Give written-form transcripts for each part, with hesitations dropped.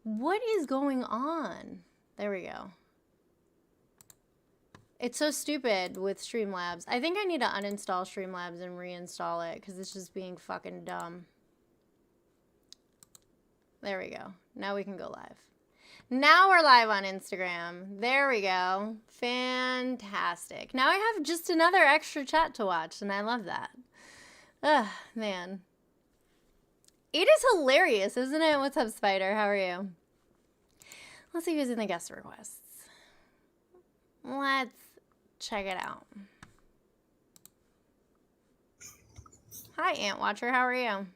What is going on? There we go. It's so stupid with Streamlabs. I think I need to uninstall Streamlabs and reinstall it because it's just being fucking dumb. There we go. Now we can go live. Now we're live on Instagram. There we go. Fantastic. Now I have just another extra chat to watch, and I love that. Ugh, man. It is hilarious, isn't it? What's up, Spider? How are you? Let's see who's in the guest requests. Let's check it out. Hi, Ant Watcher. How are you?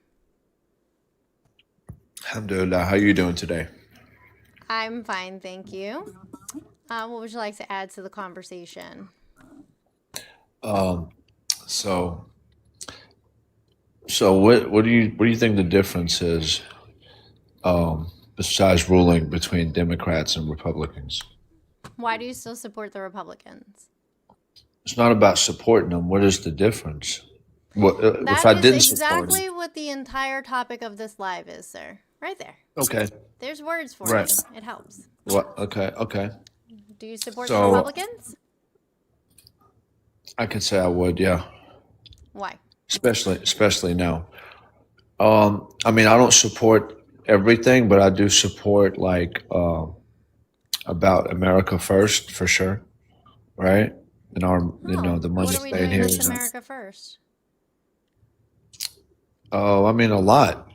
Alhamdulillah. How are you doing today? I'm fine, thank you. What would you like to add to the conversation? So what do you think the difference is besides ruling between Democrats and Republicans? Why do you still support the Republicans? It's not about supporting them. What is the difference? What if That I is didn't support them? exactly what the entire topic of this live is, sir. Right there. Okay, There's words for right. you. It helps. What? Okay. Do you support the So Republicans? I could say I would, yeah. Why? Especially now. I mean, I don't support everything, but I do support like about America first for sure, right? And our, Oh, the what money are we staying doing here. that's America first? Oh, I mean, a lot.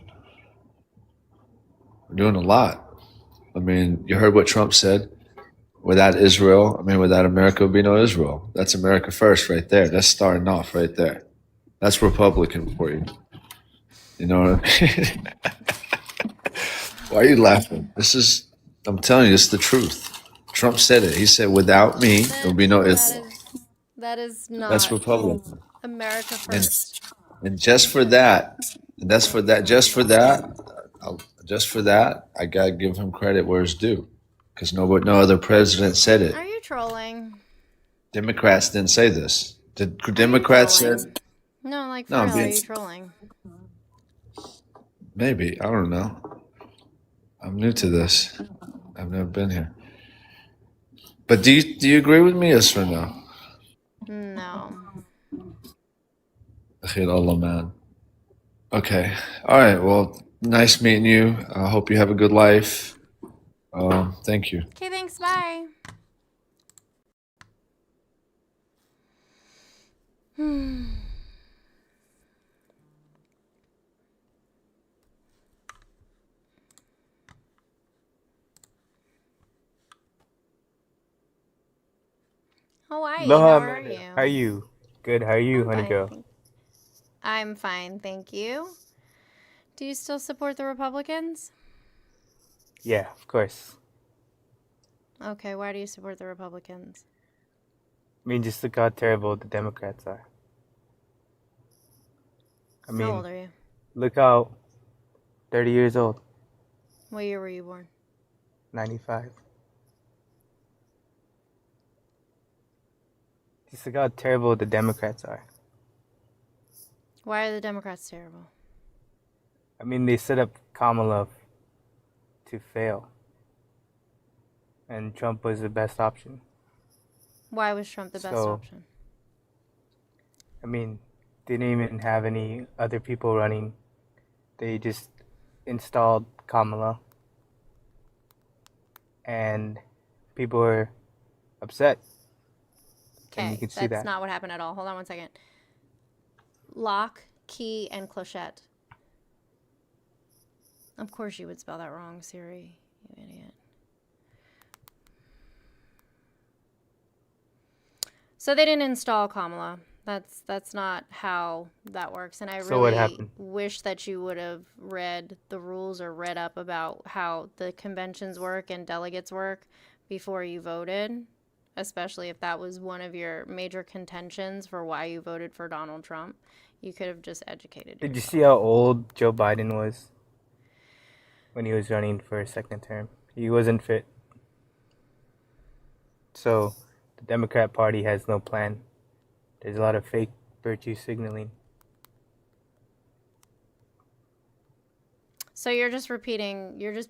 We're doing a lot. I mean, you heard what Trump said. Without Israel, I mean, without America would be no Israel. That's America first right there. That's starting off right there. That's Republican for you. You know what I mean? Why are you laughing? I'm telling you, it's the truth. Trump said it. He said, without me, there will be no Israel. That is That's not Republican. America And, first. and just for that, just for that, I got to give him credit where it's due. Because no other president said it. Are you trolling? Democrats didn't say this. The Democrats trolling? said, No, like no, for I'm real, are being, you trolling? maybe. I don't know. I'm new to this. I've never been here. But do you agree with me, yes or no? No. Akhil Allah, man. Okay. All right. Well, nice meeting you. I hope you have a good life. Thank you. Okay, thanks. Bye. Hawaii, how are you? How are you? Good. How are you, I'm honey fine. girl? I'm fine, thank you. Do you still support the Republicans? Yeah, of course. Okay, why do you support the Republicans? I mean, just look how terrible the Democrats are. I How mean, old are you? look how 30 years old, What year were you born? 95. Just look how terrible the Democrats are. Why are the Democrats terrible? I mean, they set up Kamala to fail, and Trump was the best option. Why was Trump the best So- option? I mean, they didn't even have any other people running. They just installed Kamala, and people were upset. And Okay, you can see that's that. not what happened at all. Hold on one second. Lock, key, and clochette. Of course you would spell that wrong, Siri. You idiot. So they didn't install Kamala. That's not how that works. And I So what really happened? wish that you would have read the rules or read up about how the conventions work and delegates work before you voted, especially if that was one of your major contentions for why you voted for Donald Trump. You could have just educated Did you yourself. see how old Joe Biden was when he was running for a second term? He wasn't fit. So the Democrat Party has no plan. There's a lot of fake virtue signaling. So you're just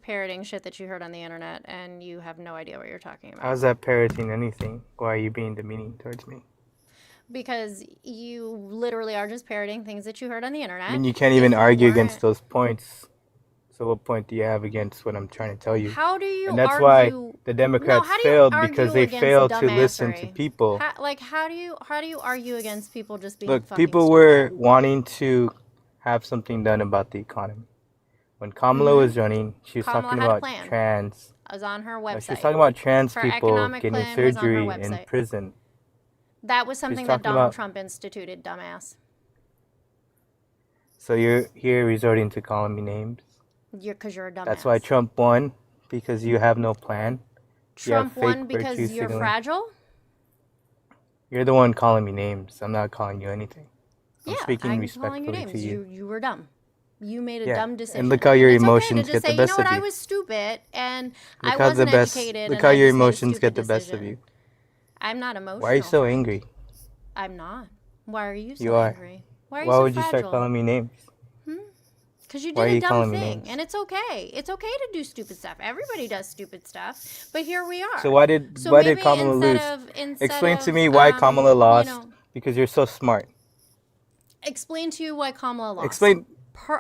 parroting shit that you heard on the internet, and you have no idea what you're talking about. How's that parroting anything? Why are you being demeaning towards me? Because you literally are just parroting things that you heard on the internet. I mean, you can't even argue against those points. So what point do you have against what I'm trying to tell you? How do you And that's argue? why the Democrats failed, argue because they against failed to listen to dumbassery? people. How do you argue against people just being Look, fucking people stupid? were wanting to have something done about the economy. When Kamala was running, she was Kamala talking had a about plan. trans. I was on her No, website. she was talking about trans Her people economic getting plan was on her surgery in website. prison. That was something that talking Donald about- Trump instituted, dumbass. So you're here resorting to calling me names. Because you're a dumbass. That's why Trump won, because you have no plan. Trump fake won because virtue you're signaling. fragile? You're the one calling me names. I'm not calling you anything. I'm speaking I'm calling respectfully you names. to you. You were dumb. You made a Yeah, dumb decision. and look how your it's emotions okay to get just the say, best you know what, of I you. was stupid and I Look how wasn't the best. educated. Look and how I your just made a emotions get the stupid best of decision. you. I'm not emotional. Why are you so angry? I'm not. Why are you so You are. angry? Why are you Why so would you start fragile? calling me names? Because you Why are did a you dumb calling me thing, names? and it's okay. It's okay to do stupid stuff. Everybody does stupid stuff, but here we are. So why did maybe Kamala lose? instead Explain to of, me why Kamala lost. You know, Because you're so smart. explain to you why Kamala lost. Explain.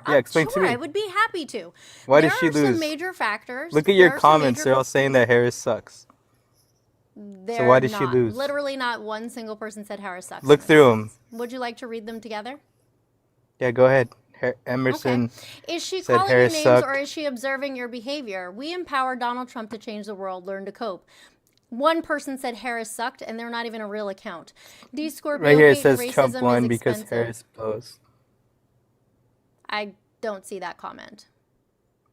Explain sure, to me. I would be happy to. Why there did she are some lose? major factors. Look at your comments. They're all saying that Harris sucks. So why did she lose? Literally not one single person said Harris sucks. Look through them. Would you like to read them together? Yeah, go ahead. Emerson. Okay. Is she said calling Harris you names sucked. or is she observing your behavior? We empower Donald Trump to change the world. Learn to cope. One person said Harris sucked, and they're not even a real account. These Scorpio Right here it hate says racism Trump won is because expensive. Harris blows. I don't see that comment.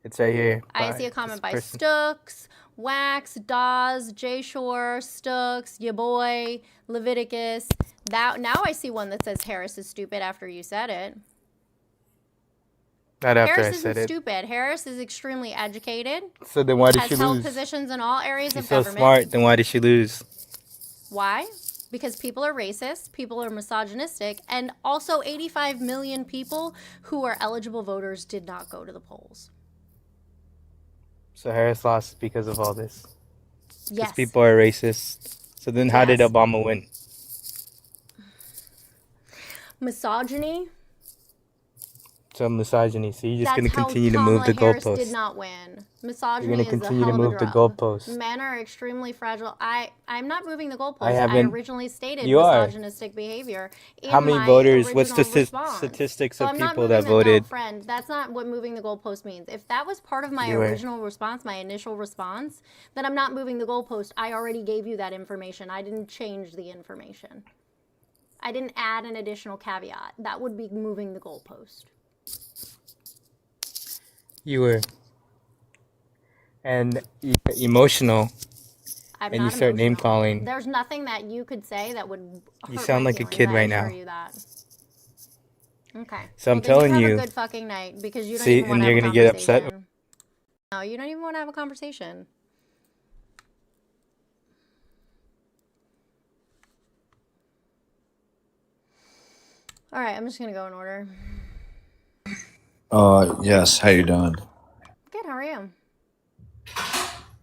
It's right here. I see a comment by person. Stooks, Wax, Dawes, Jay Shore, Stooks, ya boy, Leviticus. Now I see one that says Harris is stupid after you said it. Not after Harris I isn't said it. stupid. Harris is extremely educated. So then why did she Has held lose? positions in all areas She's of so government. smart. Then why did she lose? Why? Because people are racist, people are misogynistic, and also 85 million people who are eligible voters did not go to the polls. So Harris lost because of all this. Because Yes. people are racist. So then how did Yes. Obama win? Misogyny. So misogyny. So you're just That's going to how continue to Kamala move the Harris did goalposts. not win. Misogyny You're gonna is continue a hell to of a move the drug. goalposts. Men are extremely fragile. I'm not moving the goalposts. I I haven't- originally stated You are. misogynistic behavior in How many my voters? What's the original response. statistics So of I'm not people that moving no, voted? friend, that's not what moving the goalpost means. If that was part of my You were. original response, my initial response, then I'm not moving the goalpost. I already gave you that information. I didn't change the information. I didn't add an additional caveat. That would be moving the goalpost. You were. And you're emotional. I'm And not you start name emotional. calling. There's nothing that you could say that would hurt You sound my like a feelings, kid I right assure now. You that. Okay. So I'm then telling you you- have a good fucking night because you don't See, even want and to have you're a gonna get upset? conversation. No, you don't even want to have a conversation. All right, I'm just gonna go in order. Yes. How you doing? Good. How are you?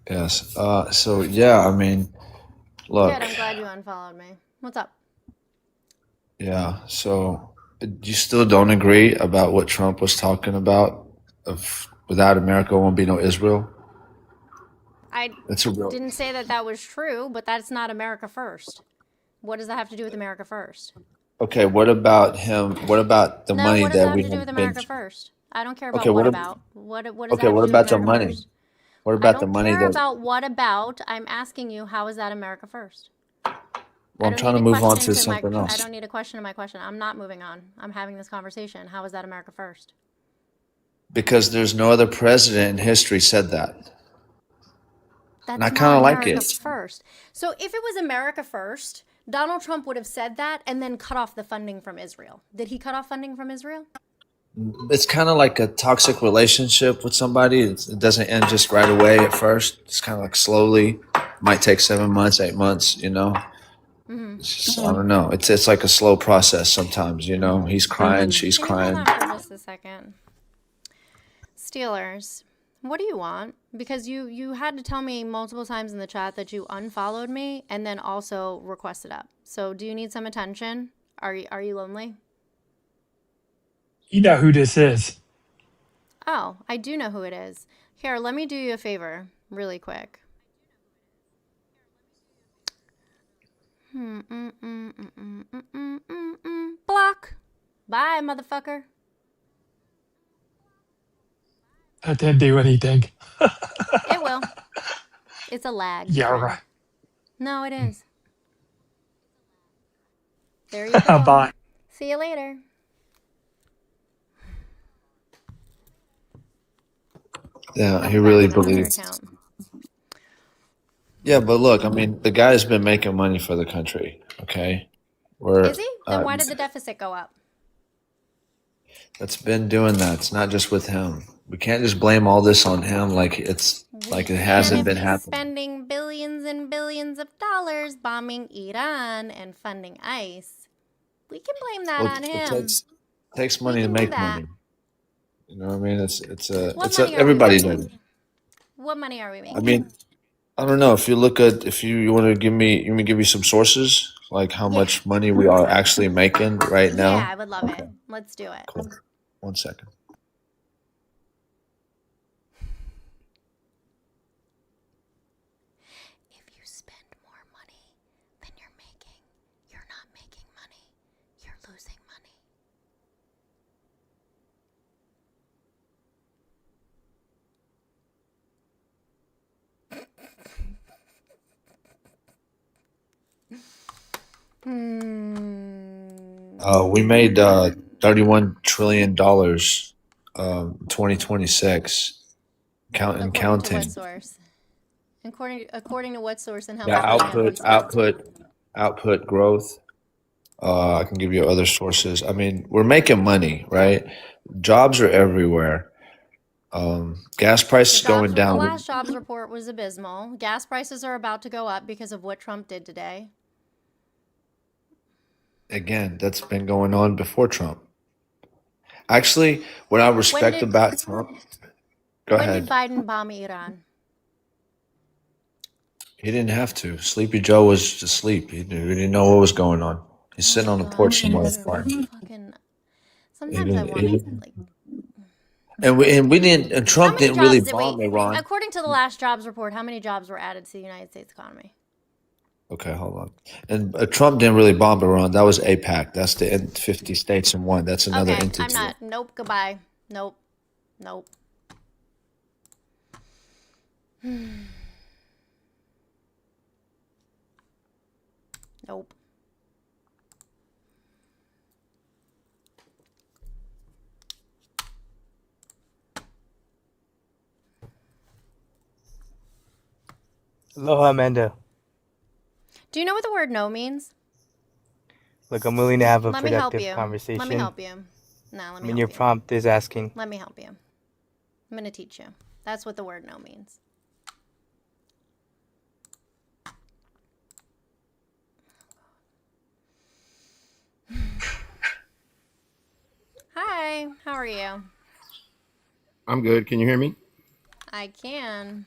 Yes. So yeah, I mean, look. Good. I'm glad you unfollowed me. What's up? Yeah. So you still don't agree about what Trump was talking about of without America won't be no Israel? I That's a real. didn't say that that was true, but that's not America first. What does that have to do with America first? Okay. What about him? What about the No, money what does that that have we to do with have been? America first? I don't care about Okay. what What? about. What does that Okay. have What to do about with the America money? first? What I about the don't money care that? about what about. I'm asking you, how is that America first? Well, I I'm don't trying to need a move on question to something I else. don't need a question to my question. I'm not moving on. I'm having this conversation. How is that America first? Because there's no other president in history said that. That's And I not kinda like America it. first. So if it was America first, Donald Trump would have said that and then cut off the funding from Israel. Did he cut off funding from Israel? It's kind of like a toxic relationship with somebody. It doesn't end just right away at first. It's kind of like slowly. Might take 7 months, 8 months. It's just, I don't know. It's like a slow process sometimes. He's crying, she's Can you hold crying. on for just a second? Steelers, what do you want? Because you had to tell me multiple times in the chat that you unfollowed me and then also requested up. So do you need some attention? Are you lonely? You know who this is. Oh, I do know who it is. Here, let me do you a favor really quick. Block. Bye, motherfucker. That didn't do anything. It will. It's a lag. Yeah, friend. right. No, it is. There you go. Bye. See you later. Yeah, he Back really in another believes. account. Yeah, but look, I mean, the guy's been making money for the country. Okay, Is he? Then why did the deficit go up? that's been doing that. It's not just with him. We can't just blame all this on him like it hasn't been He's happening. spending billions and billions of dollars bombing Iran and funding ICE. We can blame that on him. Takes money to can do make that. money. You know what I mean? What money are we everybody making? does it. What money are we making? I mean, I don't know if you look at if you want to give me some sources like how much money we are actually making right now. Yeah, I would love it. Let's do it. Cool. 1 second. If you spend more money than you're not making money. You're losing money. We made $31 trillion 2026 According counting. to what source? According to what source and how Yeah, much money have we spent? output growth. I can give you other sources. I mean, we're making money, right? Jobs are everywhere. Gas prices going The down. last jobs report was abysmal. Gas prices are about to go up because of what Trump did today. Again, that's been going on before Trump. Actually, what I respect about Trump. Go When ahead. did Biden bomb Iran? He didn't have to. Sleepy Joe was asleep. He didn't know what was going on. He's sitting on the porch in his apartment. Sometimes I want to like. And we didn't. And Trump didn't really bomb Iran. According to the last jobs report, how many jobs were added to the United States economy? Okay, hold on. And Trump didn't really bomb Iran. That was APAC. That's the 50 states in one. That's another entity. I'm not. Nope. Goodbye. Nope. Nope. Aloha, Amanda. Do you know what the word no means? Look, I'm willing to have a Let me help productive you. conversation. Let me help you. No, let me help your you. prompt is asking. Let me help you. I'm going to teach you. That's what the word no means. Hi, how are you? I'm good. Can you hear me? I can.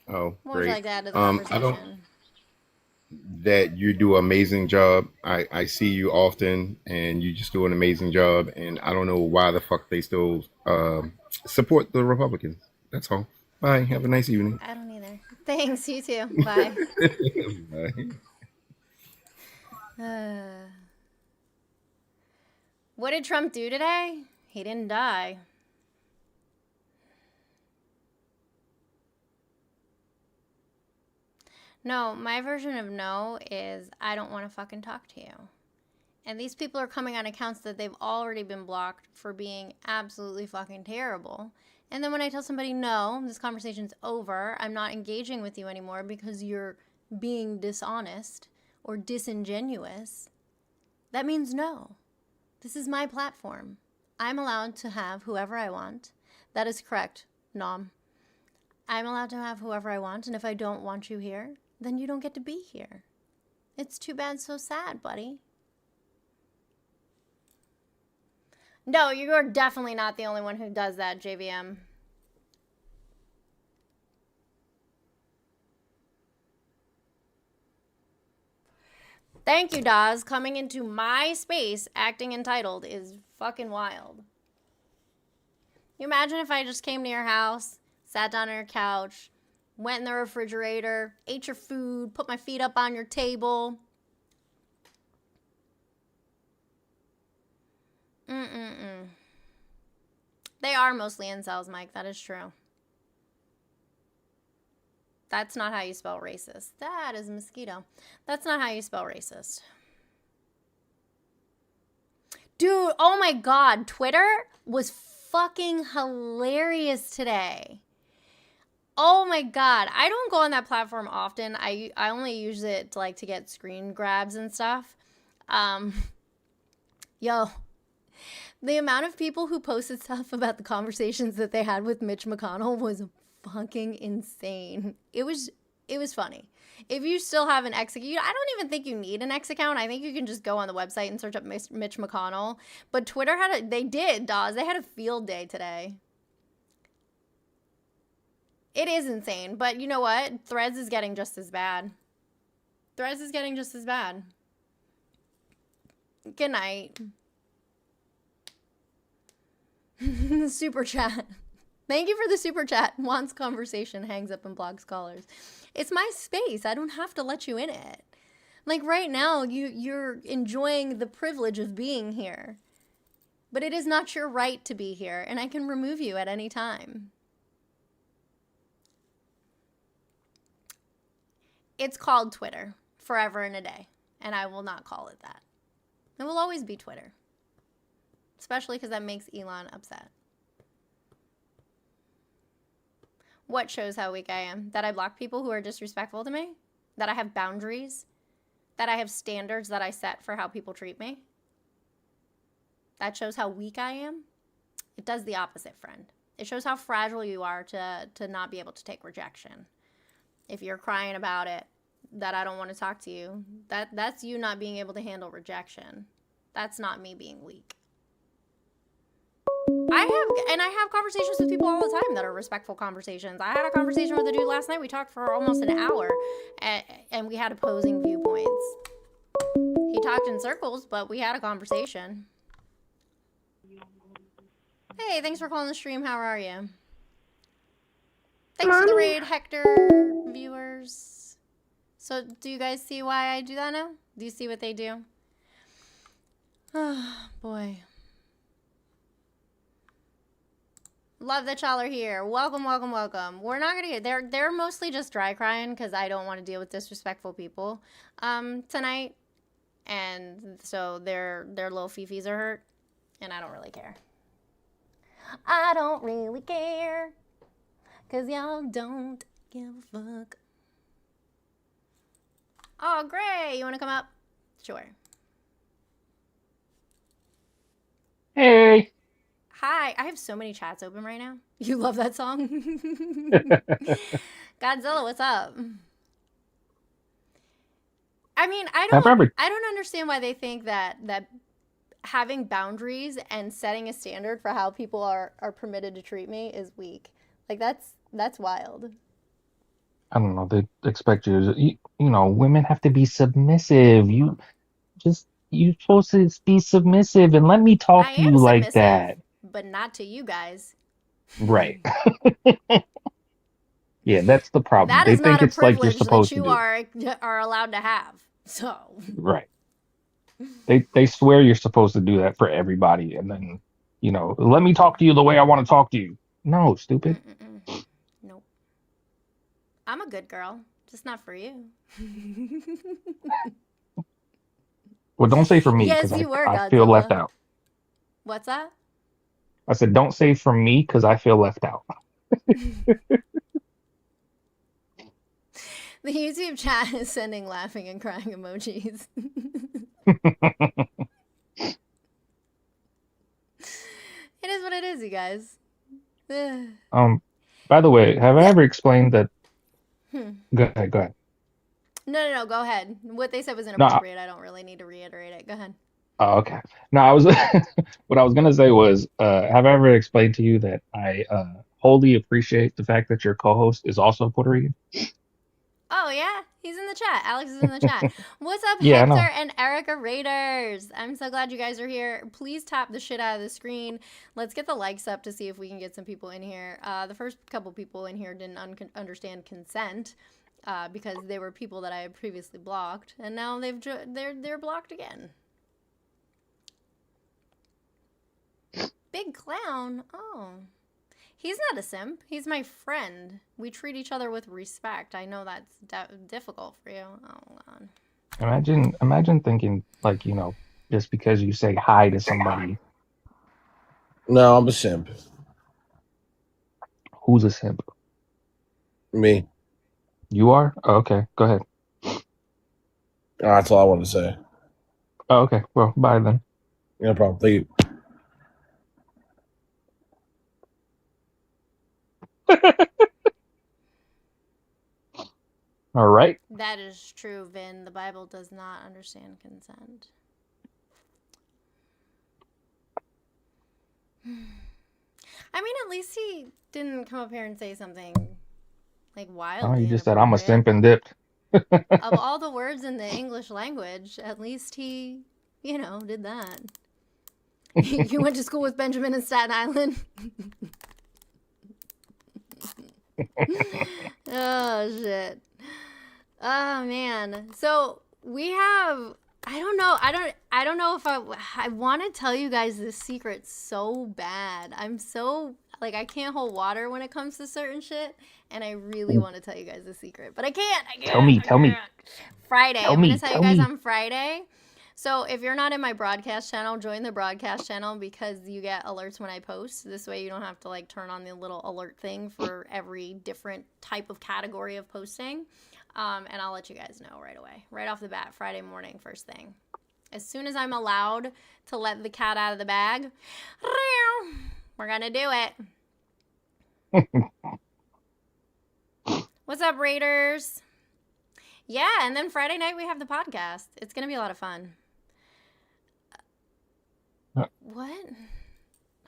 Oh, What would great. you like to add to the I conversation? don't that you do an amazing job. I see you often, and you just do an amazing job. And I don't know why the fuck they still support the Republicans. That's all. Bye. Have a nice evening. I don't either. Thanks, you too. Bye. Bye. What did Trump do today? He didn't die. No, my version of no is I don't want to fucking talk to you. And these people are coming on accounts that they've already been blocked for being absolutely fucking terrible. And then when I tell somebody, no, this conversation's over, I'm not engaging with you anymore because you're being dishonest or disingenuous, that means no. This is my platform. I'm allowed to have whoever I want. That is correct, Nom. I'm allowed to have whoever I want, and if I don't want you here, then you don't get to be here. It's too bad, so sad, buddy. No, you are definitely not the only one who does that, JVM. Thank you, Daz. Coming into my space acting entitled is fucking wild. You imagine if I just came to your house, sat down on your couch, went in the refrigerator, ate your food, put my feet up on your table. Mm-mm-mm. They are mostly incels, Mike. That is true. That's not how you spell racist. That is mosquito. That's not how you spell racist. Dude, oh my God. Twitter was fucking hilarious today. Oh my God. I don't go on that platform often. I only use it to like to get screen grabs and stuff. Yo, the amount of people who posted stuff about the conversations that they had with Mitch McConnell was fucking insane. It was funny. If you still have an X account, I don't even think you need an X account. I think you can just go on the website and search up Mitch McConnell. But Twitter they had a field day today. It is insane. But you know what? Threads is getting just as bad. Good night. Super chat. Thank you for the super chat. Wants conversation, hangs up and blocks callers. It's my space. I don't have to let you in it. Like right now, you're enjoying the privilege of being here. But it is not your right to be here, and I can remove you at any time. It's called Twitter, forever and a day, and I will not call it that. It will always be Twitter. Especially because that makes Elon upset. What shows how weak I am? That I block people who are disrespectful to me? That I have boundaries? That I have standards that I set for how people treat me? That shows how weak I am? It does the opposite, friend. It shows how fragile you are to not be able to take rejection. If you're crying about it, that I don't want to talk to you, that's you not being able to handle rejection. That's not me being weak. I have conversations with people all the time that are respectful conversations. I had a conversation with a dude last night. We talked for almost an hour, and we had opposing viewpoints. He talked in circles, but we had a conversation. Hey, thanks for calling the stream. How are you? Thanks for the raid, Hector viewers. So, do you guys see why I do that now? Do you see what they do? Oh, boy. Love that y'all are here. Welcome, welcome, welcome. We're not gonna get they're mostly just dry crying because I don't want to deal with disrespectful people tonight. And so their little fifis are hurt. And I don't really care. I don't really care. Cause y'all don't give a fuck. Oh, Gray, you wanna come up? Sure. Hey. Hi, I have so many chats open right now. You love that song? Godzilla, what's up? I mean, I don't understand why they think that having boundaries and setting a standard for how people are permitted to treat me is weak. Like that's wild. I don't know. They expect you know, women have to be submissive. You're supposed to be submissive and let me talk to you like that. But not to you guys. Right. Yeah, that's the problem. That they is think not a it's like you're privilege supposed that you are allowed to have. So. Right. They swear you're supposed to do that for everybody, and then, you know, let me talk to you the way I want to talk to you. No, stupid. Nope. I'm a good girl, just not for you. Well, don't say for me, because yes, you were, I feel left out. What's that? I said, don't say for me, because I feel left out. The YouTube chat is sending laughing and crying emojis. It is what it is, you guys. By the way, have I ever explained that? Go ahead. No, go ahead. What they said was inappropriate. I don't really need to reiterate it. Go ahead. Oh, okay. No, I was what I was gonna say was, have I ever explained to you that I wholly appreciate the fact that your co-host is also Puerto Rican? Oh yeah, he's in the chat. Alex is in the chat. What's up, Yeah, I Hector know. and Erica Raiders? I'm so glad you guys are here. Please tap the shit out of the screen. Let's get the likes up to see if we can get some people in here. The first couple people in here didn't understand consent because they were people that I had previously blocked, and now they're blocked again. Big clown. Oh. He's not a simp. He's my friend. We treat each other with respect. I know that's difficult for you. Oh, God. Imagine thinking like, just because you say hi to somebody, No, I'm a simp. who's a simp? Me. You are? Oh, okay, go ahead. That's all I want to say. Oh, okay, well, bye then. No problem. Thank you. All right. That is true, Vin. The Bible does not understand consent. I mean, at least he didn't come up here and say something like Oh, wildly you just said I'm a simp inappropriate. and dipped. Of all the words in the English language, at least he, did that. You went to school with Benjamin in Staten Island? Oh, shit. Oh, man. So we have, I don't know if I want to tell you guys this secret so bad. I'm so, like, I can't hold water when it comes to certain shit. And I really want to tell you guys the secret, but I can't. Tell me. Friday. Tell I'm going to me. tell you guys on Friday. So if you're not in my broadcast channel, join the broadcast channel because you get alerts when I post. This way you don't have to like turn on the little alert thing for every different type of category of posting. And I'll let you guys know right away. Right off the bat, Friday morning, first thing. As soon as I'm allowed to let the cat out of the bag, we're going to do it. What's up, Raiders? Yeah, and then Friday night we have the podcast. It's going to be a lot of fun. What?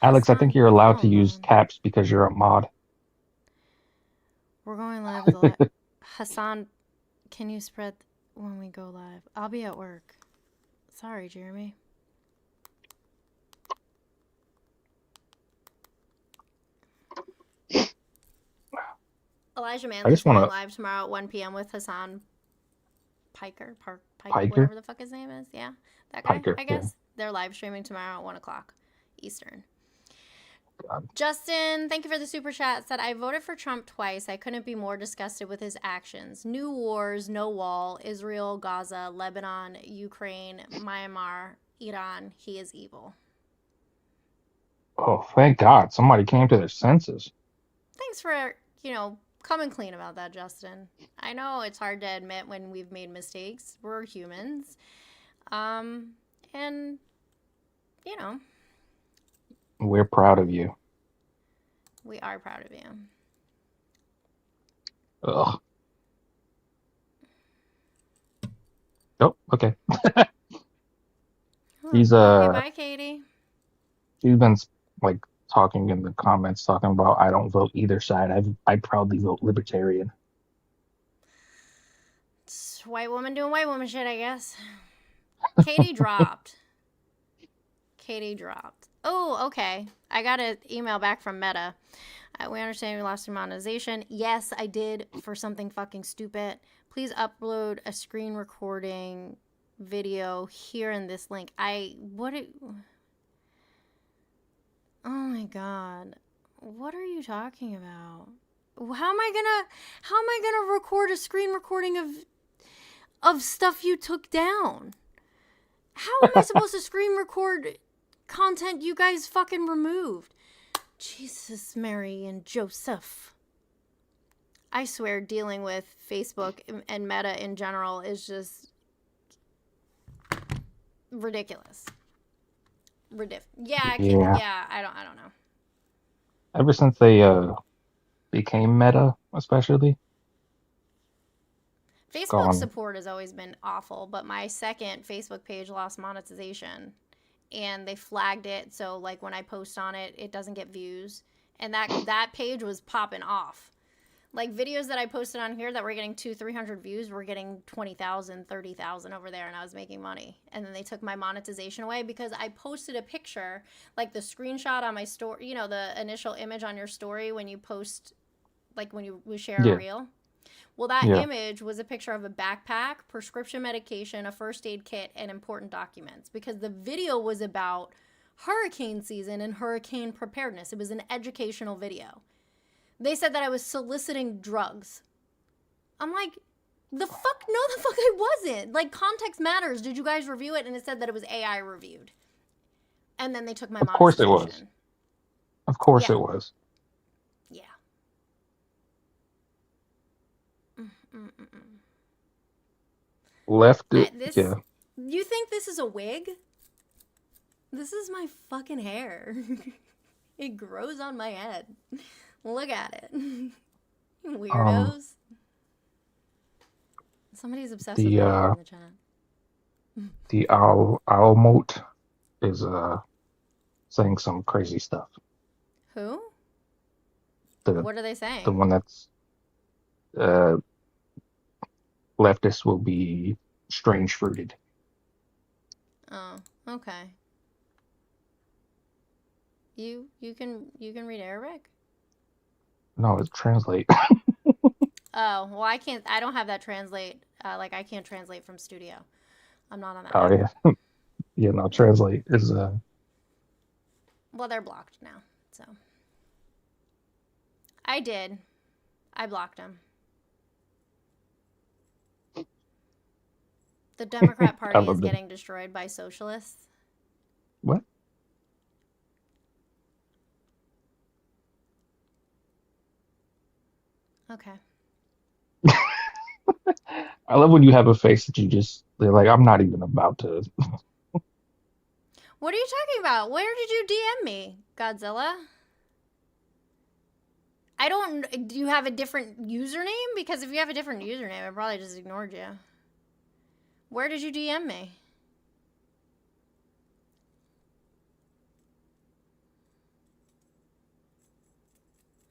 Alex, I think you're allowed to use caps because you're a mod. We're going live with Hassan, can you spread when we go live? I'll be at work. Sorry, Jeremy. Elijah Manley's going live tomorrow at 1 p.m. with Hassan Piker, whatever the fuck his name is. Yeah, that guy, I guess. Yeah. They're live streaming tomorrow at 1 o'clock Eastern. God. Justin, thank you for the super chat. Said, I voted for Trump twice. I couldn't be more disgusted with his actions. New wars, no wall. Israel, Gaza, Lebanon, Ukraine, Myanmar, Iran. He is evil. Oh, thank God. Somebody came to their senses. Thanks for, coming clean about that, Justin. I know it's hard to admit when we've made mistakes. We're humans. And, we're proud of you. We are proud of you. Ugh. Oh, okay. He's okay, bye, Katie. She's been like talking in the comments, talking about I don't vote either side. I proudly vote libertarian. It's white woman doing white woman shit, I guess. Katie dropped. Oh, okay. I got an email back from Meta. We understand we lost your monetization. Yes, I did for something fucking stupid. Please upload a screen recording video here in this link. Oh my God. What are you talking about? How am I gonna record a screen recording of stuff you took down? How am I supposed to screen record content you guys fucking removed? Jesus, Mary, and Joseph. I swear dealing with Facebook and Meta in general is just ridiculous. I don't know. Ever since they became Meta, especially. Facebook gone. support has always been awful, but my second Facebook page lost monetization, and they flagged it. So like when I post on it, it doesn't get views, and that page was popping off. Like videos that I posted on here that were getting 200-300 views were getting 20,000, 30,000 over there, and I was making money. And then they took my monetization away because I posted a picture, like the screenshot on my story, you know, the initial image on your story when you post, like when we share a reel. Well, that image was a picture of a backpack, prescription medication, a first aid kit, and important documents, because the video was about hurricane season and hurricane preparedness. It was an educational video. They said that I was soliciting drugs. I'm like, the fuck? No, the fuck I wasn't. Like, context matters. Did you guys review it? And it said that it was AI reviewed. And then they took my Of course it was. monetization. Of course it was. Yeah. Left it. Yeah. You think this is a wig? This is my fucking hair. It grows on my head. Look at it. Weirdos. Somebody's obsessed with me in the chat. The owl moat is saying some crazy stuff. Who? The, what are they saying? The one that's leftists will be strange fruited. Oh, okay. You can read Arabic? No, it's translate. Oh, well, I can't. I don't have that translate. Like I can't translate from Studio. I'm not on that. Oh yeah, yeah. No, translate is Well, they're blocked now, so. I did. I blocked them. The Democrat Party is getting destroyed by socialists. What? Okay. I love when you have a face that they're like, I'm not even about to. What are you talking about? Where did you DM me, Godzilla? Do you have a different username? Because if you have a different username, I probably just ignored you. Where did you DM me?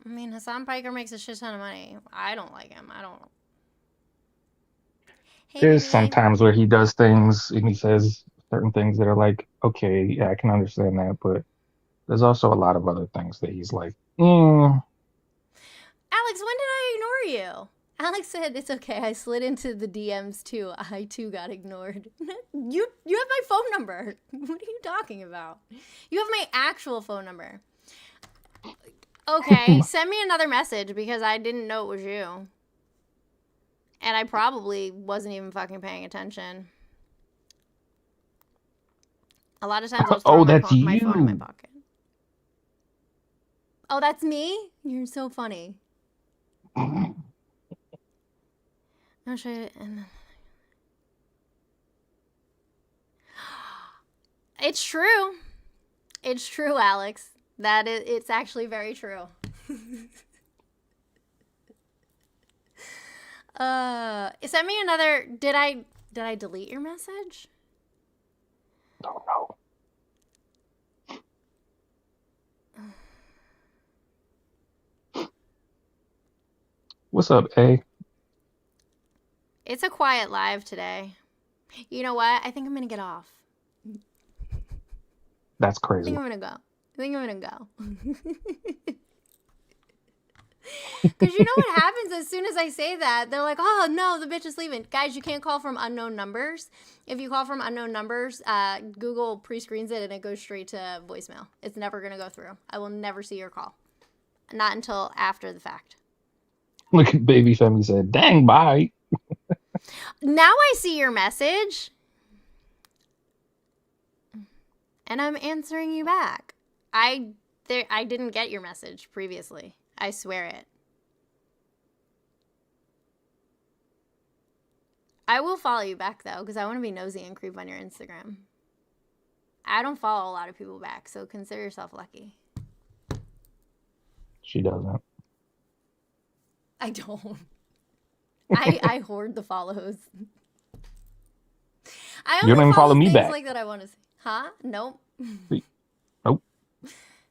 I mean, Hassan Piker makes a shit ton of money. I don't like him. I don't. Hey, There's baby. sometimes where he does things and he says certain things that are like, okay, yeah, I can understand that, but there's also a lot of other things that he's like, Alex, when did I ignore you? Alex said, it's okay. I slid into the DMs too. I too got ignored. You have my phone number. What are you talking about? You have my actual phone number. Okay, send me another message because I didn't know it was you. And I probably wasn't even fucking paying attention. A lot of times I was throwing my phone in my pocket. Oh, that's me? You're so funny. I'll show you. It's true. It's true, Alex. It's actually very true. Send me another. Did I delete your message? oh no. What's up, A? It's a quiet live today. You know what? I think I'm gonna get off. That's I crazy. think I'm gonna go. Because you know what happens as soon as I say that? They're like, oh, no, the bitch is leaving. Guys, you can't call from unknown numbers. If you call from unknown numbers, Google pre-screens it and it goes straight to voicemail. It's never going to go through. I will never see your call. Not until after the fact. Look at Baby Femi said, dang, bye. Now I see your message. And I'm answering you back. I didn't get your message previously. I swear it. I will follow you back, though, because I want to be nosy and creep on your Instagram. I don't follow a lot of people back, so consider yourself lucky. She doesn't. I don't. I hoard the follows. I You don't only even follow follow me things back. like that I want to see. Huh? Nope. Nope.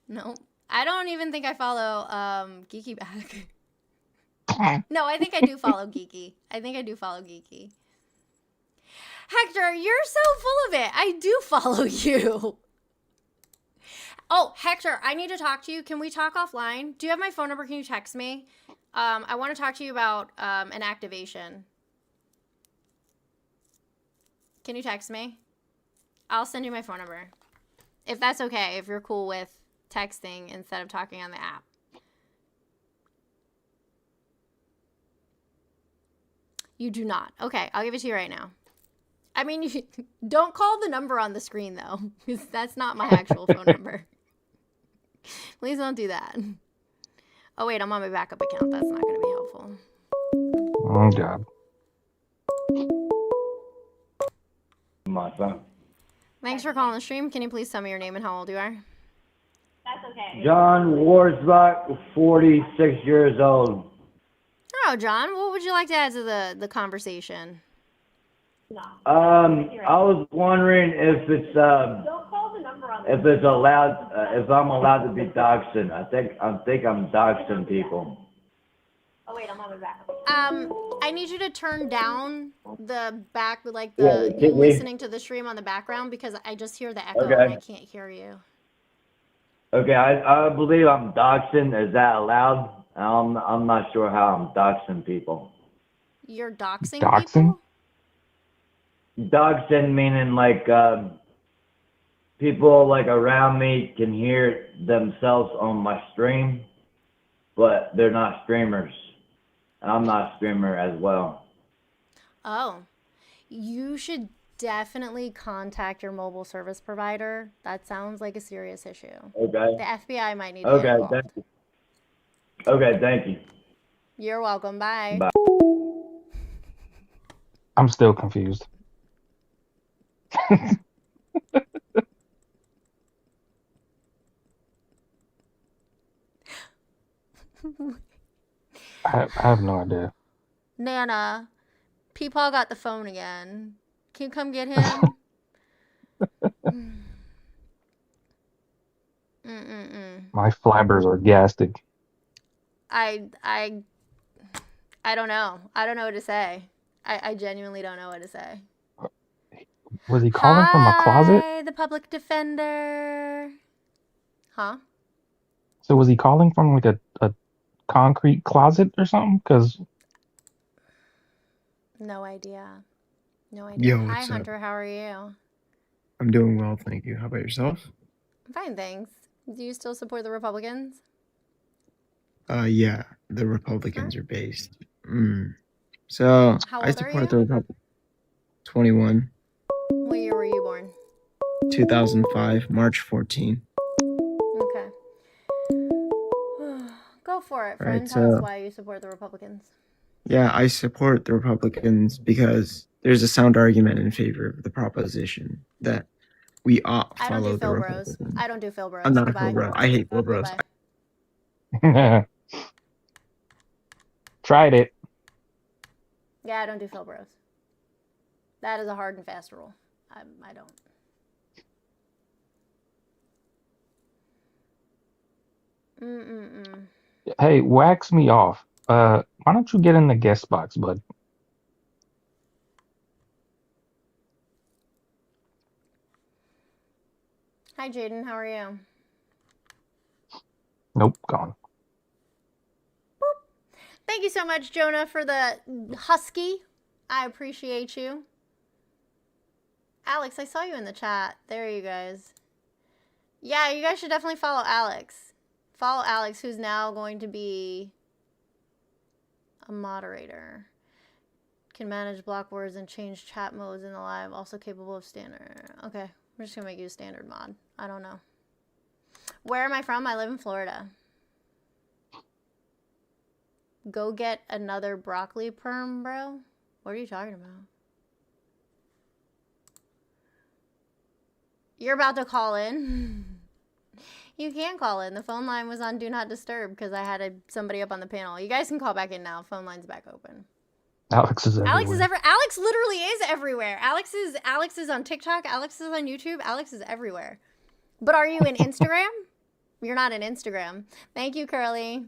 Nope. I don't even think I follow Geeky back. No, I think I do follow Geeky. Hector, you're so full of it. I do follow you. Oh, Hector, I need to talk to you. Can we talk offline? Do you have my phone number? Can you text me? I want to talk to you about an activation. Can you text me? I'll send you my phone number. If that's okay, if you're cool with texting instead of talking on the app. You do not. Okay, I'll give it to you right now. I mean, you don't call the number on the screen, though, because that's not my actual phone number. Please don't do that. Oh, wait, I'm on my backup account. That's not going to be helpful. Oh, God. My phone. Thanks for calling the stream. Can you please tell me your name and how old you are? That's okay. John Warsbach, 46 years old. Oh, John, what would you like to add to the conversation? No. I was wondering if it's Don't call the number on if it's allowed if I'm allowed to be doxing. I think I'm doxing people. Oh wait, I'm on the back. I need you to turn down the back, like Yeah, you can we- listening to the stream on the background, because I just hear the echo Okay. and I can't hear you. Okay, I believe I'm doxing. Is that allowed? I'm not sure how I'm doxing people. You're doxing Doxing? people? Doxing meaning like people like around me can hear themselves on my stream, but they're not streamers. And I'm not a streamer as well. Oh, you should definitely contact your mobile service provider. That sounds like a serious issue. Okay. The FBI might need to get Okay, involved. thank you. Okay, thank you. You're welcome. Bye. Bye. I'm still confused. I have no idea. Nana, Peepaw got the phone again. Can you come get him? My flabbers are gastic. I don't know. I don't know what to say. I genuinely don't know what to say. Was he calling from a closet? Hi, the public defender. Huh? So was he calling from like a concrete closet or something? Because No idea. No idea. Yo, Hi, what's up? Hunter. How are you? I'm doing well, thank you. How about yourself? I'm fine, thanks. Do you still support the Republicans? Yeah, the Republicans are based. So How I old are support you? the Republic. 21, What year were you born? 2005, March 14. Okay. Go for it, All friend. right, Tell us so why you support the Republicans. yeah, I support the Republicans because there's a sound argument in favor of the proposition that we ought I don't do follow the Phil Bros. Republicans. I don't do Phil Bros. I'm not a Goodbye. Phil bro. I hate Phil bros. Goodbye. tried it. Yeah, I don't do Phil Bros. That is a hard and fast rule. I don't. Hey, wax me off. Why don't you get in the guest box, bud? Hi, Jaden. How are you? Nope, gone. Thank you so much, Jonah, for the husky. I appreciate you. Alex, I saw you in the chat. There you guys. Yeah, you guys should definitely follow Alex. Follow Alex, who's now going to be a moderator. Can manage block words and change chat modes in the live. Also capable of standard. Okay, we're just going to make you a standard mod. I don't know. Where am I from? I live in Florida. Go get another broccoli perm, bro? What are you talking about? You're about to call in. You can call in. The phone line was on Do Not Disturb because I had somebody up on the panel. You guys can call back in now. Phone line's back open. Alex is Alex is everywhere. Alex literally is everywhere. Alex is on TikTok. Alex is on YouTube. Alex is everywhere. But are you in Instagram? You're not in Instagram. Thank you, Curly.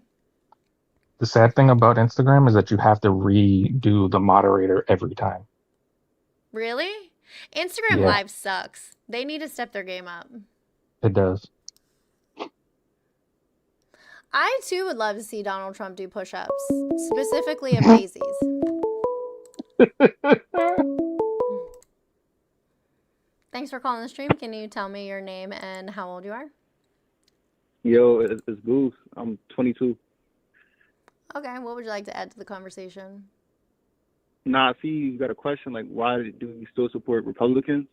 The sad thing about Instagram is that you have to redo the moderator every time. Really? Instagram Yeah, Live sucks. They need to step their game up. it does. I too would love to see Donald Trump do push-ups, specifically of daisies. Thanks for calling the stream. Can you tell me your name and how old you are? Yo, it's Goose. I'm 22. Okay, what would you like to add to the conversation? Nah, I see you got a question like, why do you still support Republicans?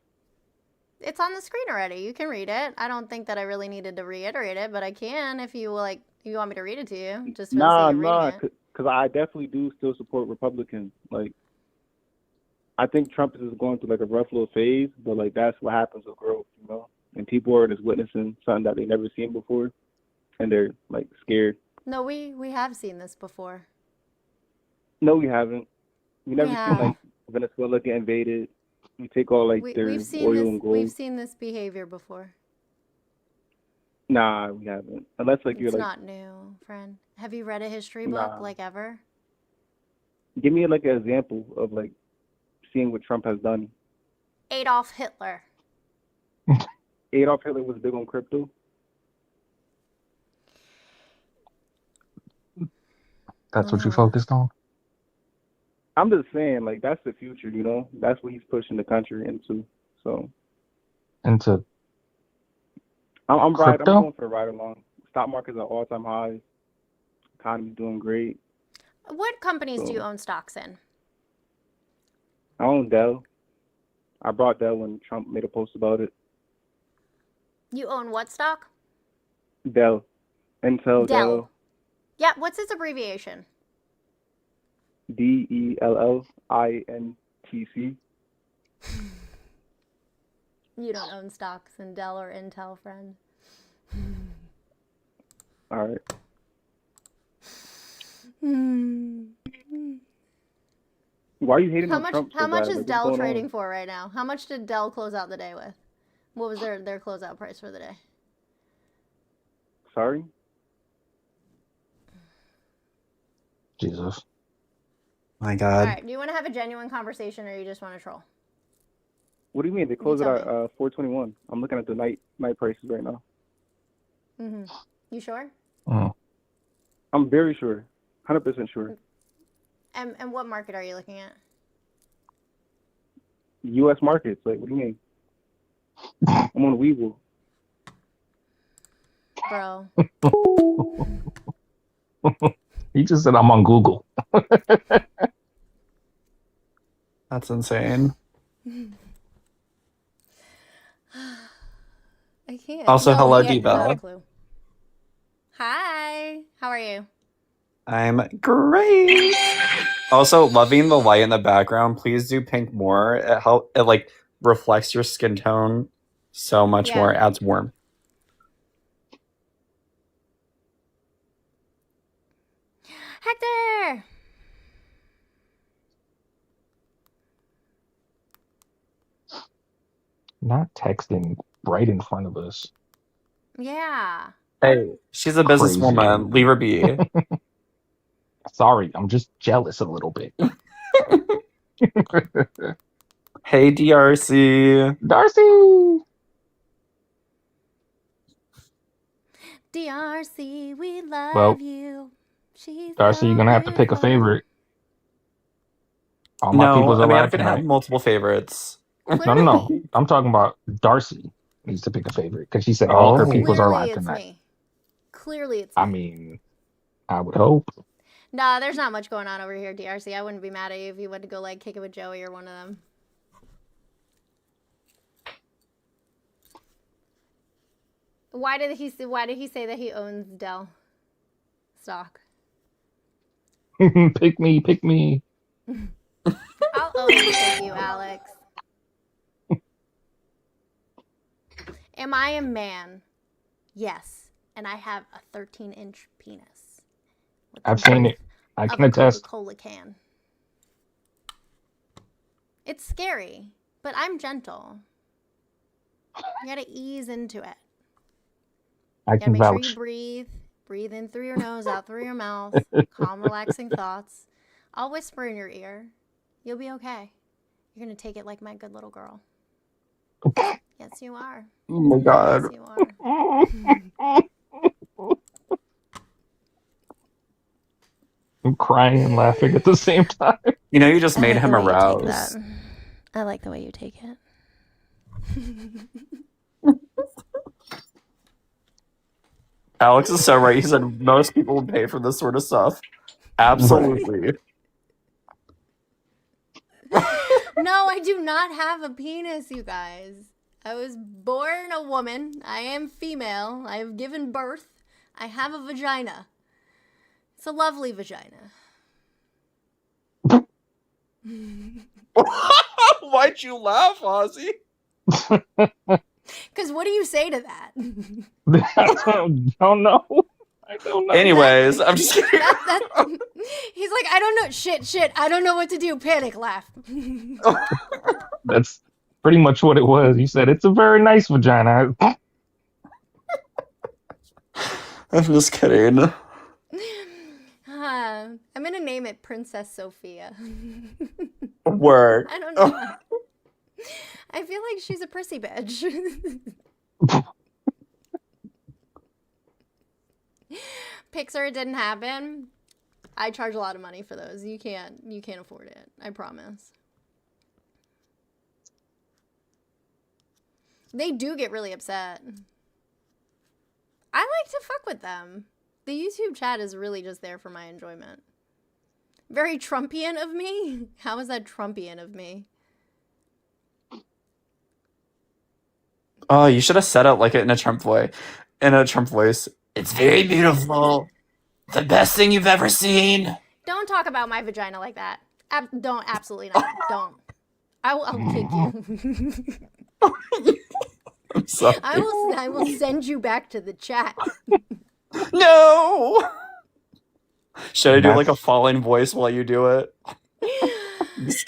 It's on the screen already. You can read it. I don't think that I really needed to reiterate it, but I can if you like. You want me to read it to you? Just for the sake of reading it. Because I definitely do still support Republicans. Like, I think Trump is going through like a rough little phase, but like that's what happens with growth, you know. And people are just witnessing something that they never seen before, and they're like scared. No, we have seen this before. No, we haven't. We never We seen have. like Venezuela get invaded. We take all like their We've seen oil this. and gold. We've seen this behavior before. Nah, we haven't. Unless like you're It's like, not new, friend. Have you read a history book nah. like ever? Give me like an example of like seeing what Trump has done. Adolf Hitler. Adolf Hitler was big on crypto. That's what you focused on? I'm just saying, like, that's the future, you know? That's what he's pushing the country into. So Into I'm crypto? going for a ride along. Stock market's at all-time highs. Economy's doing great. What companies do you own stocks in? I own Dell. I brought Dell when Trump made a post about it. You own what stock? Dell. Intel, Dell. Yeah, what's its abbreviation? DELLINTC. You don't own stocks in Dell or Intel, friend. All right. Why are you hating on Trump so How much bad? is Like, what's Dell going trading on? for right now? How much did Dell close out the day with? What was their closeout price for the day? Sorry? Jesus. My All God. right, do you want to have a genuine conversation or you just want to troll? What do you mean? They closed it tell at 421. I'm looking at the night prices right now. You sure? I'm very sure. 100% sure. And what market are you looking at? U.S. markets. Like, what do you mean? I'm on Weeble. Bro. He just said I'm on Google. That's insane. I can't. Also, hello, not a Diva. clue. Hi. How are you? I'm great. Also, loving the light in the background. Please do pink more. It like reflects your skin tone so much more. It adds warmth. Hector! Not texting right in front of us. Yeah. Hey, she's a businesswoman. Leave her be. Sorry, I'm just jealous a little bit. Hey, DRC. Darcy! DRC, we love you. She's Darcy, you're gonna have to pick a favorite. All my people's I mean, I'm alive gonna have tonight. multiple favorites. No. I'm talking about Darcy needs to pick a favorite because she said all her peoples are alive tonight. Clearly it's me. I mean, I would hope. Nah, there's not much going on over here, DRC. I wouldn't be mad at you if you went to go like kick it with Joey or one of them. Why did he say that he owns Dell stock? Pick me. I'll always pick you, Alex. Am I a man? Yes. And I have a 13-inch penis. I've seen it. I can a attest. Coca-Cola can. It's scary, but I'm gentle. You gotta ease into it. I You gotta can make sure you vouch. breathe. Breathe in through your nose, out through your mouth. Calm, relaxing thoughts. I'll whisper in your ear. You'll be okay. You're gonna take it like my good little girl. Yes, you are. Oh my god. Yes, you are. I'm crying and laughing at the same time. You know, you just I made like the him way you take that. aroused. I like the way you take it. Alex is so right. He said most people would pay for this sort of stuff. Absolutely. No, I do not have a penis, you guys. I was born a woman. I am female. I have given birth. I have a vagina. It's a lovely vagina. Why'd you laugh, Ozzy? Because what do you say to that? I don't know. I don't know. Anyways, I'm just kidding. He's like, I don't know. Shit. I don't know what to do. Panic laugh. That's pretty much what it was. You said it's a very nice vagina. I'm just kidding. I'm going to name it Princess Sophia. Work. I don't know. I feel like she's a prissy bitch. Pixar, it didn't happen. I charge a lot of money for those. You can't afford it. I promise. They do get really upset. I like to fuck with them. The YouTube chat is really just there for my enjoyment. Very Trumpian of me? How is that Trumpian of me? Oh, you should have said it like it in a Trump voice. It's very beautiful. The best thing you've ever seen. Don't talk about my vagina like that. Don't, absolutely not. Don't. I'll kick you. I'm sorry. I will send you back to the chat. No. Should I do like a falling voice while you do it?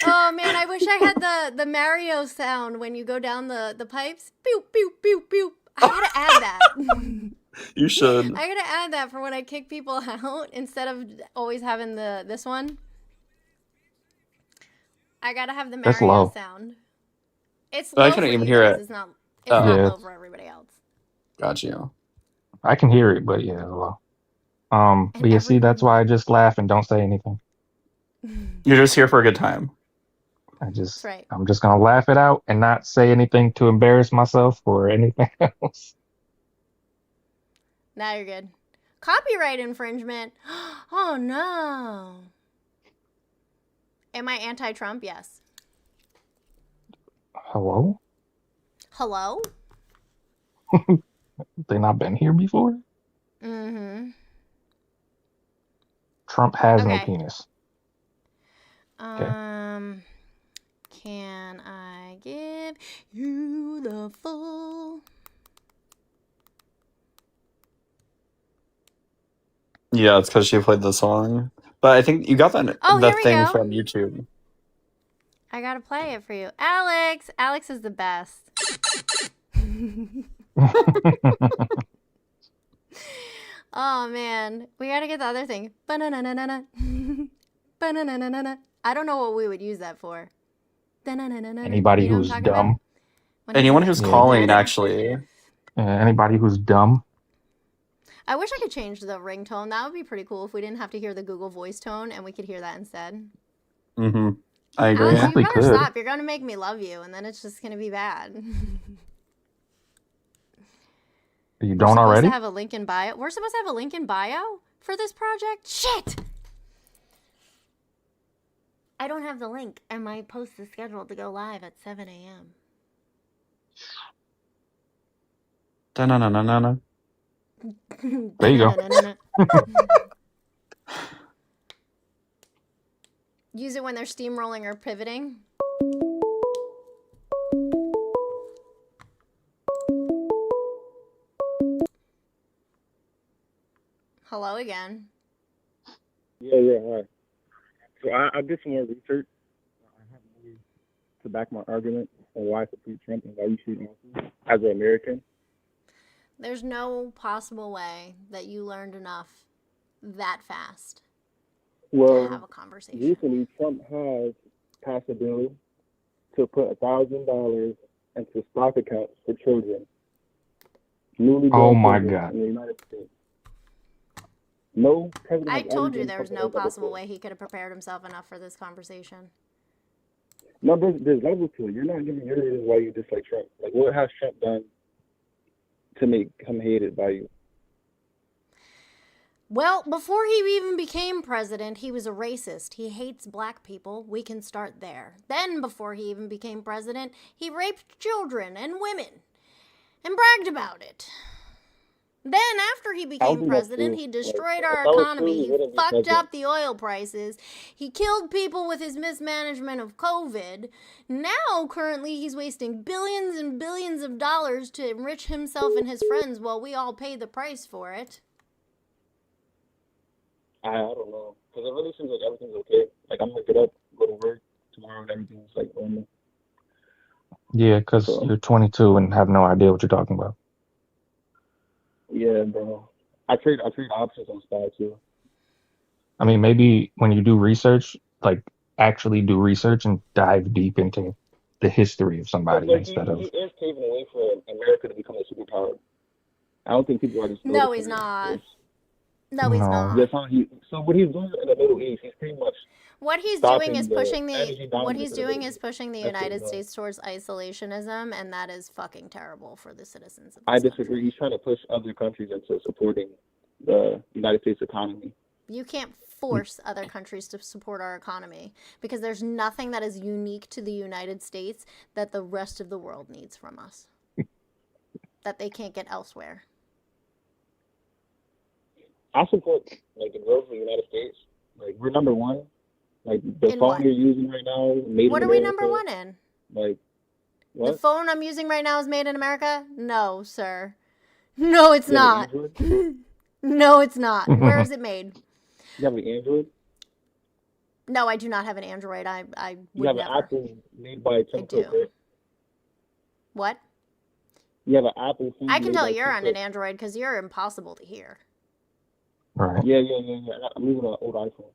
Oh man, I wish I had the Mario sound when you go down the pipes. Boop, boop, boop, boop. I gotta add that. You should. I gotta add that for when I kick people out instead of always having this one. I gotta have the That's Mario low. sound. It's I low couldn't for even you hear guys. it. It's not Yeah. low for everybody else. Got you. I can hear it, but yeah, it's low. But yeah, see, that's why I just laugh and don't say anything. You're just here for a good time. I'm right. just gonna laugh it out and not say anything to embarrass myself or anything else. Now you're good. Copyright infringement. Oh no. Am I anti-Trump? Yes. Hello? Hello? They not been here before? Mm-hmm. Trump has no Okay. penis. Can I give you the full? Yeah, it's because she played the song. But I think you got that Oh, the here we thing go. from YouTube. I gotta play it for you. Alex! Alex is the best. Oh, man. We gotta get the other thing. Ba-na-na-na-na-na. Ba-na-na-na-na-na. I don't know what we would use that for. Anybody who's dumb. Anyone who's calling, actually. Anybody who's dumb. I wish I could change the ringtone. That would be pretty cool if we didn't have to hear the Google voice tone and we could hear that instead. Mm-hmm. I agree. Alex, you better stop. You're gonna make me love you, and then it's just gonna be bad. You don't already? We're supposed to have a link in bio. We're supposed to have a link in bio for this project? Shit! I don't have the link, and my post is scheduled to go live at 7 a.m. Da-na-na-na-na. There you go. Use it when they're steamrolling or pivoting. Hello again. Yeah, hi. So I did some more research. to back my argument on why I support Trump and why you should also as an American. There's no possible way that you learned enough that fast to have a conversation. Recently, Trump has passed a bill to put $1,000 into stock accounts for children. Newly born children in the United States. No president. I told you there was no possible way he could have prepared himself enough for this conversation. No, there's levels to it. You're not giving your reasons why you dislike Trump. Like, what has Trump done to make him hated by you? Well, before he even became president, he was a racist. He hates black people. We can start there. Then, before he even became president, he raped children and women and bragged about it. Then, after he became president, he destroyed our economy. He fucked up the oil prices. He killed people with his mismanagement of COVID. Now, currently, he's wasting billions and billions of dollars to enrich himself and his friends while we all pay the price for it. I don't know. Because it really seems like everything's okay. Like, I'm going to get up, go to work tomorrow, and everything's like normal. Yeah, because you're 22 and have no idea what you're talking about. Yeah, bro. I trade options on SPY too. I mean, maybe when you do research, like actually do research and dive deep into the history of somebody instead of. He is paving the way for America to become a superpower. I don't think people are just. No, he's not. No, he's not. Yes, so what he's doing in the Middle East, he's pretty much. What he's doing is pushing the United States towards isolationism, and that is fucking terrible for the citizens of this I disagree. country. He's trying to push other countries into supporting the United States economy. You can't force other countries to support our economy because there's nothing that is unique to the United States that the rest of the world needs from us that they can't get elsewhere. I support the growth of the United States. Like, we're number one. Like, the In phone what? you're using right now, made What in are we America. number one in? Like, what? The phone I'm using right now is made in America? No, sir. No, it's not. No, it's not. Where is it made? You have an Android? No, I do not have an Android. I You would have never. an Apple made by Tim Cook, right? What? You have an Apple phone I can made tell by you're Tim on Cook. an Android because you're impossible to hear. Right. Yeah. I'm using an old iPhone.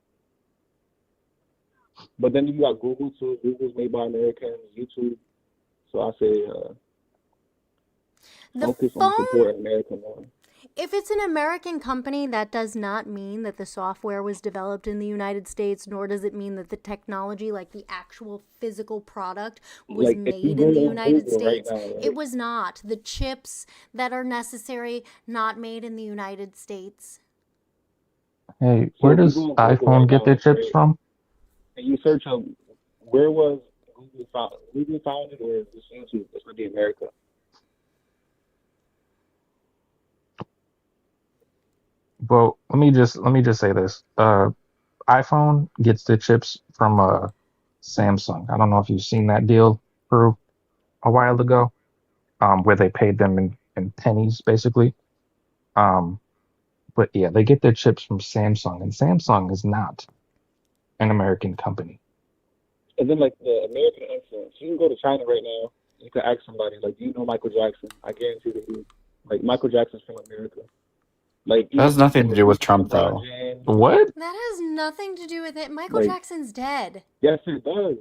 But then you got Google too. Google's made by Americans, YouTube. So I say focus on supporting America more. If it's an American company, that does not mean that the software was developed in the United States, nor does it mean that the technology, like the actual physical product, was made in the United States. It was not. The chips that are necessary, not made in the United States. Hey, where does iPhone get their chips from? And you search up where was Google founded, or is this YouTube? It's going to be America. Well, let me just say this. iPhone gets the chips from Samsung. I don't know if you've seen that deal for a while ago, where they paid them in pennies, basically. But yeah, they get their chips from Samsung, and Samsung is not an American company. And then, like, the American influence. You can go to China right now. You can ask somebody, like, do you know Michael Jackson? I guarantee that Michael Jackson's from America. Like, That has nothing to do with Trump, though. What? That has nothing to do with it. Michael Jackson's dead. Yes, it does.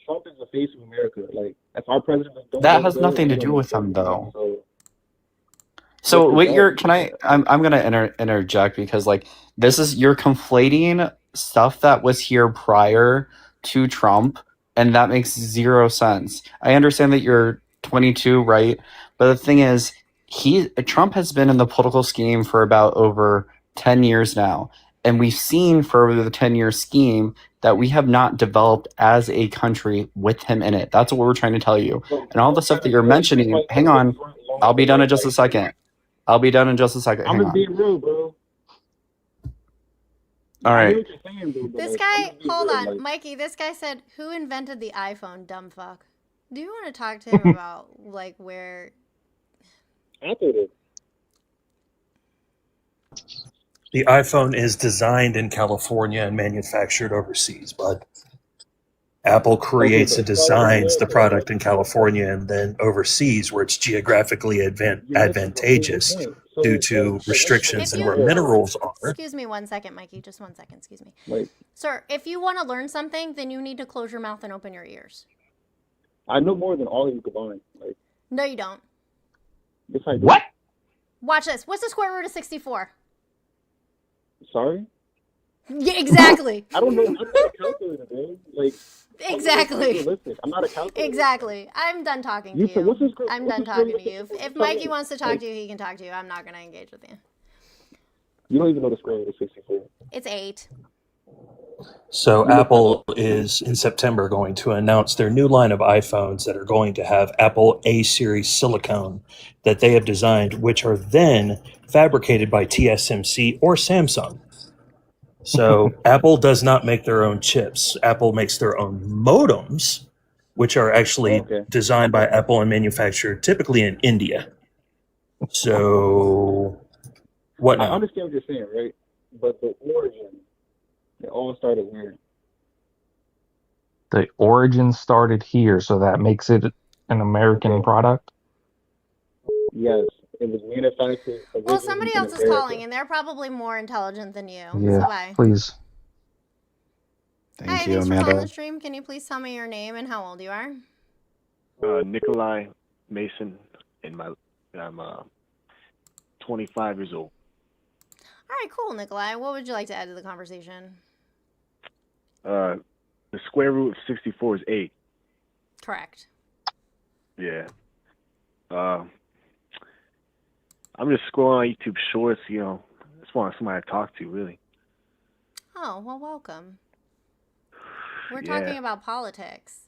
Trump is the face of America. Like, if our president don't That go has there, nothing to we do don't with go him, there. though. So So what you're I'm gonna interject because you're conflating stuff that was here prior to Trump, and that makes zero sense. I understand that you're 22, right? But the thing is, Trump has been in the political scheme for about over 10 years now, and we've seen for the 10-year scheme that we have not developed as a country with him in it. That's what we're trying to tell you. And all the stuff that you're mentioning, hang on, I'll be done in just a second. I'm just being real, bro. All right. This guy, hold on, Mikey, this guy said, who invented the iPhone, dumb fuck? Do you want to talk to him about, where... Apple did. The iPhone is designed in California and manufactured overseas, bud. Apple Okay, creates but and as far as I designs know, the product in California and then overseas, where it's geographically you're missing the whole advantageous point. due So, like, to so what's the restrictions If and you, where square root? minerals are. excuse me 1 second, Mikey, just 1 second, excuse me. Like, Sir, if you want to learn something, then you need to close your mouth and open your ears. I know more than all of you combined. Like, No, you don't. yes, I do. What? Watch this. What's the square root of 64? Sorry? Yeah, exactly. I don't know. I'm not a calculator, man. Like, Exactly. I'm not a calculator. Exactly. I'm done talking to You said, what's you. the square I'm what's done the square talking root to of you. 64? If Tell Mikey me. wants to talk Like, to you, he can talk to you. I'm not going to engage with you. you don't even know the square root of 64. It's 8. So You looked that Apple up. is in September going to announce their new line of iPhones that are going to have Apple A series silicone that they have designed, which are then fabricated by TSMC or Samsung. So Apple does not make their own chips. Apple makes their own modems, which are actually Okay. designed by Apple and manufactured typically in India. So what I now? understand what you're saying, right? But the origin, it all started where? The origin started here, so that makes it an American Okay. product. Yes. It was manufactured Well, originally somebody in else is America. calling, and they're probably more intelligent than you. Yeah, So bye. please. Thank Hi, you, thanks for calling Amanda. the stream. Can you please tell me your name and how old you are? Nikolai Mason, and I'm 25 years old. All right, cool, Nikolai. What would you like to add to the conversation? The square root of 64 is 8. Correct. Yeah. I'm just scrolling on YouTube Shorts. Just want somebody to talk to, really. Oh, well, welcome. We're Yeah. talking about politics.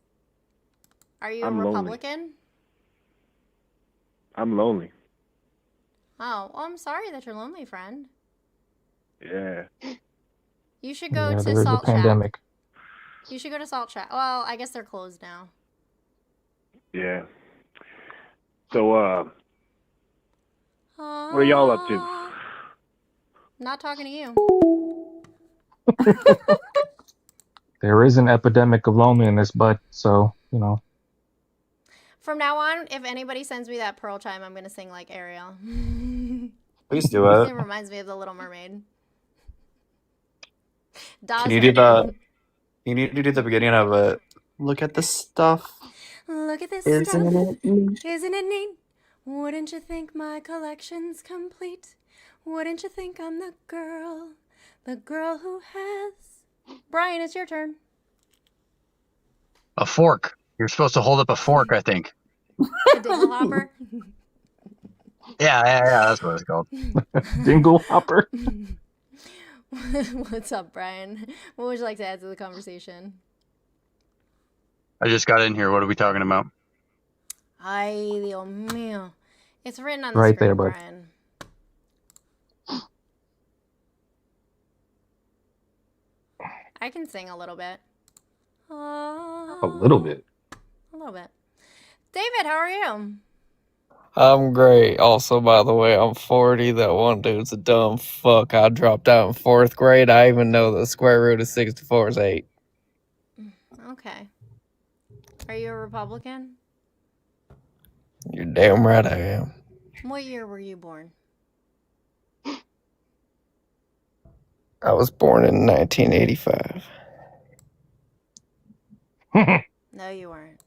Are you a I'm lonely. Republican? I'm lonely. Oh, well, I'm sorry that you're lonely, friend. Yeah. You should go Yeah, to there is a Salt Shack. pandemic. You should go to Salt Shack. Well, I guess they're closed now. Yeah. So, what are y'all up to? Not talking to you. There is an epidemic of loneliness, but so, From now on, if anybody sends me that Pearl chime, I'm going to sing like Ariel. Please do It it. reminds me of The Little Mermaid. Can you do the? Dawson. You need to do the beginning of it. Look at the stuff. Look at this Isn't stuff. it neat? Isn't it neat? Wouldn't you think my collection's complete? Wouldn't you think I'm the girl who has... Brian, it's your turn. A fork. You're supposed to hold up a fork, I think. A dingle hopper. Yeah, that's what it's called. Dingle hopper. What's up, Brian? What would you like to add to the conversation? I just got in here. What are we talking about? Ay, Dios mío. It's written on the Right screen, there, bud. Brian. I can sing a little bit. A little bit. A little bit. David, how are you? I'm great. Also, by the way, I'm 40. That one dude's a dumb fuck. I dropped out in 4th grade. I even know the square root of 64 is 8. Okay. Are you a Republican? You're damn right I am. What year were you born? I was born in 1985. No, you weren't.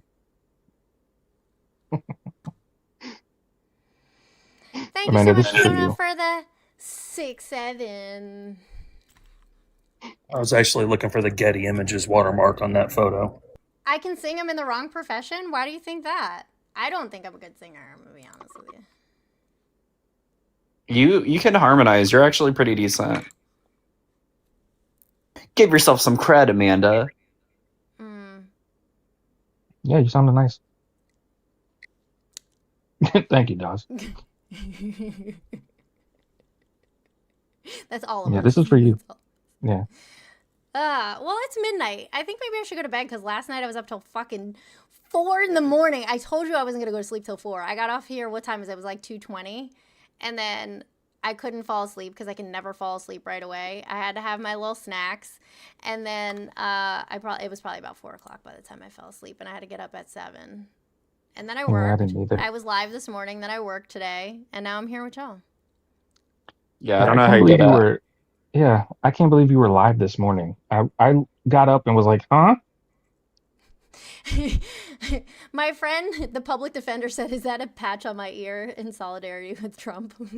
Thank you so Amanda, much, this is for Luna, you. for the 6-7. I was actually looking for the Getty Images watermark on that photo. I can sing. I'm in the wrong profession? Why do you think that? I don't think I'm a good singer, I'm going to be honest with you. You can harmonize. You're actually pretty decent. Give yourself some cred, Amanda. Yeah, you sounded nice. Thank you, Dawes. That's all of Yeah, us. this is for you. Yeah. Well, it's midnight. I think maybe I should go to bed because last night I was up till fucking 4 in the morning. I told you I wasn't going to go to sleep till 4. I got off here. What time was it? It was like 2:20. And then I couldn't fall asleep because I can never fall asleep right away. I had to have my little snacks, and then it was probably about 4 o'clock by the time I fell asleep, and I had to get up at 7. And then I Yeah, worked. I didn't either. I was live this morning. Then I worked today, and now I'm here with y'all. Yeah, I Yeah, don't I know how can't you believe did you it. were. Yeah, I can't believe you were live this morning. I got up and was like, huh? My friend, the public defender, said, "Is that a patch on my ear in solidarity with Trump?" Do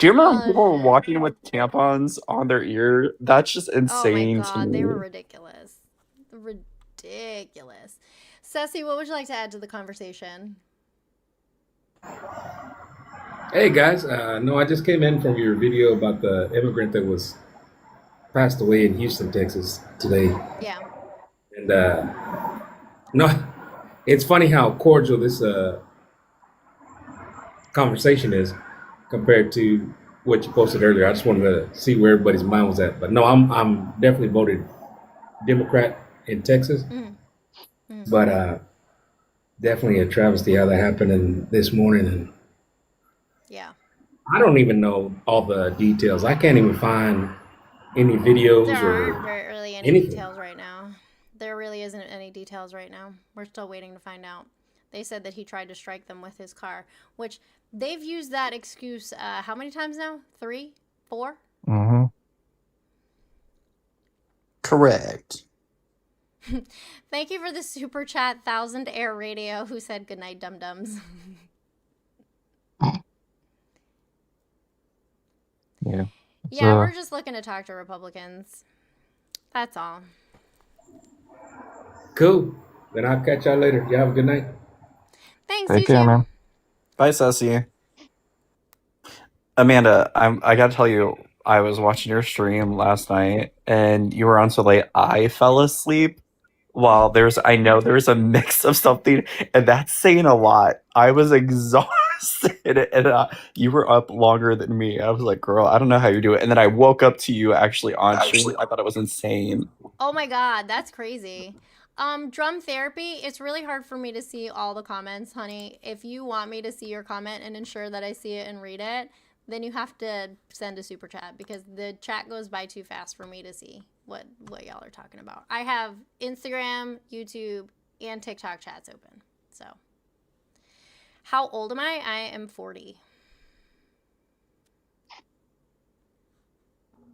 you remember when Oh, people were shit. walking with tampons on their ear? That's just Oh my insane to god, they were me. ridiculous. Ridiculous. Ceci, what would you like to add to the conversation? Hey guys, no, I just came in from your video about the immigrant that was passed away in Houston, Texas today. Yeah. And no, it's funny how cordial this conversation is compared to what you posted earlier. I just wanted to see where everybody's mind was at. But no, I'm definitely voted Democrat in Texas. But definitely a travesty how that happened this morning. And Yeah. I don't even know all the details. I can't even find any videos There aren't or really any anything. details right now. There really isn't any details right now. We're still waiting to find out. They said that he tried to strike them with his car, which they've used that excuse how many times now? 3? 4? Mm-hmm. Correct. Thank you for the super chat, 1000 Air Radio, who said goodnight, dum-dums. Yeah. Yeah, we're just looking to talk to Republicans. That's all. Cool. Then I'll catch y'all later. Y'all have a good night. Thanks, Take you care, too. man. Bye, Ceci. Amanda, I gotta tell you, I was watching your stream last night and you were on so late I fell asleep while I know there's a mix of something, and that's saying a lot. I was exhausted and you were up longer than me. I was like, girl, I don't know how you do it. And then I woke up to you actually on stream. I thought it was insane. Oh my god, that's crazy. Drum therapy, it's really hard for me to see all the comments, honey. If you want me to see your comment and ensure that I see it and read it, then you have to send a super chat because the chat goes by too fast for me to see what y'all are talking about. I have Instagram, YouTube, and TikTok chats open. So, how old am I? I am 40.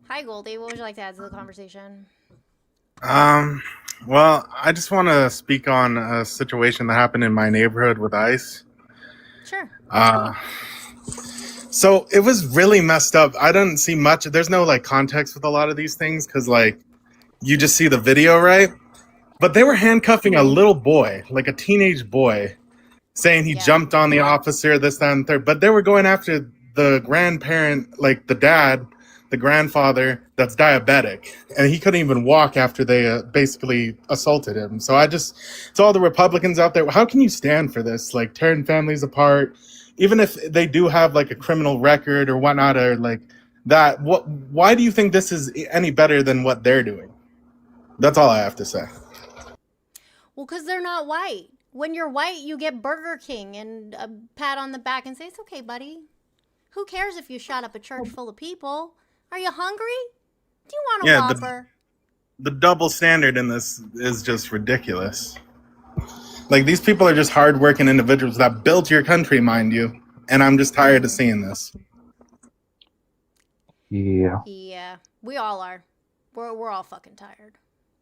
Hi, Goldie. What would you like to add to the conversation? Well, I just want to speak on a situation that happened in my neighborhood with ICE. Sure. So it was really messed up. I didn't see much. There's no like context with a lot of these things because like you just see the video, right? But they were handcuffing a little boy, like a teenage boy, saying he jumped on the officer, this, that, and third. But they were going after the grandparent, like the dad, the grandfather that's diabetic, and he couldn't even walk after they basically assaulted him. So to all the Republicans out there, how can you stand for this? Like tearing families apart, even if they do have like a criminal record or whatnot, or like that. Why do you think this is any better than what they're doing? That's all I have to say. Well, because they're not white. When you're white, you get Burger King and a pat on the back and say, it's okay, buddy. Who cares if you shot up a church full of people? Are you hungry? Do you want a Whopper? The double standard in this is just ridiculous. Like, these people are just hardworking individuals that built your country, mind you. And I'm just tired of seeing this. Yeah. Yeah, we all are. We're all fucking tired.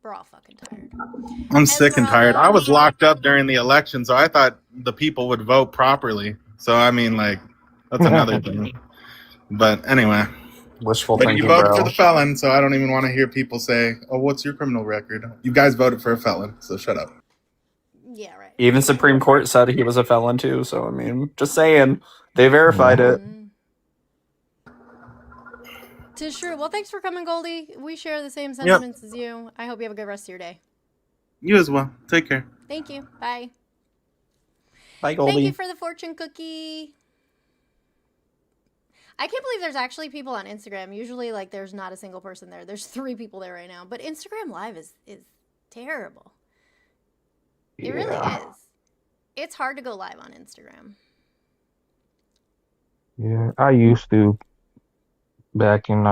We're all fucking tired. I'm sick and tired. I was locked up during the election, so I thought the people would vote properly. So, I mean, like, that's another thing. But anyway. Wishful But thinking, you voted bro. for the felon, so I don't even want to hear people say, oh, what's your criminal record? You guys voted for a felon, so shut up. Yeah, right. Even Supreme Court said he was a felon too, so I mean, just saying. They verified it. Tis true. Well, thanks for coming, Goldie. We share the same sentiments as you. I hope you have a good rest of your day. You as well. Take care. Thank you. Bye. Bye, Goldie. Thank you for the fortune cookie. I can't believe there's actually people on Instagram. Usually, like, there's not a single person there. There's 3 people there right now. But Instagram Live is terrible. It really is. It's hard to go live on Instagram. Yeah, I used to back in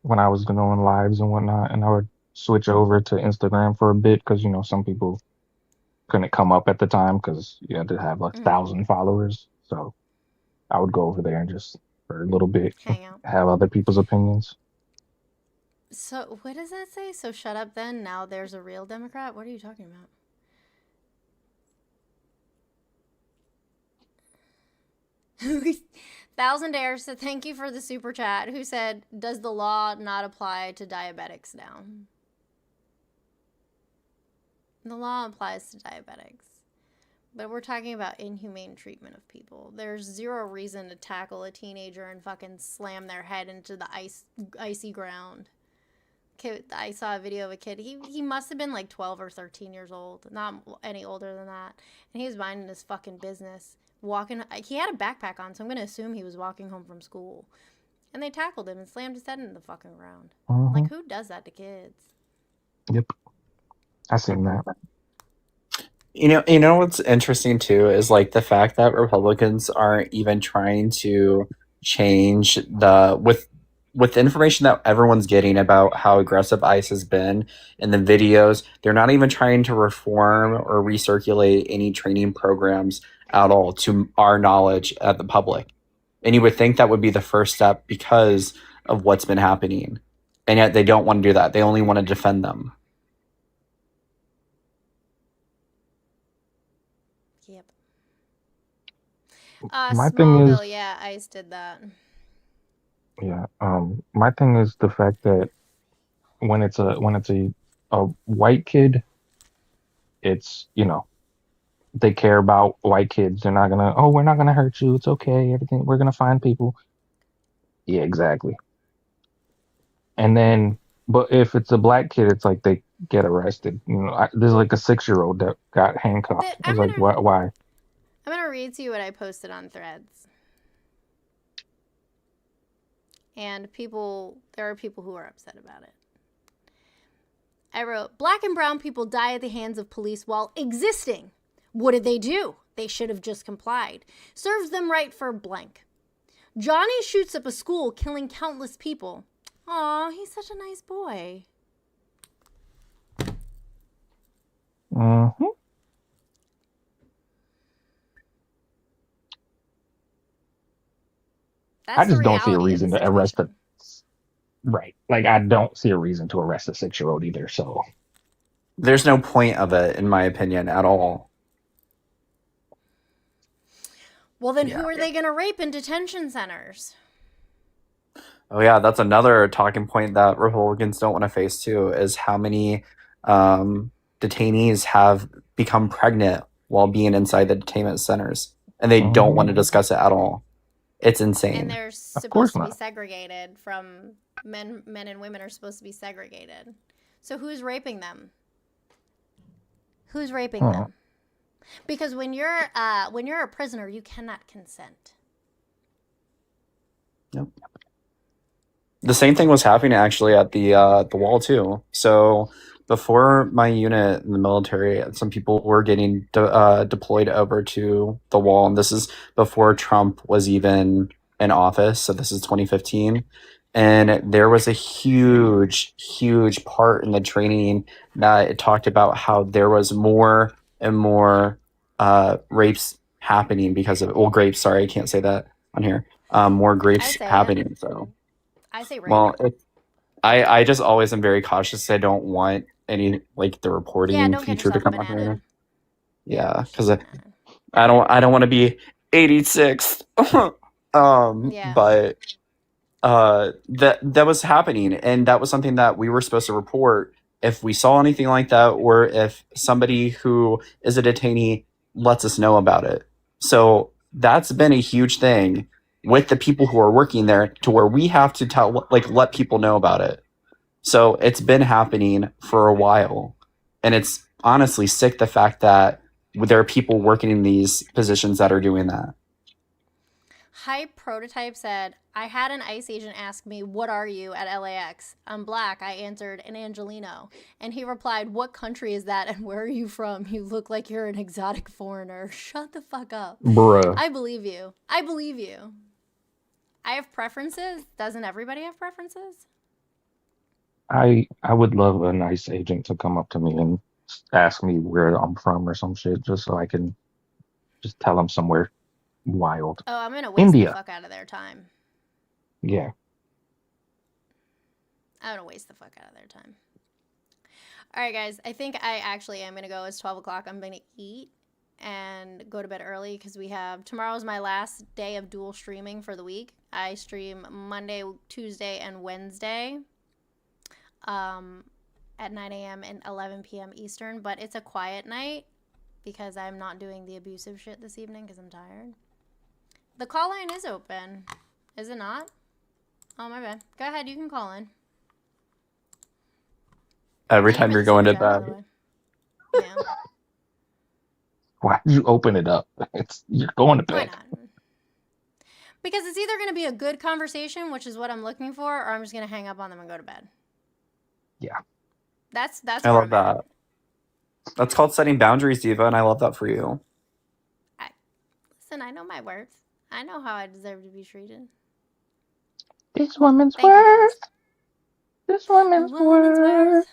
when I was doing lives and whatnot, and I would switch over to Instagram for a bit because some people couldn't come up at the time because you had to have like 1,000 followers. So I would go over there and just for a little bit Hang out. have other people's opinions. So what does that say? So shut up then. Now there's a real Democrat. What are you talking about? Thousandaire said, thank you for the super chat. Who said, does the law not apply to diabetics now? The law applies to diabetics. But we're talking about inhumane treatment of people. There's zero reason to tackle a teenager and fucking slam their head into the icy ground. I saw a video of a kid. He must have been like 12 or 13 years old. Not any older than that. And he was minding his fucking business. He had a backpack on, so I'm going to assume he was walking home from school. And they tackled him and slammed his head into the fucking ground. Like, who does that to kids? Yep. I seen that. You know what's interesting too is like the fact that Republicans aren't even trying to change with the information that everyone's getting about how aggressive ICE has been in the videos. They're not even trying to reform or recirculate any training programs at all, to our knowledge, at the public. And you would think that would be the first step because of what's been happening, and yet they don't want to do that. They only want to defend them. Yep. My thing is, Smallville, yeah, ICE did that. yeah, my thing is the fact that when it's a white kid, it's they care about white kids. They're not gonna, oh, we're not gonna hurt you. It's okay. Everything, we're gonna find people. Yeah, exactly. And then, but if it's a black kid, it's like they get arrested. There's like a 6-year-old that got handcuffed. I was like, why? I'm going to read to you what I posted on Threads. And there are people who are upset about it. I wrote, black and brown people die at the hands of police while existing. What did they do? They should have just complied. Serves them right for blank. Johnny shoots up a school, killing countless people. Aw, he's such a nice boy. Mm-hmm. I just don't see a reason to arrest a right. Like I don't see a reason to arrest a 6-year-old either. So there's no point of it, in my opinion, at all. Well, then who are they going to rape in detention centers? Oh yeah, that's another talking point that Republicans don't want to face too, is how many detainees have become pregnant while being inside the detainment centers, and they don't want to discuss it at all. It's insane. And they're supposed to be segregated from men and women are supposed to be segregated. So who's raping them? Who's raping them? Because when you're a prisoner, you cannot consent. Yep. The same thing was happening actually at the wall too. So before my unit in the military, some people were getting deployed over to the wall, and this is before Trump was even in office. So this is 2015, and there was a huge part in the training that it talked about how there was more and more rapes happening because of grapes. Sorry, I can't say that on here. More grapes happening. So I say rape. Well, I just always am very cautious. I don't want any the reporting feature to come up here. Yeah, because I don't want to be 86th. But that was happening, and that was something that we were supposed to report if we saw anything like that, or if somebody who is a detainee lets us know about it. So that's been a huge thing with the people who are working there, to where we have to let people know about it. So it's been happening for a while, and it's honestly sick, the fact that there are people working in these positions that are doing that. Hype Prototype said, I had an ICE agent ask me, what are you at LAX? I'm black. I answered, an Angelino. And he replied, what country is that and where are you from? You look like you're an exotic foreigner. Shut the fuck up. Bruh. I believe you. I believe you. I have preferences. Doesn't everybody have preferences? I would love a nice agent to come up to me and ask me where I'm from or some shit, just so I can just tell them somewhere wild. Oh, I'm gonna waste the fuck out of their time. Yeah. I'm gonna waste the fuck out of their time. All right, guys. I think I actually am gonna go. It's 12 o'clock. I'm gonna eat and go to bed early because tomorrow's my last day of dual streaming for the week. I stream Monday, Tuesday, and Wednesday at 9 a.m. and 11 p.m. Eastern, but it's a quiet night because I'm not doing the abusive shit this evening because I'm tired. The call line is open. Is it not? Oh, my bad. Go ahead. You can call in. Every time you're going to bed. Yeah. Why did you open it up? You're going to bed. Why not? Because it's either going to be a good conversation, which is what I'm looking for, or I'm just going to hang up on them and go to bed. Yeah. That's I love that. That's called setting boundaries, Diva, and I love that for you. Listen, I know my worth. I know how I deserve to be treated. This woman's worth. This woman's worth.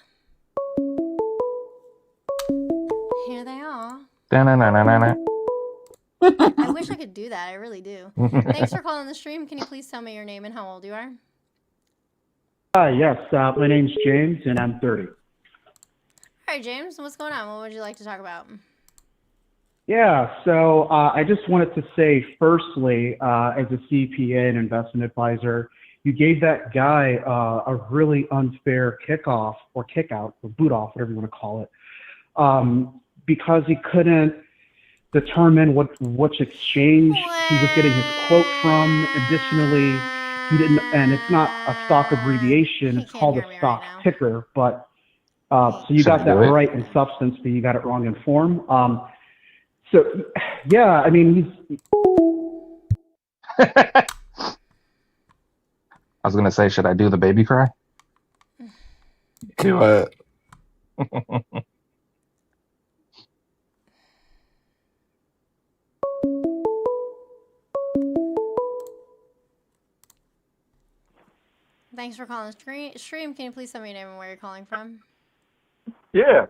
Here they are. Da-na-na-na-na-na. I wish I could do that. I really do. Thanks for calling the stream. Can you please tell me your name and how old you are? Yes, my name's James, and I'm 30. All right, James. What's going on? What would you like to talk about? Yeah, so I just wanted to say, firstly, as a CPA and investment advisor, you gave that guy a really unfair kickoff or kickout or boot off, whatever you want to call it, because he couldn't determine which exchange he was getting his quote from. Additionally, he didn't, and it's not a stock abbreviation, it's called a stock ticker, but so you got that right in substance, but you got it wrong in form. So, yeah, I mean, I was going to say, should I do the baby cry? Do it. Thanks for calling the stream. Can you please tell me your name and where you're calling from? Yeah.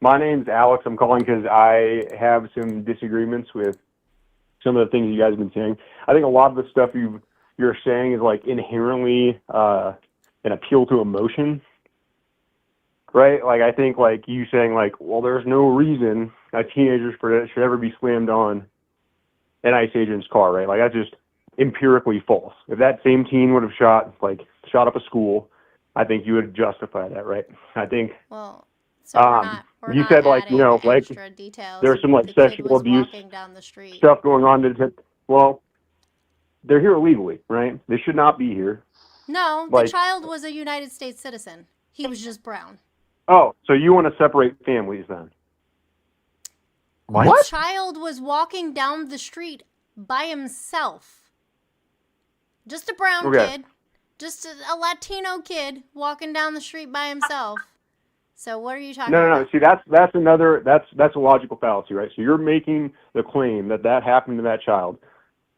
My name's Alex. I'm calling because I have some disagreements with some of the things you guys have been saying. I think a lot of the stuff you're saying is like inherently an appeal to emotion, right? Like I think like you saying like, well, there's no reason a teenager should ever be slammed on an ICE agent's car, right? Like that's just empirically false. If that same teen would have shot up a school, I think you would justify that, right? I think. Well, so you said like like there's some like sexual abuse stuff going on. Well, they're here illegally, right? They should not be here. No, the child was a United States citizen. He was just brown. Oh, so you want to separate families then? What? The child was walking down the street by himself. Just a brown kid. Just a Latino kid walking down the street by himself. So what are you talking about? No. See, that's a logical fallacy, right? So you're making the claim that happened to that child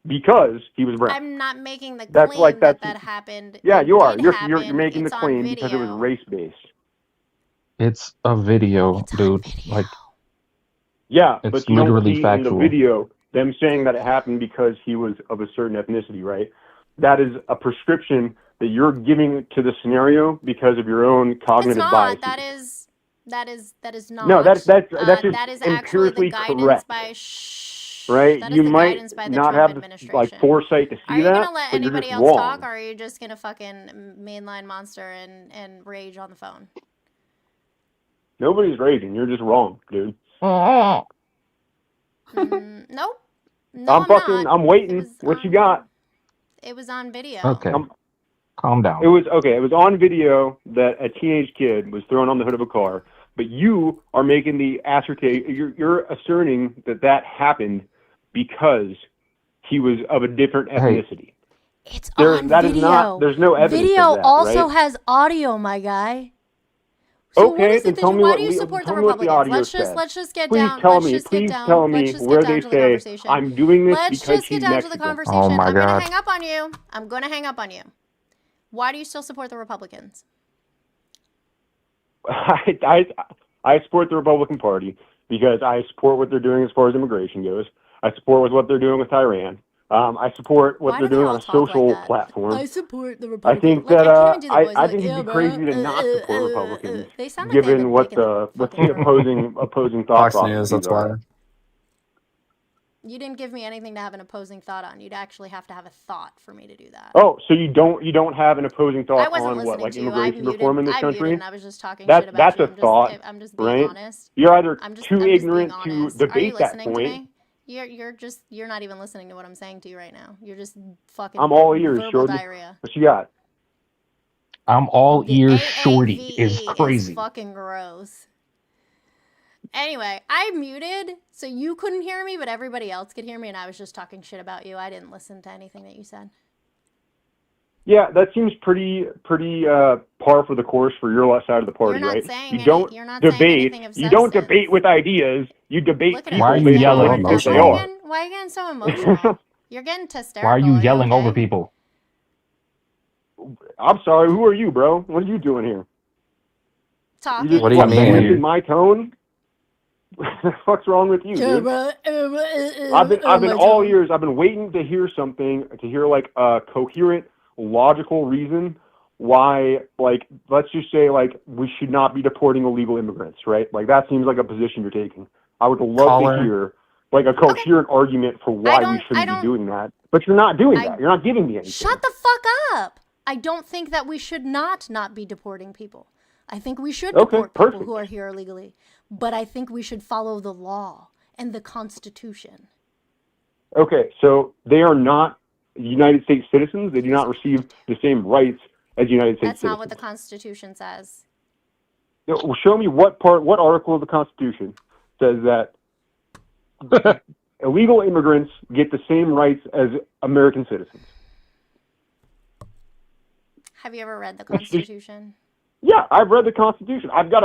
because he was brown. I'm not making the claim that happened. Yeah, you are. You're making the claim because it was race based. It's a video, dude. Like, yeah, it's but you don't literally see factual. in the video them saying that it happened because he was of a certain ethnicity, right? That is a prescription that you're giving to the scenario because of your own cognitive bias. That is not. No, that's just that is empirically guidance correct. Right? That You is the might guidance by the not Trump have administration. like foresight to see Are you that, gonna let but you're anybody just else wrong. talk, or are you just gonna fucking mainline monster and rage on the phone? Nobody's raging. You're just wrong, dude. Nope. No, I'm not. I'm waiting. What you got? It was on video. Okay. Calm down. It was on video that a teenage kid was thrown on the hood of a car, but you are making the you're asserting that happened because he was of a different ethnicity. It's on video. There's no evidence video of that, also right? has audio, my guy. So what Okay, is then it that tell you? me Why what do you support the tell me what the Republicans? audio said. Let's just get Please down. tell Let's me. just get Please down. tell Let's me just get where down they to the say conversation. I'm doing this Let's because just get she's down to the Mexican. conversation. Oh my I'm gonna God. hang up on you. I'm gonna hang up on you. Why do you still support the Republicans? I support the Republican Party because I support what they're doing as far as immigration goes. I support what they're doing with Iran. I support what Why they're do they doing all on a talk like social that? platform. I support the I Republicans. think Like that I can't even do the voice. I Like, think yeah, it'd be bro. crazy to not support Republicans, They sound like they have a given dick what in their the fucking throat. opposing thought Fox News. processes That's are. why. You didn't give me anything to have an opposing thought on. You'd actually have to have a thought for me to do that. Oh, so you don't have an opposing I thought wasn't on what, listening like to you. I immigration muted. reform in this I muted, country? and I was just talking shit about That's you. a thought, I'm just being right? honest. You're either I'm just too being ignorant to honest. Are you debate that listening to point. me? You're not even listening to what I'm saying to you right now. You're just fucking I'm all ears, verbal shorty. diarrhea. What you got? I'm all The ears. Shorty is AAVE is crazy. fucking gross. Anyway, I muted so you couldn't hear me, but everybody else could hear me, and I was just talking shit about you. I didn't listen to anything that you said. Yeah, that seems pretty par for the course for your side of the party, You're not right? saying You any. don't You're not saying debate. anything of You don't substance. debate with ideas. You debate Look at people Why are him. you He's based on getting yelling what all over you think emotional. they people? are. Why are you getting so emotional? You're getting hysterical. Why are you Are yelling over okay? people? I'm sorry. Who are you, bro? What are you doing here? Talking. You just What do you mean? raising my tone? What the fuck's wrong with you, dude? I've been all ears. I've been waiting to hear something, to hear like a coherent, logical reason why, like, let's just say, like, we should not be deporting illegal immigrants, right? Like, that seems like a position you're taking. I would love Caller. to hear like a coherent argument for why we shouldn't be doing that. But you're not doing that. You're not giving me anything. Shut the fuck up. I don't think that we should not be deporting people. I think we should deport people who are here illegally. But I think we should follow the law and the Constitution. Okay, so they are not United States citizens. They do not receive the same rights as United States That's not citizens. what the Constitution says. Well, show me what article of the Constitution says that illegal immigrants get the same rights as American citizens. Have you ever read the Constitution? Yeah, I've read the Constitution. I've got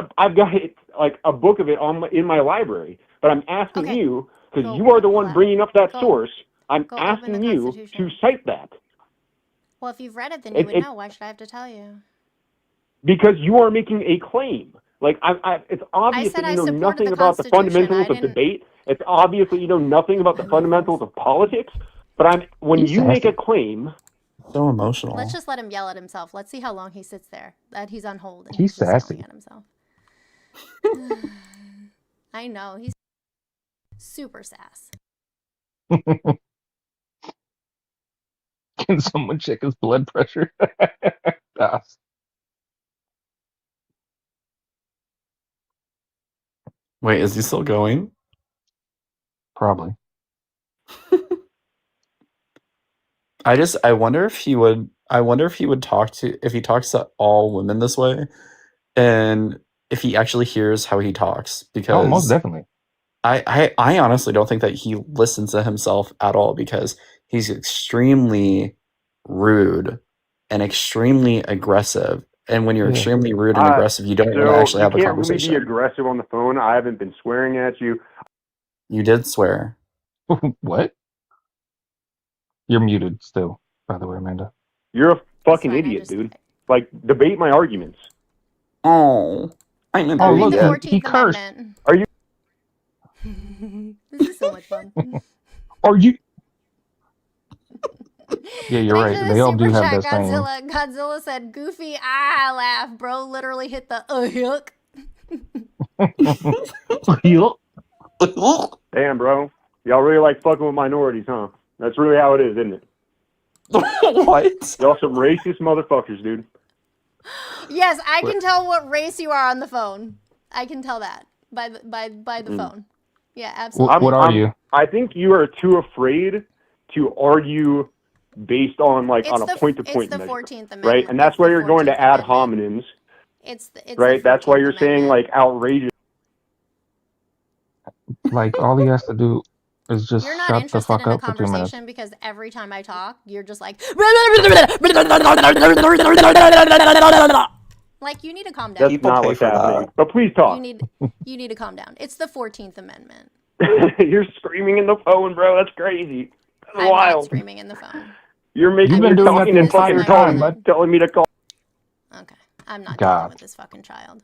it, like a book of it in my library. But I'm asking you, because you are the one bringing up that source. I'm asking you to cite that. Well, if you've read it, then you would know. Why should I have to tell you? Because you are making a claim. Like it's obvious that you know nothing about the fundamentals of debate. It's obvious that you know nothing about the fundamentals of politics. But when you make a claim. So emotional. Let's just let him yell at himself. Let's see how long he sits there. That he's on hold and He's just sassy. yelling at himself. I know, he's super sass. Can someone check his blood pressure? Das. Wait, is he still going? Probably. I wonder if he would if he talks to all women this way, and if he actually hears how he talks, because Oh, most definitely. I honestly don't think that he listens to himself at all, because he's extremely rude and extremely aggressive. And when you're Yeah. extremely rude and aggressive, you don't want to actually have a You can't really be conversation. aggressive on the phone. I haven't been swearing at you. You did swear. What? You're muted still, by the way, Amanda. You're a fucking idiot, dude. Like, debate my arguments. Oh, I'm an Oh, Read look, the 14th he cursed. Amendment. Are you? This is so much fun. Are you? Yeah, you're Thanks right. for They the all do super have chat, that same. Godzilla. Godzilla said, "Goofy, laugh, bro. Literally hit the hook." Damn, bro. Y'all really like fucking with minorities, huh? That's really how it is, isn't it? What? Y'all some racist motherfuckers, dude. Yes, I can tell what race you are on the phone. I can tell that by the phone. Yeah, absolutely. What are you? I think you are too afraid to argue based on like on a point-to-point It's the measure, 14th Amendment. right? And that's why you're going to ad hominems, It's right? the That's why 14th you're saying Amendment. like outrageous. Like, all he has to do is just You're not shut the interested fuck in a up for 2 minutes. conversation because every time I talk, you're just like Like, you need to calm down. That's People not pay what's for happening. that. But please You talk. need to calm down. It's the 14th Amendment. You're screaming in the phone, bro. That's crazy. That's I'm wild. not screaming in the phone. You're You've been doing that talking the and fucking entire talking, time, bud. telling me to call. Okay, I'm not God. dealing with this fucking child.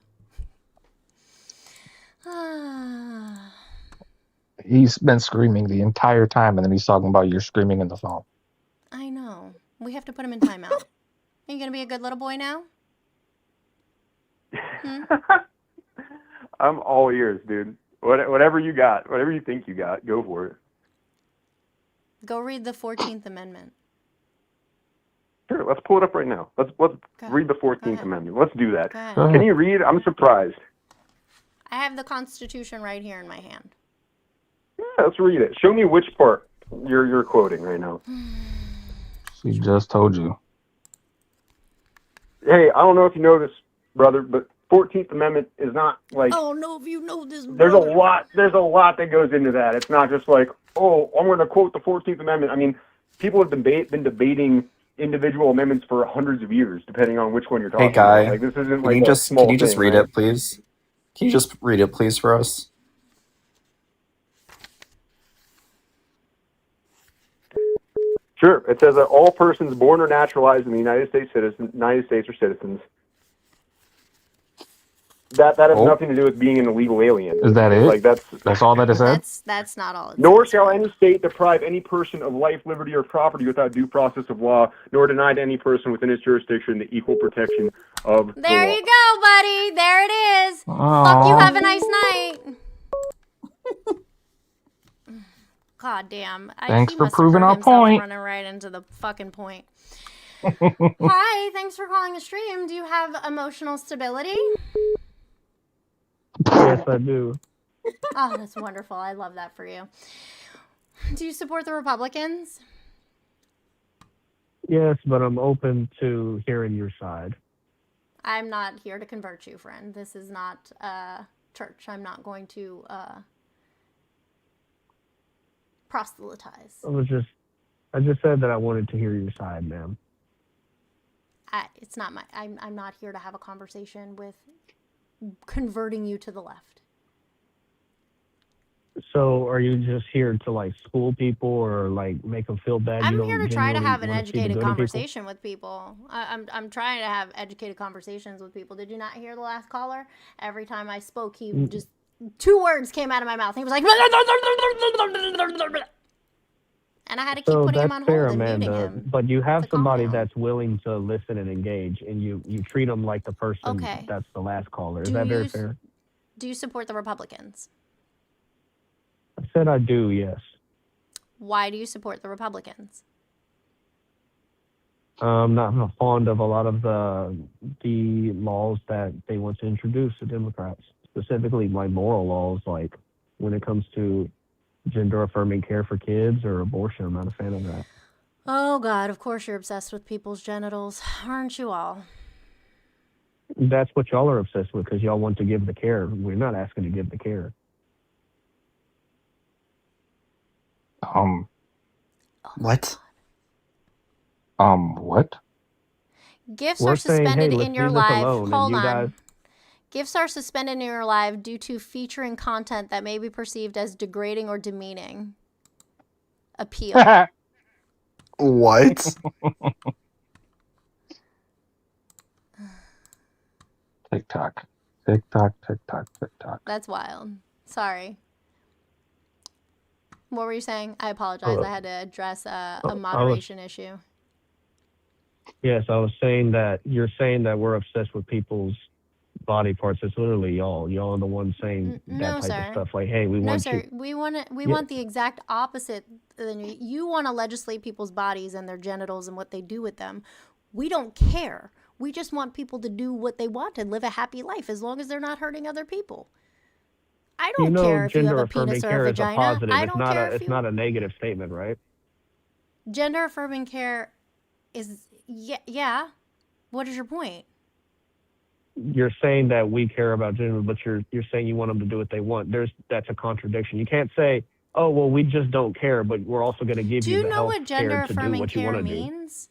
He's been screaming the entire time, and then he's talking about you're screaming in the phone. I know. We have to put him in timeout. Are you gonna be a good little boy now? I'm all ears, dude. Whatever you got, whatever you think you got, go for it. Go read the 14th Amendment. Sure, let's pull it up right now. Let's read the 14th Amendment. Let's do that. Go ahead. Can you read? I'm surprised. I have the Constitution right here in my hand. Yeah, let's read it. Show me which part you're quoting right now. She just told you. Hey, I don't know if you know this, brother, but 14th Amendment is not like. I don't know if you know this. There's a brother. lot. There's a lot that goes into that. It's not just like, oh, I'm going to quote the 14th Amendment. I mean, people have been debating individual amendments for hundreds of years, depending on which one you're talking Hey, Guy. about. Like, this isn't Can like you a just small read right? it, please? Can you just read it, please, for us? Sure. It says that all persons born or naturalized in the United States are citizens. That has nothing to do with being an illegal alien. Is that it? Like that's all that it said? That's not all. Nor shall any state deprive any person of life, liberty, or property without due process of law, nor deny to any person within its jurisdiction the equal protection of the There law. you go, buddy. There it is. Fuck you. Have a nice night. God damn. Thanks he for must have proving hurt our himself point. Running right into the fucking point. Hi, thanks for calling the stream. Do you have emotional stability? Yes, I do. Oh, that's wonderful. I love that for you. Do you support the Republicans? Yes, but I'm open to hearing your side. I'm not here to convert you, friend. This is not church. I'm not going to proselytize. I just said that I wanted to hear your side, ma'am. It's not my. I'm not here to have a conversation with converting you to the left. So, are you just here to like school people or like make them feel bad? I'm You here don't to try to genuinely have an wanna see the educated good in people? conversation with people. I'm trying to have educated conversations with people. Did you not hear the last caller? Every time I spoke, he just 2 words came out of my mouth. He was like, and I had to keep So putting him that's on fair, hold and muting Amanda. him. But you have to calm somebody down. that's willing to listen and engage, and you treat them like the person Okay. that's the last caller. Is Do that very you- fair? Do you support the Republicans? I said I do. Yes. Why do you support the Republicans? I'm not fond of a lot of the laws that they want to introduce, the Democrats, specifically like moral laws, like when it comes to gender affirming care for kids or abortion. I'm not a fan of that. Oh, God, of course you're obsessed with people's genitals. Aren't you all? That's what y'all are obsessed with because y'all want to give the care. We're not asking to give the care. What? What? Gifts We're are saying, hey, suspended let's in your leave this live. alone, and Hold you on. guys- Gifts are suspended in your live due to featuring content that may be perceived as degrading or demeaning. Appeal. What? TikTok. TikTok, TikTok, TikTok. That's wild. Sorry. What were you saying? I apologize. I had to address a moderation issue. Yes, I was saying that you're saying that we're obsessed with people's body parts. It's literally y'all. Y'all are the ones saying No, that type sir. of stuff. Like, hey, we No, want sir. you. We Yeah. want the exact opposite than you. You want to legislate people's bodies and their genitals and what they do with them. We don't care. We just want people to do what they want and live a happy life as long as they're not hurting other people. I don't care if you have gender a penis affirming or a care is a vagina. positive. I It's don't not care a. if It's not a negative statement, right? gender affirming care is yeah. What is your point? You're saying that we care about gender, but you're saying you want them to do what they want. That's a contradiction. You can't say, oh well, we just don't care, but we're also going to give Do you you the know health what gender care to do affirming what you care want to do. means?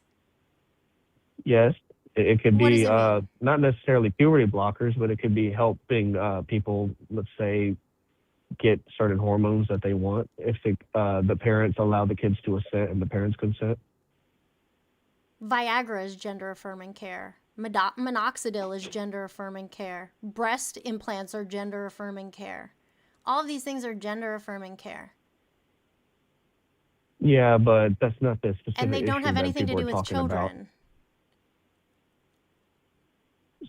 Yes, It could What be does it mean? not necessarily puberty blockers, but it could be helping people, let's say, get certain hormones that they want if the parents allow the kids to assent and the parents consent. Viagra is gender affirming care. Minoxidil is gender affirming care. Breast implants are gender affirming care. All of these things are gender affirming care. Yeah, but that's not the specific And they don't issue have that anything to people are do with talking about. children.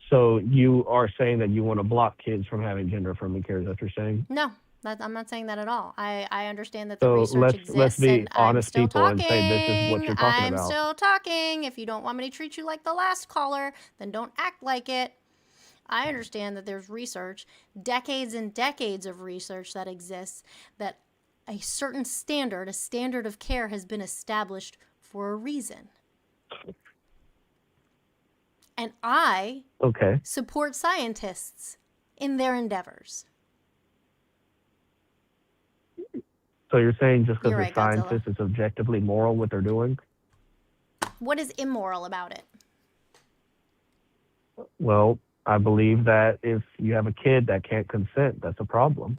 So you are saying that you want to block kids from having gender affirming care? Is that what you're saying? No, I'm not saying that at all. I understand that the So research let's exists, be and I'm honest still people and say this is what talking. you're talking I'm about. still talking. If you don't want me to treat you like the last caller, then don't act like it. I understand that there's research, decades and decades of research that exists, that a certain standard, a standard of care has been established for a reason. And I support scientists in their endeavors. So you're saying just because You're they're right, Godzilla. scientists, it's objectively moral what they're doing? What is immoral about it? Well, I believe that if you have a kid that can't consent, that's a problem.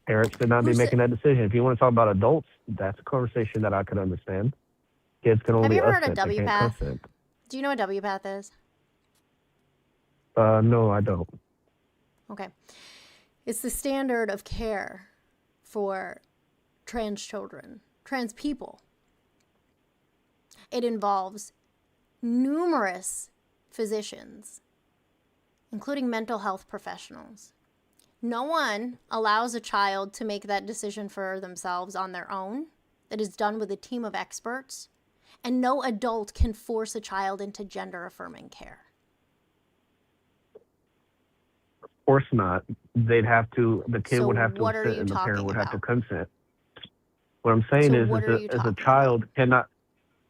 Parents should not be making that decision. If you want to talk about adults, that's a conversation that I could understand. Kids can Have only you ever heard of assent, they can't WPATH? consent. Do you know what WPATH is? No, I don't. Okay. It's the standard of care for trans children, trans people. It involves numerous physicians, including mental health professionals. No one allows a child to make that decision for themselves on their own. It is done with a team of experts, and no adult can force a child into gender affirming care. Of course not. They'd have to, the kid So would have to what are assent you and the parent talking would have to about? consent. What I'm saying So is what are you a talking child cannot,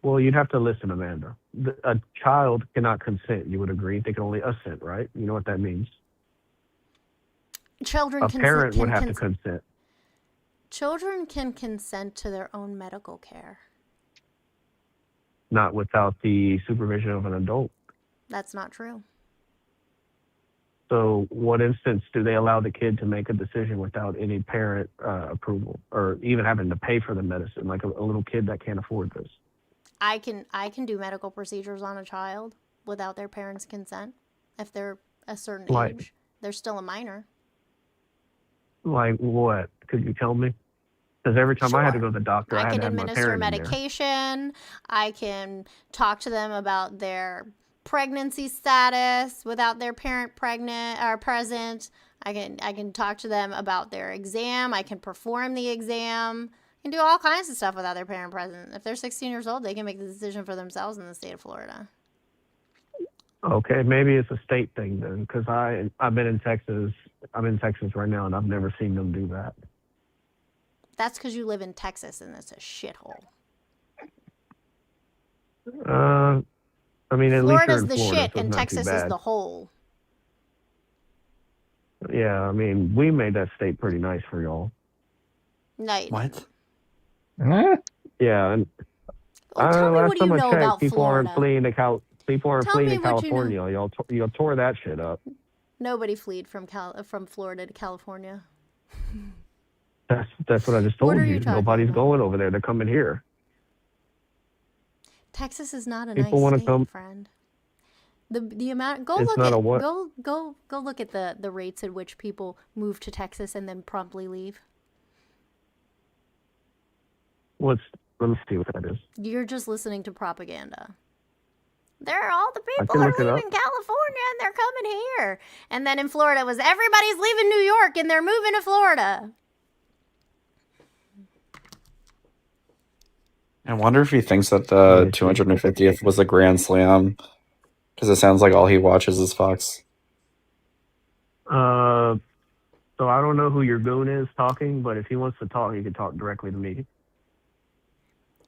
well, you'd have to listen, Amanda. A child cannot consent, you would agree. They can only assent, right? You know what that means. Children A parent would have to consent. Children can consent to their own medical care. Not without the supervision of an adult. That's not true. So what instance do they allow the kid to make a decision without any parent approval or even having to pay for the medicine, like a little kid that can't afford this? I can do medical procedures on a child without their parents' consent. If they're a certain age, they're still a minor. Like what? Could you tell me? Because every time I had to go to the doctor, I had can to have my administer parent in there. medication. I can talk to them about their pregnancy status without their parent pregnant or present. I can talk to them about their exam. I can perform the exam. I can do all kinds of stuff without their parent present. If they're 16 years old, they can make the decision for themselves in the state of Florida. Okay, maybe it's a state thing then, because I've been in Texas. I'm in Texas right now, and I've never seen them do that. That's because you live in Texas, and it's a shithole. I mean, at least you're Florida's in the Florida, shit, so it's and not Texas too is bad. the hole. Yeah, I mean, we made that state pretty nice for y'all. No, you What? Yeah, and tell me last what time you I know checked, about people aren't Florida. fleeing to people aren't Tell fleeing me to what you know. California. Y'all tore that shit up. Nobody fled from Florida to California. That's what I just told What are you. you talking Nobody's about? going over there. They're coming here. Texas is not a People nice want to state, come. friend. The amount go It's look not at a what? go look at the rates at which people move to Texas and then promptly leave. Let me see what that is. You're just listening to propaganda. All the I people can are look it up. leaving California and they're coming here. And then in Florida it was everybody's leaving New York and they're moving to Florida. I wonder if he thinks that the 250th was a grand slam, because it sounds like all he watches is Fox. So I don't know who your goon is talking, but if he wants to talk, he can talk directly to me.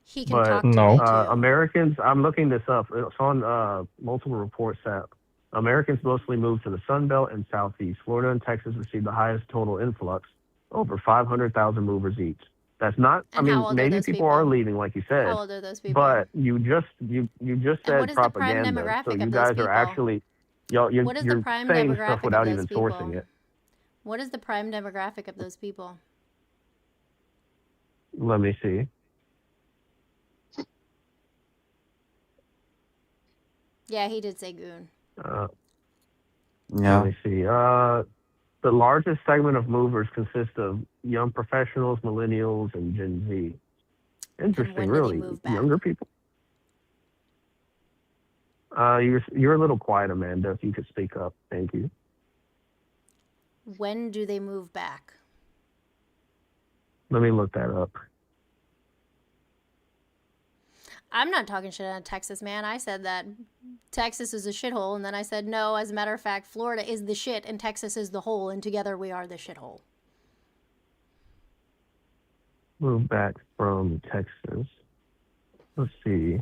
He can talk to me too. Americans, I'm looking this up. It's on multiple reports that Americans mostly move to the Sun Belt and Southeast. Florida and Texas received the highest total influx, over 500,000 movers each. That's not. I And how mean, old are maybe those people are people? leaving, like you How said, old are those people? but you just And what said is the prime propaganda. So demographic you of those guys are people? actually you're What is the you're prime saying stuff demographic of without those even people? sourcing it. What is the prime demographic of those people? Let me see. Yeah, he did say goon. Let Yeah. me see. The largest segment of movers consists of young professionals, millennials, and Gen Z. Interesting, when do they really. move back? Younger people. You're a little quiet, Amanda. If you could speak up, thank you. When do they move back? Let me look that up. I'm not talking shit on Texas, man. I said that Texas is a shithole, and then I said, no, as a matter of fact, Florida is the shit, and Texas is the hole, and together we are the shithole. Move back from Texas. Let's see.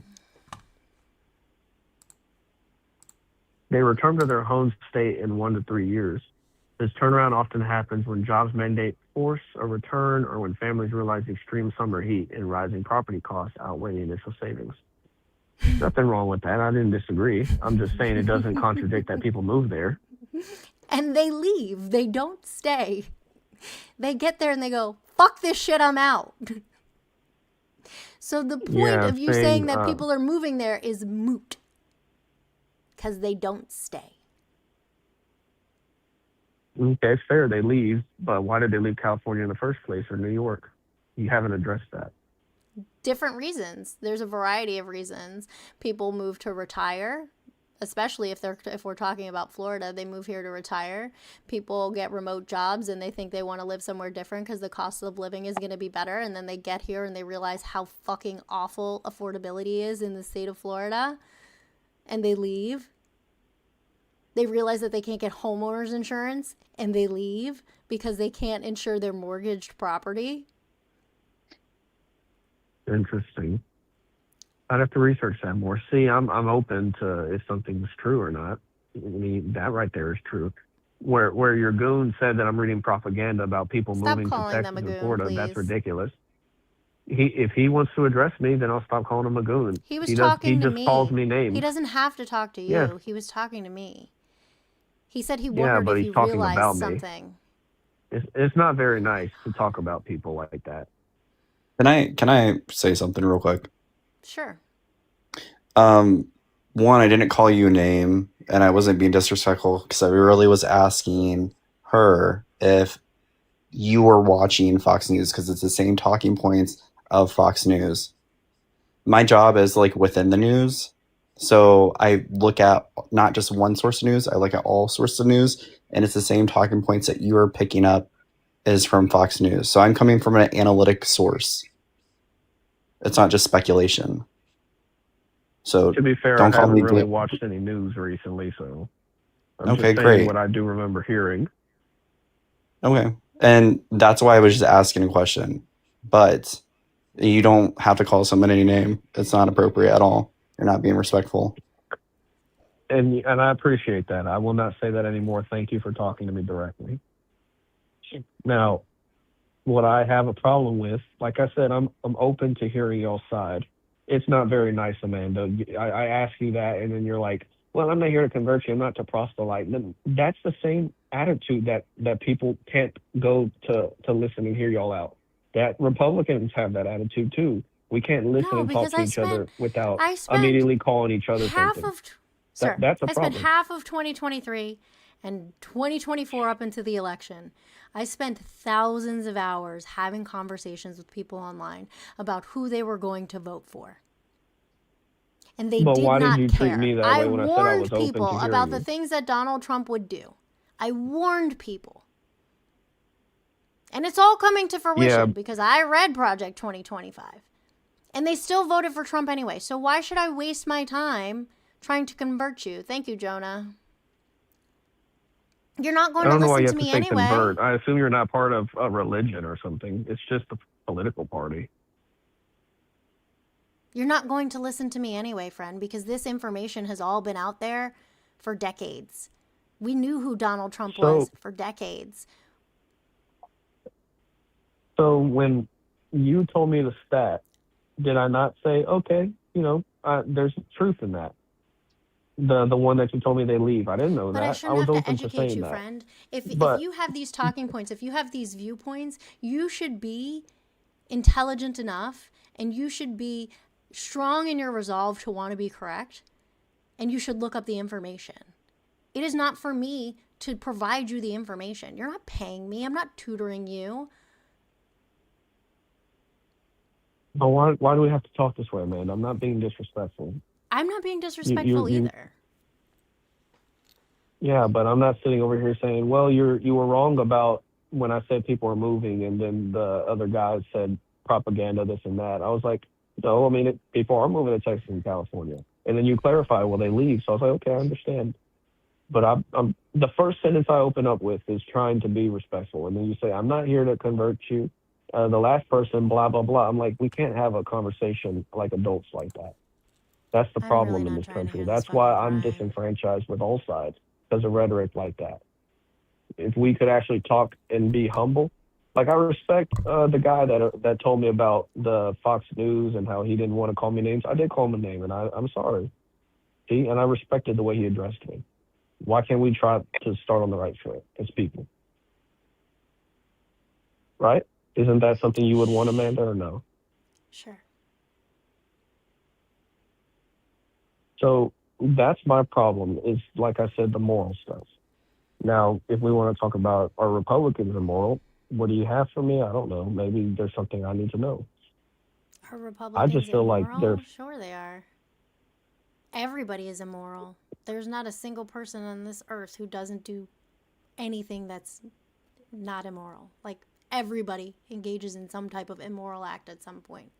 They return to their home state in 1 to 3 years. This turnaround often happens when jobs mandate force a return or when families realize extreme summer heat and rising property costs outweigh the initial savings. Nothing wrong with that. I didn't disagree. I'm just saying it doesn't contradict that people move there. And they leave. They don't stay. They get there and they go, fuck this shit, I'm out. So the point of you saying that people are moving there is moot. Because they don't stay. Okay, fair. They leave, but why did they leave California in the first place or New York? You haven't addressed that. Different reasons. There's a variety of reasons. People move to retire, especially if we're talking about Florida, they move here to retire. People get remote jobs and they think they want to live somewhere different because the cost of living is going to be better, and then they get here and they realize how fucking awful affordability is in the state of Florida, and they leave. They realize that they can't get homeowners insurance, and they leave because they can't insure their mortgaged property. Interesting. I'd have to research that more. See, I'm open to if something's true or not. I mean, that right there is true. Where your goon said that I'm reading propaganda about people Stop moving to calling Texas them a and goon, Florida, please. that's ridiculous. If he wants to address me, then I'll stop calling him a goon. He was talking to me. He just calls me names. He doesn't have to talk to you. Yeah. He was talking to me. He said he Yeah, wondered but if he's you talking realized about me. something. It's not very nice to talk about people like that. Can I say something real quick? Sure. One, I didn't call you a name, and I wasn't being disrespectful because I really was asking her if you were watching Fox News because it's the same talking points of Fox News. My job is like within the news, so I look at not just one source of news. I look at all sources of news, and it's the same talking points that you are picking up is from Fox News. So I'm coming from an analytic source. It's not just speculation. So To be fair, don't I call haven't me. really watched any news recently, so I'm Okay, just saying great. what I do remember hearing. Okay, and that's why I was just asking a question. But you don't have to call someone any name. It's not appropriate at all. You're not being respectful. And I appreciate that. I will not say that anymore. Thank you for talking to me directly. Now, what I have a problem with, like I said, I'm open to hearing y'all's side. It's not very nice, Amanda. I ask you that, and then you're like, "Well, I'm not here to convert you. I'm not to proselyte." Then that's the same attitude that people can't go to listen and hear y'all out. That Republicans have that attitude too. We can't listen No, and talk because to each other without I spent immediately calling each other half something. of, sir, That's a I spent problem. half of 2023 and 2024 up into the election. I spent thousands of hours having conversations with people online about who they were going to vote for. And they But did why did not you care. treat me that I way when I said I was warned open to people hearing about the you? things that Donald Trump would do. I warned people. And it's all coming to fruition because I read Project 2025. And they still voted for Trump anyway. So why should I waste my time trying to convert you? Thank you, Jonah. You're not going I to don't know why you listen have to to me say anyway. convert. I assume you're not part of a religion or something. It's just a political party. You're not going to listen to me anyway, friend, because this information has all been out there for decades. We knew who Donald Trump was for decades. So when you told me the stat. Did I not say, okay, there's truth in that? The one that you told me they leave. I didn't know But I that. I shouldn't was have to open to educate saying you, that. friend. If But you have these talking points, if you have these viewpoints, you should be intelligent enough and you should be strong in your resolve to want to be correct, and you should look up the information. It is not for me to provide you the information. You're not paying me. I'm not tutoring you. but why do we have to talk this way, man? I'm not being disrespectful. I'm not being You disrespectful you either. Yeah, but I'm not sitting over here saying, well, you were wrong about when I said people are moving, and then the other guys said propaganda, this and that. I was like, no, I mean, people are moving to Texas and California. And then you clarify, well, they leave. So I was like, okay, I understand. But I'm the first sentence I open up with is trying to be respectful. And then you say, I'm not here to convert you. The last person, blah, blah, blah. I'm like, we can't have a conversation like adults like that. That's the problem in this country. That's why I'm disenfranchised with all sides, because of rhetoric like that. If we could actually talk and be humble, like I respect the guy that told me about the Fox News and how he didn't want to call me names. I did call him a name, and I'm sorry. See, and I respected the way he addressed me. Why can't we try to start on the right foot as people? Right? Isn't that something you would want, Amanda, or no? Sure. So that's my problem is, like I said, the moral stuff. Now, if we want to talk about are Republicans immoral, what do you have for me? I don't know. Maybe there's something I need to know. Are I Republicans just feel like immoral? Sure they are. Everybody is immoral. There's not a single person on this earth who doesn't do anything that's not immoral. Like, everybody engages in some type of immoral act at some point.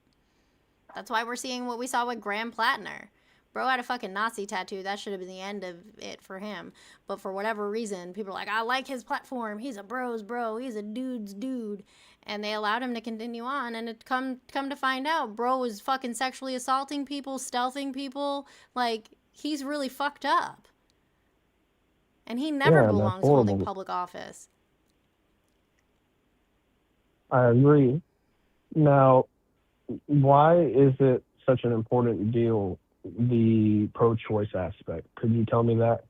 That's why we're seeing what we saw with Graham Plattner. Bro had a fucking Nazi tattoo. That should have been the end of it for him. But for whatever reason, people are like, I like his platform. He's a bro's bro. He's a dude's dude. And they allowed him to continue on. And it come to find out, bro was fucking sexually assaulting people, stealthing people. Like, he's really fucked up. And he never that's belongs holding horrible. public office. I agree. Now, why is it such an important deal, the pro-choice aspect? Could you tell me that?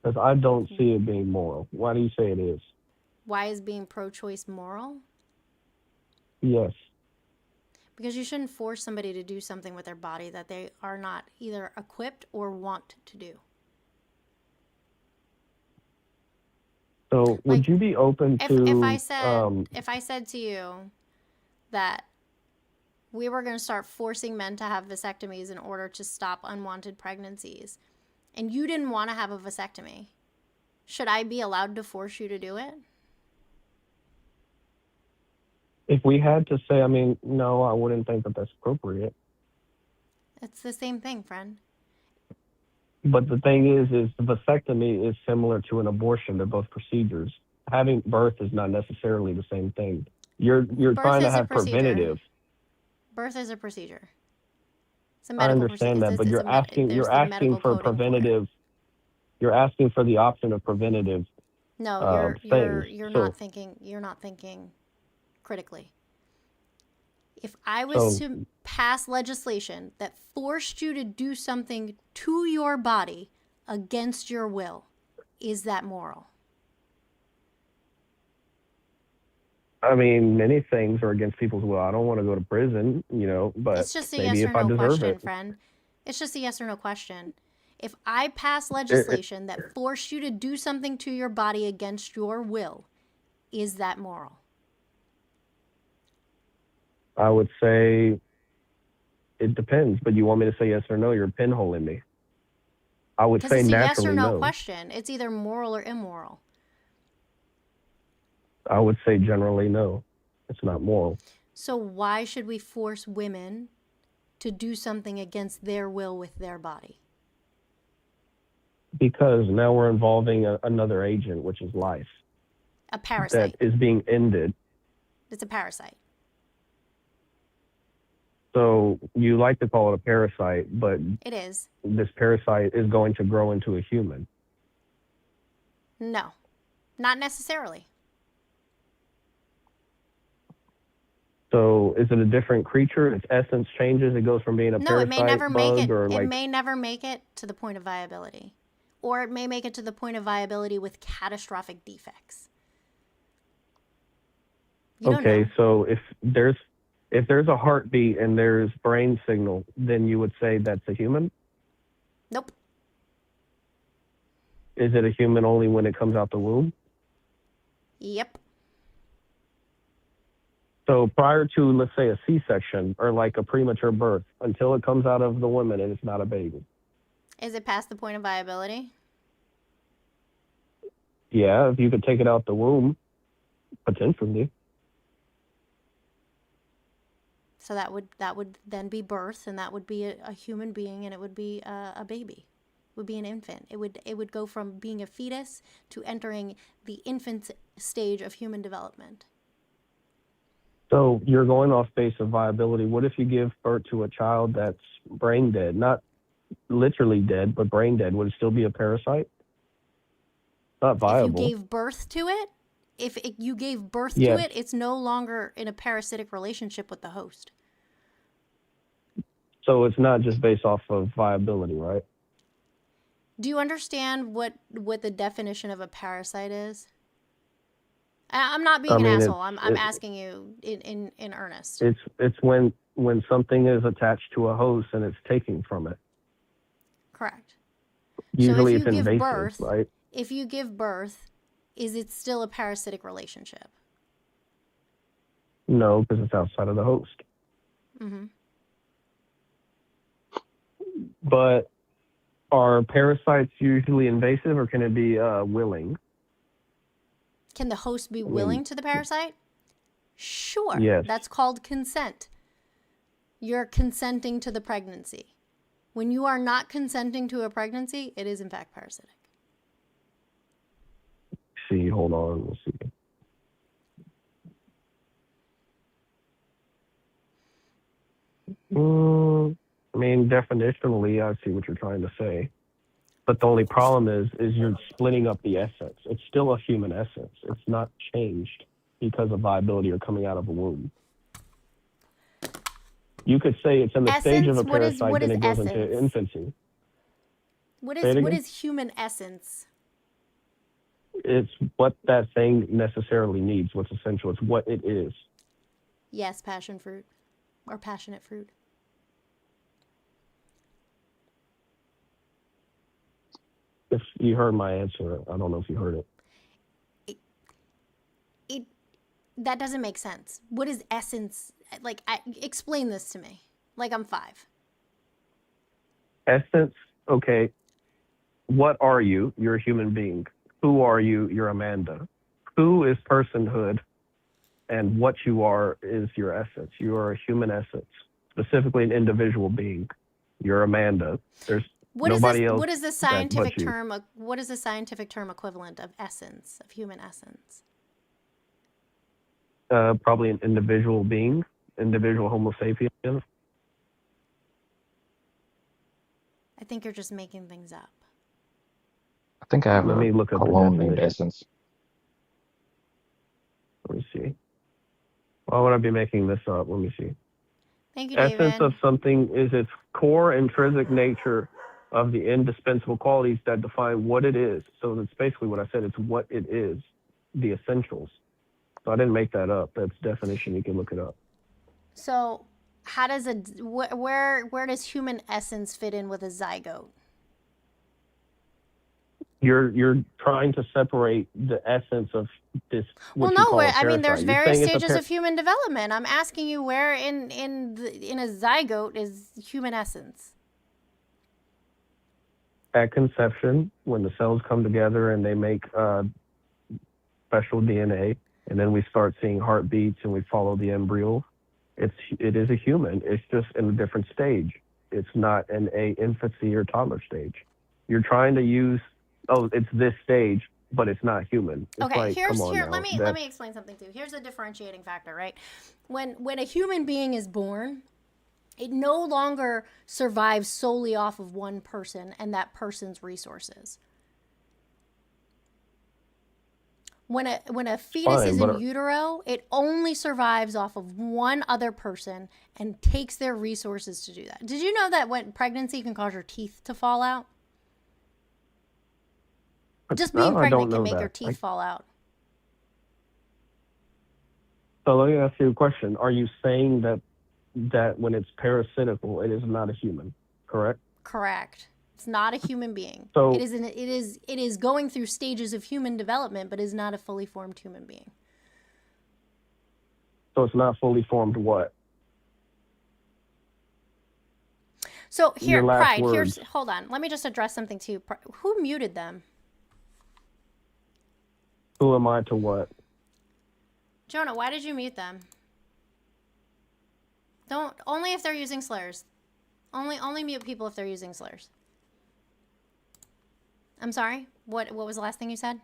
Because I don't see it being moral. Why do you say it is? Why is being pro-choice moral? Yes. Because you shouldn't force somebody to do something with their body that they are not either equipped or want to do. So would you be open to If I said to you that we were going to start forcing men to have vasectomies in order to stop unwanted pregnancies, and you didn't want to have a vasectomy, should I be allowed to force you to do it? if we had to say, I mean, no, I wouldn't think that that's appropriate. It's the same thing, friend. But the thing is the vasectomy is similar to an abortion. They're both procedures. Having birth is not necessarily the same thing. You're Birth trying to is a have procedure. preventative. Birth is a procedure. It's a I medical understand procedure. that, but you're asking There's the medical for coding for it. preventative. You're asking for the option of preventative No, things. you're So not thinking critically. If I was to pass legislation that forced you to do something to your body against your will, is that moral? I mean, many things are against people's will. I don't want to go to prison, but It's just a maybe yes or if I no deserve question, it. friend. It's just a yes or no question. If I pass It- legislation that forced you to do something to your body against your will, is that moral? I would say it depends, but you want me to say yes or no? You're pinholing me. I would Because say it's a yes or naturally no no. question. It's either moral or immoral. I would say generally no. It's not moral. So why should we force women to do something against their will with their body? Because now we're involving another agent, which is life, A parasite. that is being ended. It's a parasite. So you like to call it a parasite, but It is. this parasite is going to grow into a human. No, not necessarily. So is it a different creature? Its essence changes. It goes from being a No, it may parasite, never make bug, it. or It like. may never make it to the point of viability, or it may make it to the point of viability with catastrophic defects. You don't know. Okay, so if there's a heartbeat and there's brain signal, then you would say that's a human? Nope. Is it a human only when it comes out the womb? Yep. So prior to, let's say, a C-section or like a premature birth, until it comes out of the woman and it's not a baby. Is it past the point of viability? Yeah, if you could take it out the womb, potentially. So that would then be birth, and that would be a human being, and it would be a baby. It would be an infant. It would go from being a fetus to entering the infant stage of human development. So you're going off base of viability. What if you give birth to a child that's brain dead? Not literally dead, but brain dead. Would it still be a parasite? Not viable. If you gave birth to it, you gave birth Yeah. to it, it's no longer in a parasitic relationship with the host. So it's not just based off of viability, right? Do you understand what the definition of a parasite is? I'm not being I an mean, asshole. I'm asking you in earnest. It's when something is attached to a host and it's taking from it. Correct. Usually so if it's you give invasive, birth, right? If you give birth, is it still a parasitic relationship? No, because it's outside of the host. Mm-hmm. But are parasites usually invasive, or can it be willing? Can the host be willing to the parasite? Sure. Yes. That's called consent. You're consenting to the pregnancy. When you are not consenting to a pregnancy, it is in fact parasitic. See, hold on, let's see. I mean, definitionally, I see what you're trying to say. But the only problem is you're splitting up the essence. It's still a human essence. It's not changed because of viability or coming out of a womb. You could say it's in the stage of a parasite, then it goes into infancy. What Say it again? is human essence? It's what that thing necessarily needs, what's essential. It's what it is. Yes, passion fruit or passionate fruit. If you heard my answer, I don't know if you heard it. That doesn't make sense. What is essence? Like, explain this to me. Like I'm 5. Essence, okay. What are you? You're a human being. Who are you? You're Amanda. Who is personhood, and what you are is your essence. You are a human essence, specifically an individual being. You're Amanda. There's nobody else. What is the scientific but you. term? What is the scientific term equivalent of essence, of human essence? Probably an individual being, individual Homo sapien. I think you're just making things up. I think I have Let me look up the cologne named definition. Essence. Let me see. Why would I be making this up? Let me see. Thank you, Essence David. of something is its core intrinsic nature of the indispensable qualities that define what it is. So that's basically what I said. It's what it is, the essentials. So I didn't make that up. That's definition. You can look it up. So, how does where does human essence fit in with a zygote? You're trying to separate the essence of this. Well, What you no, call a I mean there's parasite. You're various saying it's a stages of human development. I'm asking you where in a zygote is human essence. At conception, when the cells come together and they make special DNA, and then we start seeing heartbeats and we follow the embryo, it is a human. It's just in a different stage. It's not in a infancy or toddler stage. You're trying to use, it's this stage, but it's not human. It's Okay, like, come on now. let me explain something too. Here's a differentiating factor, right? When a human being is born, it no longer survives solely off of one person and that person's resources. When a fetus Fine, is but in utero, it only survives off of one other person and takes their resources to do that. Did you know that when pregnancy can cause your teeth to fall out? Just being no, I don't pregnant can know make your that. teeth fall out. So let me ask you a question. Are you saying that when it's parasitical, it is not a human, correct? Correct. It's not a human being. So It is going through stages of human development, but is not a fully formed human being. so it's not fully formed what? So here, Your last Pride, words. hold on. Let me just address something to you. Who muted them? Who am I to what? Jonah, why did you mute them? Only if they're using slurs. Only mute people if they're using slurs. I'm sorry? What was the last thing you said?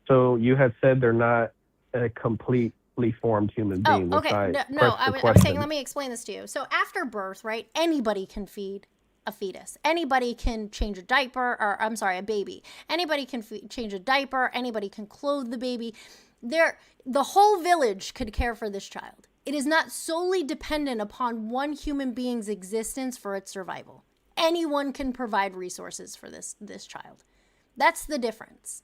So you had said they're not a completely formed human being, which okay. I No, pressed the I was question. saying, let me explain this to you. So after birth, right, anybody can feed a fetus. Anybody can change a diaper, or I'm sorry, a baby. Anybody can change a diaper. Anybody can clothe the baby. The whole village could care for this child. It is not solely dependent upon one human being's existence for its survival. Anyone can provide resources for this child. That's the difference.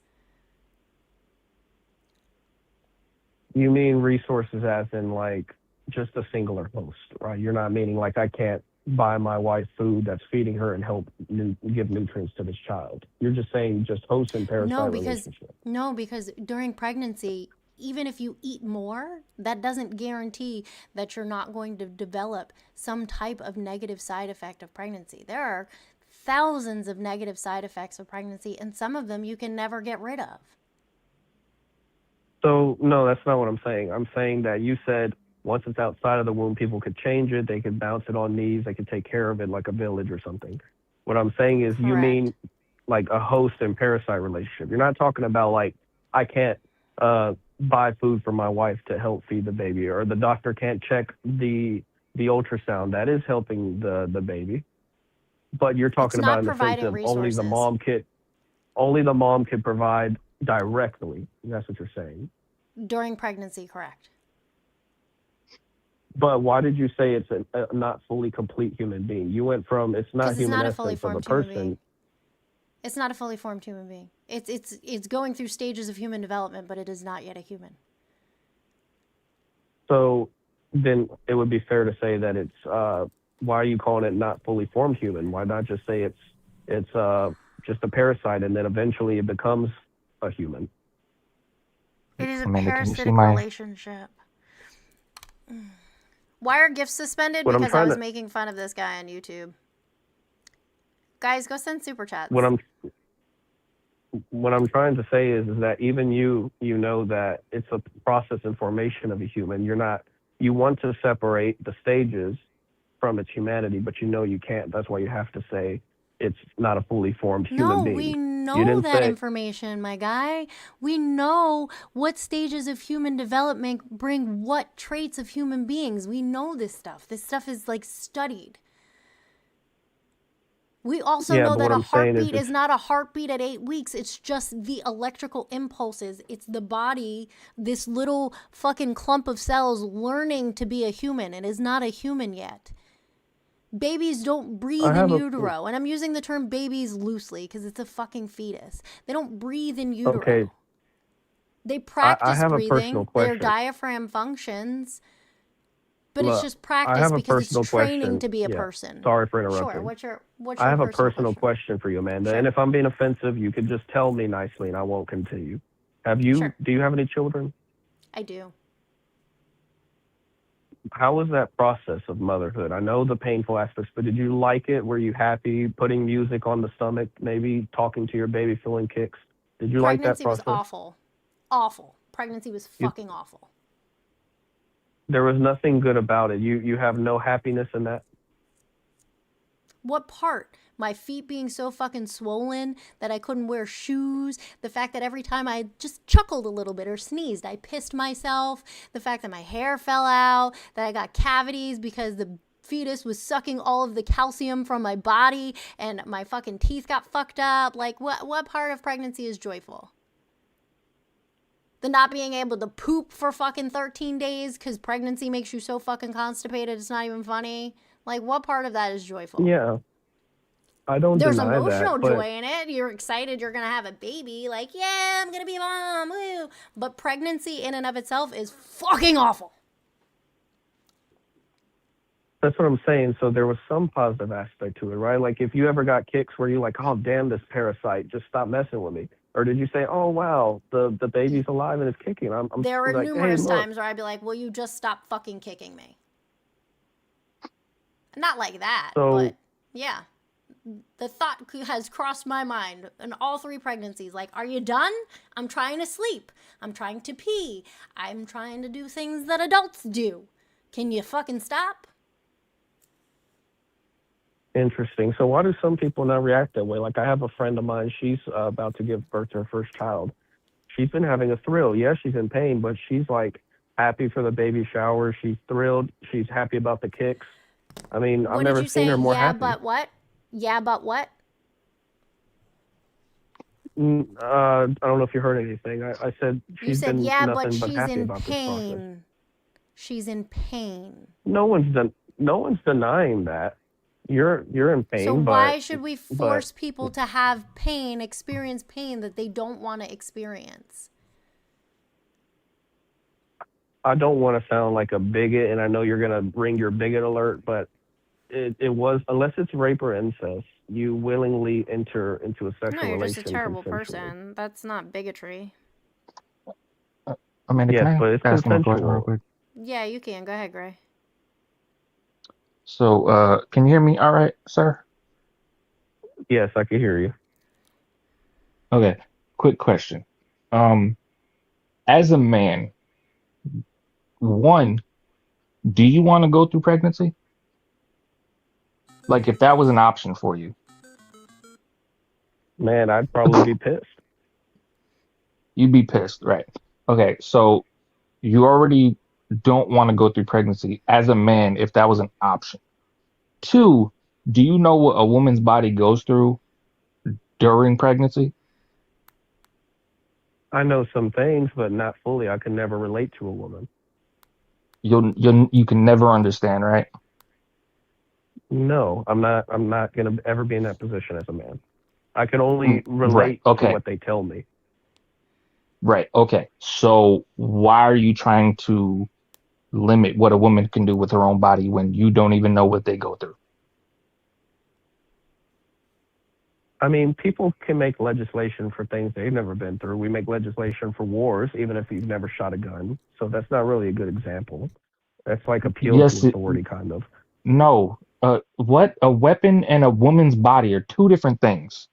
You mean resources as in like just a singular host, right? You're not meaning like I can't buy my wife food that's feeding her and help give nutrients to this child. You're just saying just host and parasite relationship. No, because during pregnancy, even if you eat more, that doesn't guarantee that you're not going to develop some type of negative side effect of pregnancy. There are thousands of negative side effects of pregnancy, and some of them you can never get rid of. So no, that's not what I'm saying. I'm saying that you said once it's outside of the womb, people could change it. They could bounce it on knees. They could take care of it like a village or something. What I'm saying is you mean like a host and parasite relationship. You're not talking about like I can't buy food for my wife to help feed the baby, or the doctor can't check the ultrasound that is helping the baby. But you're talking about in the sense of only the mom could provide directly. That's what you're saying. During pregnancy, correct. But why did you say it's a not fully complete human being? You went from it's not human essence of a person. It's not a fully formed human being. It's going through stages of human development, but it is not yet a human. So then it would be fair to say that it's why are you calling it not fully formed human? Why not just say it's just a parasite and then eventually it becomes a human? It is a Amanda, parasitic relationship. Why are gifts suspended? Because I was making fun of this guy on YouTube. Guys, go send super chats. What I'm trying to say is that even you know that it's a process and formation of a human. You want to separate the stages from its humanity, but you know you can't. That's why you have to say it's not a fully formed human being. No, we know that information, my guy. We know what stages of human development bring what traits of human beings. We know this stuff. This stuff is like studied. We also know that a heartbeat is not a heartbeat at 8 weeks. It's just the electrical impulses. It's the body, this little fucking clump of cells learning to be a human. It is not a human yet. Babies don't breathe in utero. And I'm using the term babies loosely because it's a fucking fetus. They don't breathe in utero. Okay. They practice breathing. Their diaphragm functions. But it's just practice because it's training to be a person. Sorry for interrupting. Sure. What's your I have a personal question for you, Amanda. Sure. And if I'm being offensive, you could just tell me nicely and I won't continue. Do you have any children? I do. How was that process of motherhood? I know the painful aspects, but did you like it? Were you happy putting music on the stomach, maybe talking to your baby, feeling kicks? Did you like that process? Pregnancy was awful. Awful. Pregnancy was fucking awful. There was nothing good about it. You have no happiness in that? What part? My feet being so fucking swollen that I couldn't wear shoes. The fact that every time I just chuckled a little bit or sneezed, I pissed myself. The fact that my hair fell out, that I got cavities because the fetus was sucking all of the calcium from my body and my fucking teeth got fucked up. Like, what part of pregnancy is joyful? The not being able to poop for fucking 13 days because pregnancy makes you so fucking constipated it's not even funny. Like, what part of that is joyful? Yeah, I don't There's deny emotional that, but joy in it. You're excited you're going to have a baby. Like, yeah, I'm going to be a mom. Woo. But pregnancy in and of itself is fucking awful. that's what I'm saying. So there was some positive aspect to it, right? Like if you ever got kicks where you're like, oh damn, this parasite, just stop messing with me, or did you say, oh wow, the baby's alive and it's kicking? I'm There were like, hey, numerous look. times where I'd be like, will you just stop fucking kicking me? Not like that, So but yeah. The thought has crossed my mind in all 3 pregnancies. Like, are you done? I'm trying to sleep. I'm trying to pee. I'm trying to do things that adults do. Can you fucking stop? interesting. So why do some people not react that way? Like I have a friend of mine. She's about to give birth to her first child. She's been having a thrill. Yeah, she's in pain, but she's like happy for the baby shower. She's thrilled. She's happy about the kicks. I mean, I've What did never you seen say? her more Yeah, happy. but what? Yeah, but what? I don't know if you heard anything. I said You she's said, been yeah, but nothing but she's happy in about this process. pain. She's in pain. No one's denying that. You're in pain, So why should we but force people to have pain, experience pain that they don't want to experience? I don't want to sound like a bigot, and I know you're gonna bring your bigot alert, but it was, unless it's rape or incest, you willingly enter into a sexual No, you're just a relation terrible consensually. person. That's not bigotry. Amanda, Yes, can I but it's ask him a question real consensual. quick? Yeah, you can. Go ahead, Gray. So, can you hear me all right, sir? Yes, I can hear you. Okay, quick question. As a man, one, do you want to go through pregnancy? Like, if that was an option for you, Man, I'd probably be pissed. you'd be pissed, right? Okay, so you already don't want to go through pregnancy as a man if that was an option. Two, do you know what a woman's body goes through during pregnancy? I know some things, but not fully. I can never relate to a woman. You can never understand, right? No, I'm not gonna ever be in that position as a man. I can only Right. relate to Okay. what they tell me. Right. Okay. So why are you trying to limit what a woman can do with her own body when you don't even know what they go through? I mean, people can make legislation for things they've never been through. We make legislation for wars, even if you've never shot a gun. So that's not really a good example. That's like appeal Yes. to authority, kind of. No. What a weapon and a woman's body are two different things.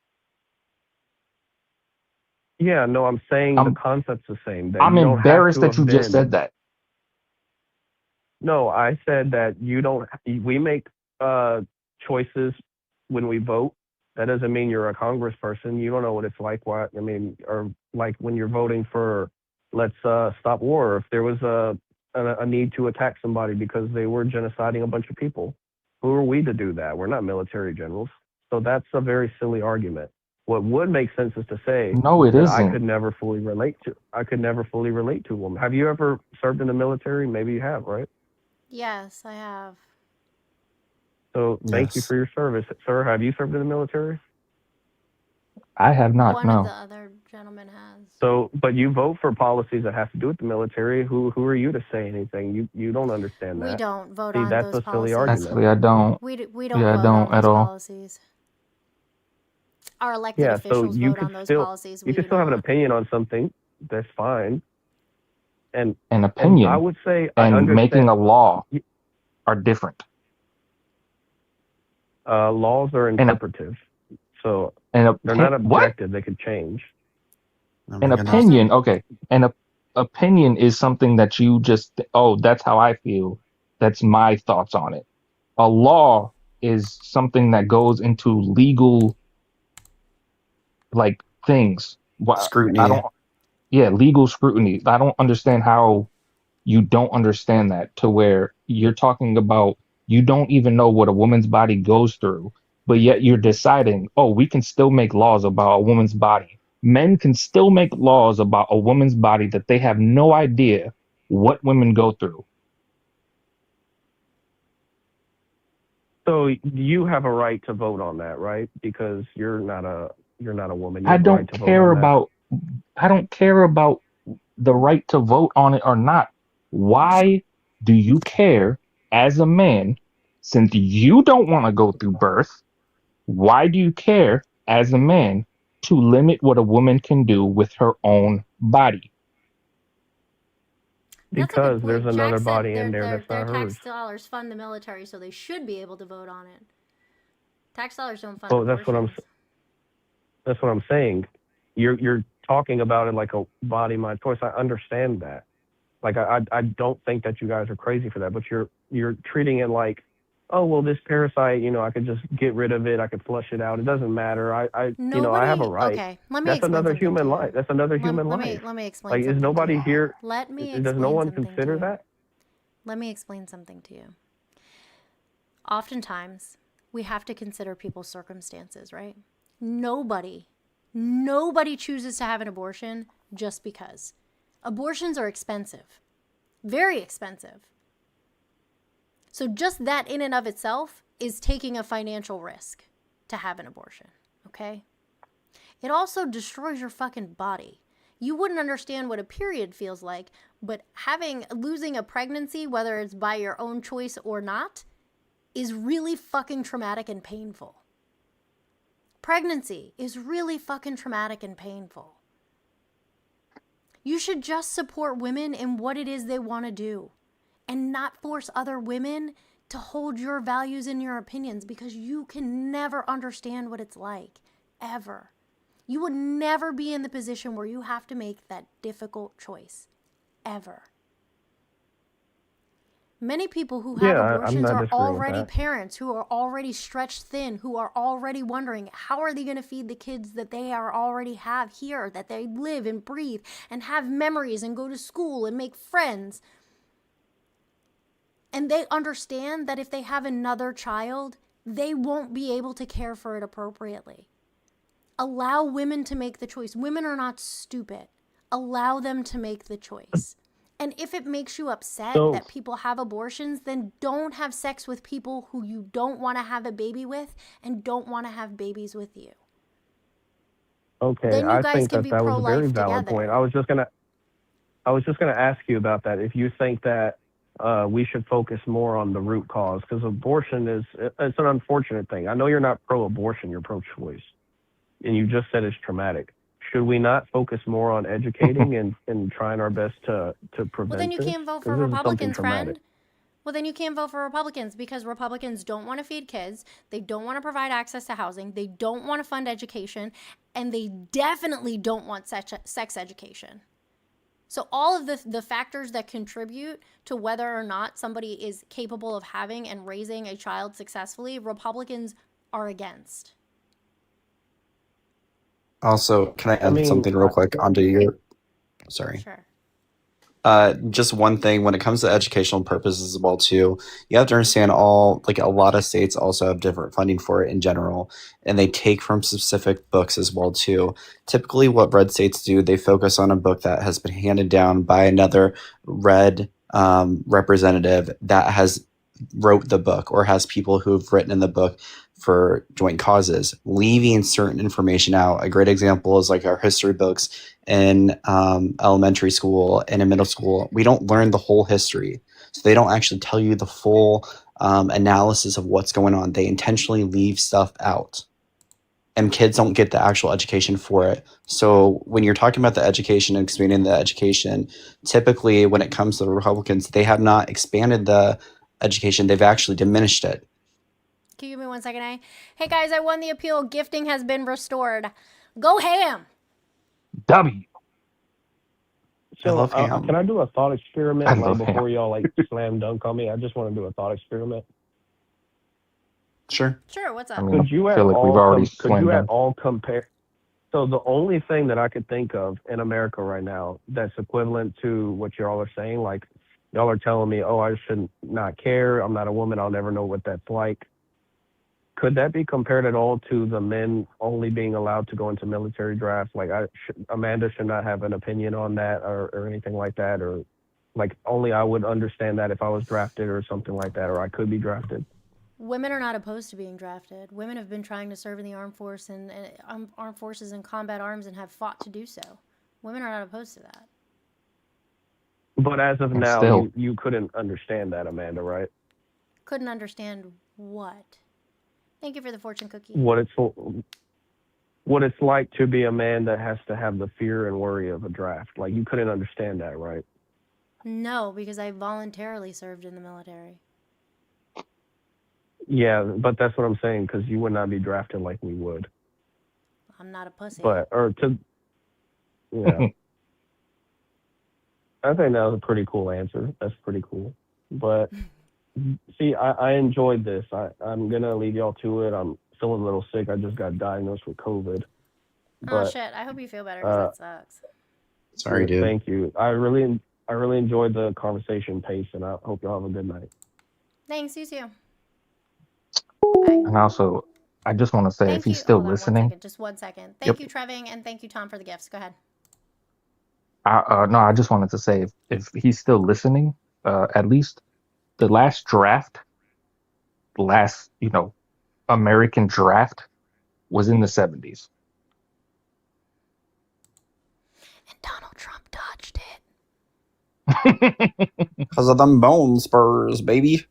Yeah, no, I'm saying the I'm concept's the same. That I'm you don't have embarrassed to that have you just said been. that. No, I said that you don't. We make choices when we vote. That doesn't mean you're a congressperson. You don't know what it's like. What I mean, or like when you're voting for, let's stop war. If there was a need to attack somebody because they were genociding a bunch of people, who are we to do that? We're not military generals. So that's a very silly argument. What would make sense is to say No, it that I isn't. could never fully relate to. I could never fully relate to a woman. Have you ever served in the military? Maybe you have, right? Yes, I have. So thank you Yes. for your service, sir. Have you served in the military? I have not. One of the No. other gentlemen has. So, but you vote for policies that have to do with the military. Who are you to say anything? You don't understand We that. don't vote See, on that's those a silly policies. argument. Actually, I don't. We don't Yeah, I vote don't on at those all. policies. Our elected Yeah, so officials you vote could on those still policies. you We can do still have an not. opinion on something. That's fine. And An I opinion would say I and making understand. a law are different. Laws are An interpretive, so an they're not what? objective. They could change. Oh An my goodness. opinion. Okay. An opinion is something that you just, oh, that's how I feel. That's my thoughts on it. A law is something that goes into legal like things. I Scrutiny. don't, yeah, legal scrutiny. I don't understand how you don't understand that, to where you're talking about you don't even know what a woman's body goes through, but yet you're deciding, oh, we can still make laws about a woman's body Men can still make laws about a woman's body that they have no idea what women go through. So you have a right to vote on that, right? Because you're not a woman. You I have a right don't to vote care on that. about I don't care about the right to vote on it or not. Why do you care as a man, since you don't want to go through birth? Why do you care as a man to limit what a woman can do with her own body? That's a good Because there's point. another Jack said body in there that's their not hers. tax dollars fund the military, so they should be able to vote on it. Tax dollars don't fund Oh, abortions. that's what I'm saying. You're talking about it like a body, my choice. I understand that. Like I don't think that you guys are crazy for that, but you're treating it like, oh well, this parasite, I could just get rid of it. I could flush it out. It doesn't matter. I have a right. Okay, let me That's explain another something human to life. you. That's another human life. Let me explain Like, is something to nobody you. here? Let me Does no explain one something consider to you. that? Let me explain something to you. Oftentimes, we have to consider people's circumstances, right? Nobody chooses to have an abortion just because. Abortions are expensive. Very expensive. So just that in and of itself is taking a financial risk to have an abortion, okay? It also destroys your fucking body. You wouldn't understand what a period feels like, but losing a pregnancy, whether it's by your own choice or not, is really fucking traumatic and painful. Pregnancy is really fucking traumatic and painful. You should just support women in what it is they want to do and not force other women to hold your values and your opinions, because you can never understand what it's like, ever. You would never be in the position where you have to make that difficult choice, ever. Many people who have I'm abortions not are disagreeing with already that. parents who are already stretched thin, who are already wondering how are they going to feed the kids that they already have here, that they live and breathe and have memories and go to school and make friends. And they understand that if they have another child, they won't be able to care for it appropriately. Allow women to make the choice. Women are not stupid. Allow them to make the choice. And if it makes you upset that people have abortions, then don't have sex with people who you don't want to have a baby with and don't want to have babies with you. Okay, Then you I guys think can that be that was a very pro-life valid together. point. I was just gonna ask you about that. If you think that we should focus more on the root cause, because abortion it's an unfortunate thing. I know you're not pro-abortion, you're pro-choice, and you just said it's traumatic. Should we not focus more on educating and trying our best to prevent Well, then you this? can't vote for 'Cause this is something Republicans, traumatic. friend. Well, then you can't vote for Republicans because Republicans don't want to feed kids. They don't want to provide access to housing. They don't want to fund education. And they definitely don't want sex education. So all of the factors that contribute to whether or not somebody is capable of having and raising a child successfully, Republicans are against. Also, can I I add mean, something real quick onto your? Sorry. Sure. Just one thing when it comes to educational purposes as well too, you have to understand a lot of states also have different funding for it in general, and they take from specific books as well too. Typically what red states do, they focus on a book that has been handed down by another red representative that has wrote the book or has people who have written in the book for joint causes, leaving certain information out. A great example is like our history books in elementary school and in middle school. We don't learn the whole history. So they don't actually tell you the full analysis of what's going on. They intentionally leave stuff out. And kids don't get the actual education for it. So when you're talking about the education and expanding the education, typically when it comes to the Republicans, they have not expanded the education. They've actually diminished it. Can you give me 1 second, eh? Hey guys, I won the appeal. Gifting has been restored. Go ham. W. I So love ham. can I do a thought I experiment love before him. y'all slam dunk on me? I just want to do a thought experiment. Sure. Sure, what's I up? mean, I feel like we've already slammed dunk. Compare? So the only thing that I could think of in America right now that's equivalent to what y'all are saying, like y'all are telling me, oh, I should not care. I'm not a woman. I'll never know what that's like. Could that be compared at all to the men only being allowed to go into military draft? Like, Amanda should not have an opinion on that or anything like that, or like only I would understand that if I was drafted or something like that, or I could be drafted. Women are not opposed to being drafted. Women have been trying to serve in the armed forces and combat arms and have fought to do so. Women are not opposed to that. But as of And now, still, you couldn't understand that, Amanda, right? Couldn't understand what. Thank you for the fortune cookie. What it's like to be a man that has to have the fear and worry of a draft. Like, you couldn't understand that, right? No, because I voluntarily served in the military. Yeah, but that's what I'm saying, because you would not be drafted like we would. I'm not a pussy. Yeah. I think that was a pretty cool answer. That's pretty cool. But see, I enjoyed this. I'm gonna leave y'all to it. I'm feeling a little sick. I just got diagnosed with COVID. Oh But shit! I hope you feel better because that sucks. Sorry, dude. thank you. I really enjoyed the conversation pace, and I hope y'all have a good night. Thanks, you too. and also, I just want to say, if Thank he's you. still Hold on listening, 1 second. Just 1 second. yep. Thank you, Treving, and thank you, Tom, for the gifts. Go ahead. No, I just wanted to say, if he's still listening, at least the last draft, American draft was in the 70s. And Donald Trump dodged it. Because of them bone spurs, baby.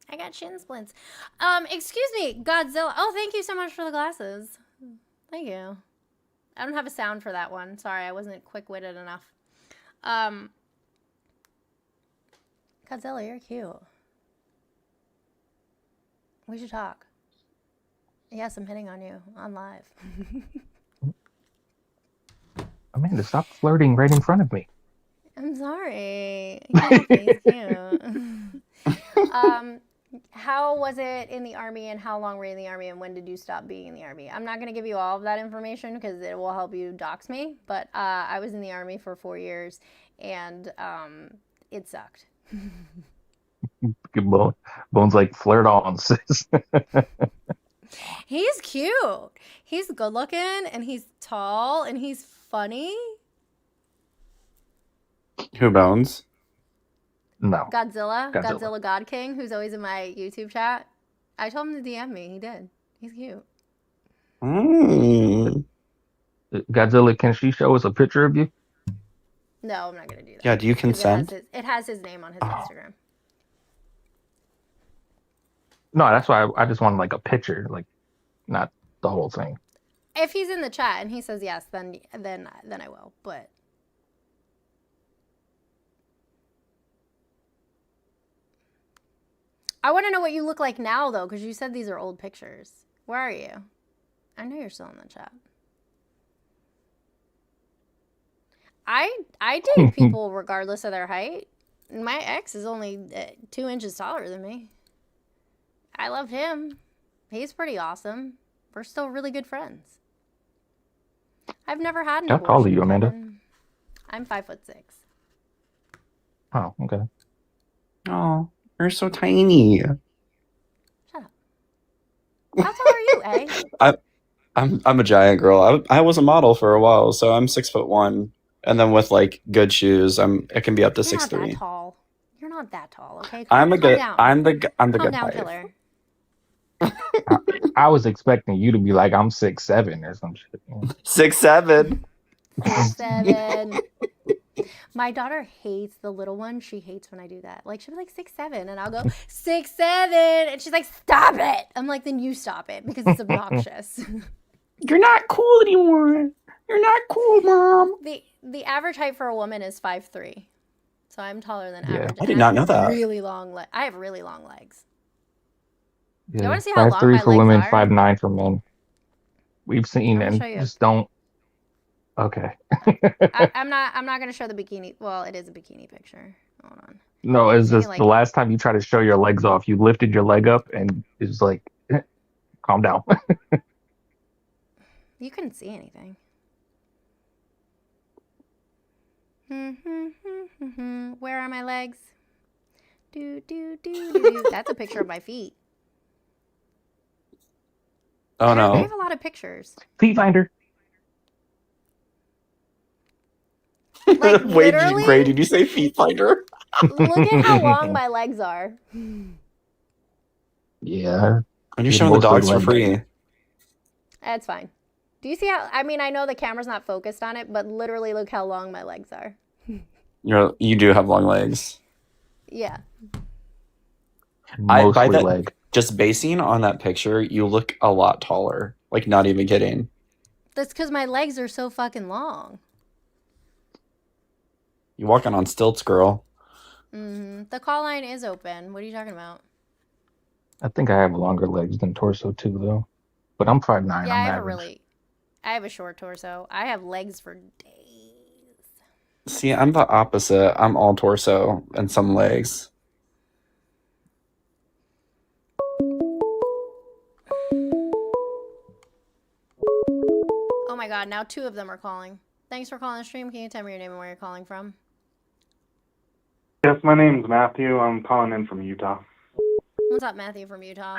I got shin splints. Excuse me, Godzilla. Oh, thank you so much for the glasses. Thank you. I don't have a sound for that one. Sorry, I wasn't quick-witted enough. Godzilla, you're cute. We should talk. Yes, I'm hitting on you on live. Amanda, stop flirting right in front of me. I'm sorry. He's cute. How was it in the Army, and how long were you in the Army, and when did you stop being in the Army? I'm not going to give you all of that information because it will help you dox me, but I was in the Army for 4 years, and it sucked. Bones like, flirt on, sis. He's cute. He's good looking, and he's tall, and he's funny. Who Bones? No. Godzilla God King, who's always in my YouTube chat. I told him to DM me. He did. He's cute. Godzilla, can she show us a picture of you? No, I'm not going to do that. Yeah, do you consent? It has his name on his Instagram. No, that's why I just want like a picture, like not the whole thing. If he's in the chat and he says yes, then I will. But I want to know what you look like now, though, because you said these are old pictures. Where are you? I know you're still in the chat. I date people regardless of their height. My ex is only 2 inches taller than me. I love him. He's pretty awesome. We're still really good friends. I've never had an abortion. How tall are you, Amanda? Kevin. I'm 5'6". Oh, okay. Oh, you're so tiny. Shut up. How tall are you, eh? I'm a giant girl. I was a model for a while, so I'm 6'1", and then with like good shoes, I can be up to 6'3". You're not that tall. You're not that tall, okay? I'm the good Calm down, height. killer. I was expecting you to be like, I'm 6'7" or some shit. 6'7". 6'7". My daughter hates the little one. She hates when I do that. Like, she'll be like 6'7", and I'll go 6'7", and she's like, "Stop it!" I'm like, "Then you stop it because it's obnoxious." You're not cool anymore. You're not cool, Mom. The average height for a woman is 5'3", so I'm taller than average. I did not know that. Really long. I have really long legs. Yeah, You want to see how long 5'3" my for legs women, are? 5'9" for men. We've seen and just don't. Okay. I'm not going to show the bikini. Well, it is a bikini picture. Hold on. No, it's Maybe just the last time you tried to show your legs off, you lifted your leg up and it was like, calm down. You couldn't see anything. Where are my legs? Do. That's a picture of my feet. Oh I no. have a lot of pictures. Feet finder. Like Wait, literally, Gray, did you say feet finder? look at how long my legs are. Yeah. And you're You're showing the mostly dogs for leg day. free. That's fine. Do you see how? I mean, I know the camera's not focused on it, but literally, look how long my legs are. You do have long legs. Yeah. By Mostly that, leg. just basing on that picture, you look a lot taller. Like, not even kidding. That's because my legs are so fucking long. You're walking on stilts, girl. The call line is open. What are you talking about? I think I have longer legs than torso too, though. But I'm 5'9". Yeah, I'm average. I have a short torso. I have legs for days. See, I'm the opposite. I'm all torso and some legs. Oh my god, now 2 of them are calling. Thanks for calling the stream. Can you tell me your name and where you're calling from? Yes, my name's Matthew. I'm calling in from Utah. What's up, Matthew from Utah?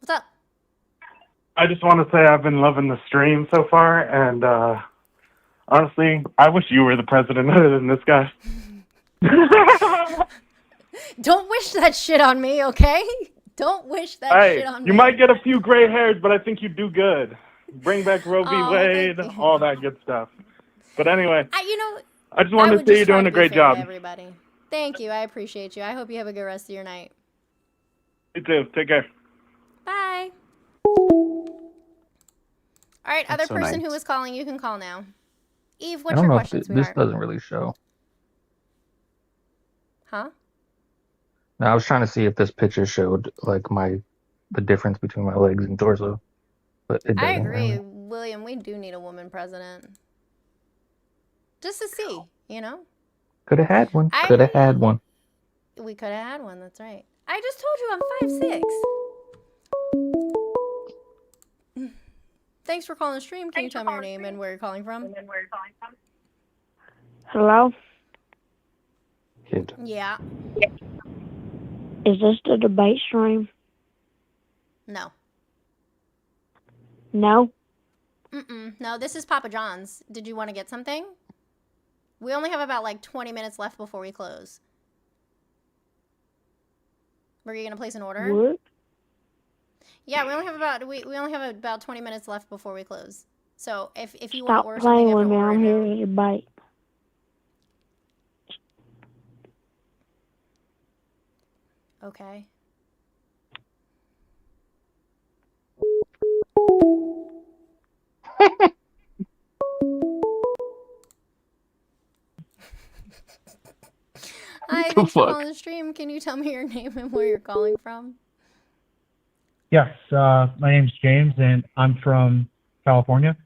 What's up? I just want to say I've been loving the stream so far, and honestly, I wish you were the president other than this guy. Don't wish that shit on me, okay? Don't wish that Hey, shit on me. you might get a few gray hairs, but I think you do good. Bring back Roe v. Oh, Wade, thank you. all that good stuff. But anyway, I just wanted to say you're doing a great job. Everybody. Thank you. I appreciate you. I hope you have a good rest of your night. You too. Take care. Bye. All right, That's other so person nice. who was calling, you can call now. Eve, I what's don't your know question, if this sweetheart? doesn't really show. Huh? No, I was trying to see if this picture showed like the difference between my legs and torso, but it I doesn't agree, really. William. We do need a woman president. Just to see, you know? Could have had one. Could have had one. We could have had one, that's right. I just told you I'm 5'6". Thanks for calling the stream. Can you tell me your name and where you're calling from? Hello? Kid. Yeah. Is this the debate stream? No. No? No, this is Papa John's. Did you want to get something? We only have about like 20 minutes left before we close. Were you gonna place an order? What? Yeah, we only have about 20 minutes left before we close. So if you want to Stop order something, playing you have with to me. order I'm it here now. to debate. Okay. Hi, thanks for calling the stream. Can you tell me your name and where you're calling from? Yes, my name's James, and I'm from California.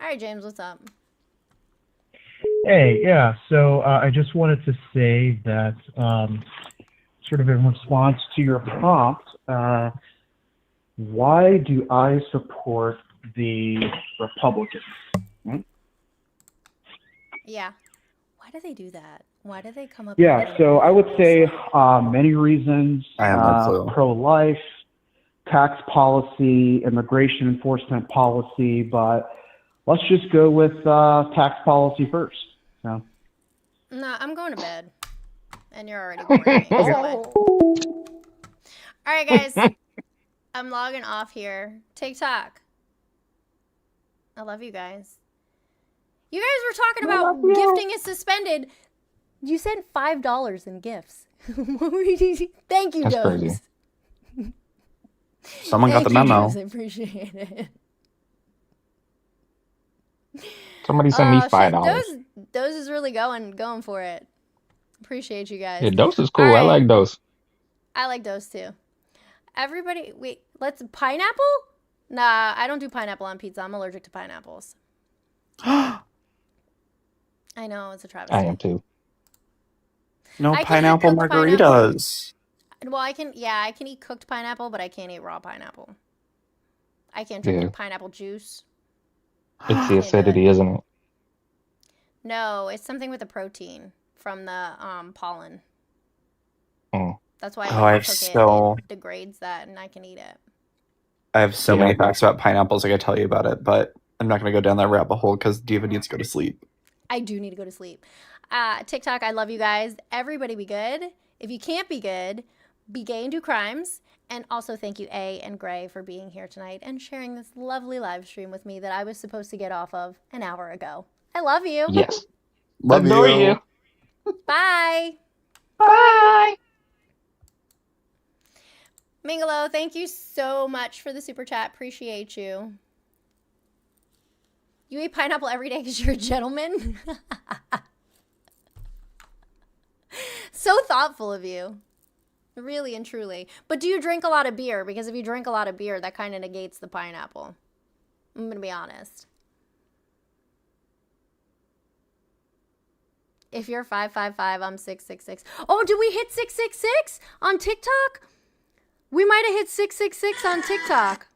All right, James, what's up? Hey, yeah, so I just wanted to say that, sort of in response to your prompt, why do I support the Republicans? Yeah. Why do they do that? Why do they come up? Yeah, so I would say many reasons. I have no clue. Pro-life, tax policy, immigration enforcement policy, but let's just go with tax policy first. So. No, I'm going to bed. And you're already boring me. Anyway. All right, guys. I'm logging off here. TikTok. I love you guys. You guys were talking about gifting is suspended. You sent $5 in gifts. Thank you, That's Doze. crazy. Someone got the Thank you, memo. Doze. I appreciate it. Somebody sent me $5. Doze is really going for it. Appreciate you guys. Yeah, Dose is cool. All I right. like Dose. I like Dose too. Everybody, wait, pineapple? Nah, I don't do pineapple on pizza. I'm allergic to pineapples. I know, it's a travesty. I am too. No I can eat pineapple cooked margaritas. Well, I can eat cooked pineapple, but I can't eat raw pineapple. I can't drink Yeah. the pineapple juice. It's the acidity, isn't it? No, it's something with the protein from the pollen. Mm. That's why Oh, I I have cook so it degrades that, and I can eat it. I have so many facts about pineapples I could tell you about it, but I'm not gonna go down that rabbit hole because Diva needs to go to sleep. I do need to go to sleep. TikTok, I love you guys. Everybody be good. If you can't be good, be gay and do crimes. And also thank you, A and Gray, for being here tonight and sharing this lovely live stream with me that I was supposed to get off of an hour ago. I love you. Yes. Love Adore you. you. Bye. Bye. Mingalo, thank you so much for the super chat. Appreciate you. You eat pineapple every day because you're a gentleman? So thoughtful of you. Really and truly. But do you drink a lot of beer? Because if you drink a lot of beer, that kind of negates the pineapple. I'm going to be honest. If you're 555, I'm 666. Oh, did we hit 666 on TikTok? We might have hit 666 on TikTok.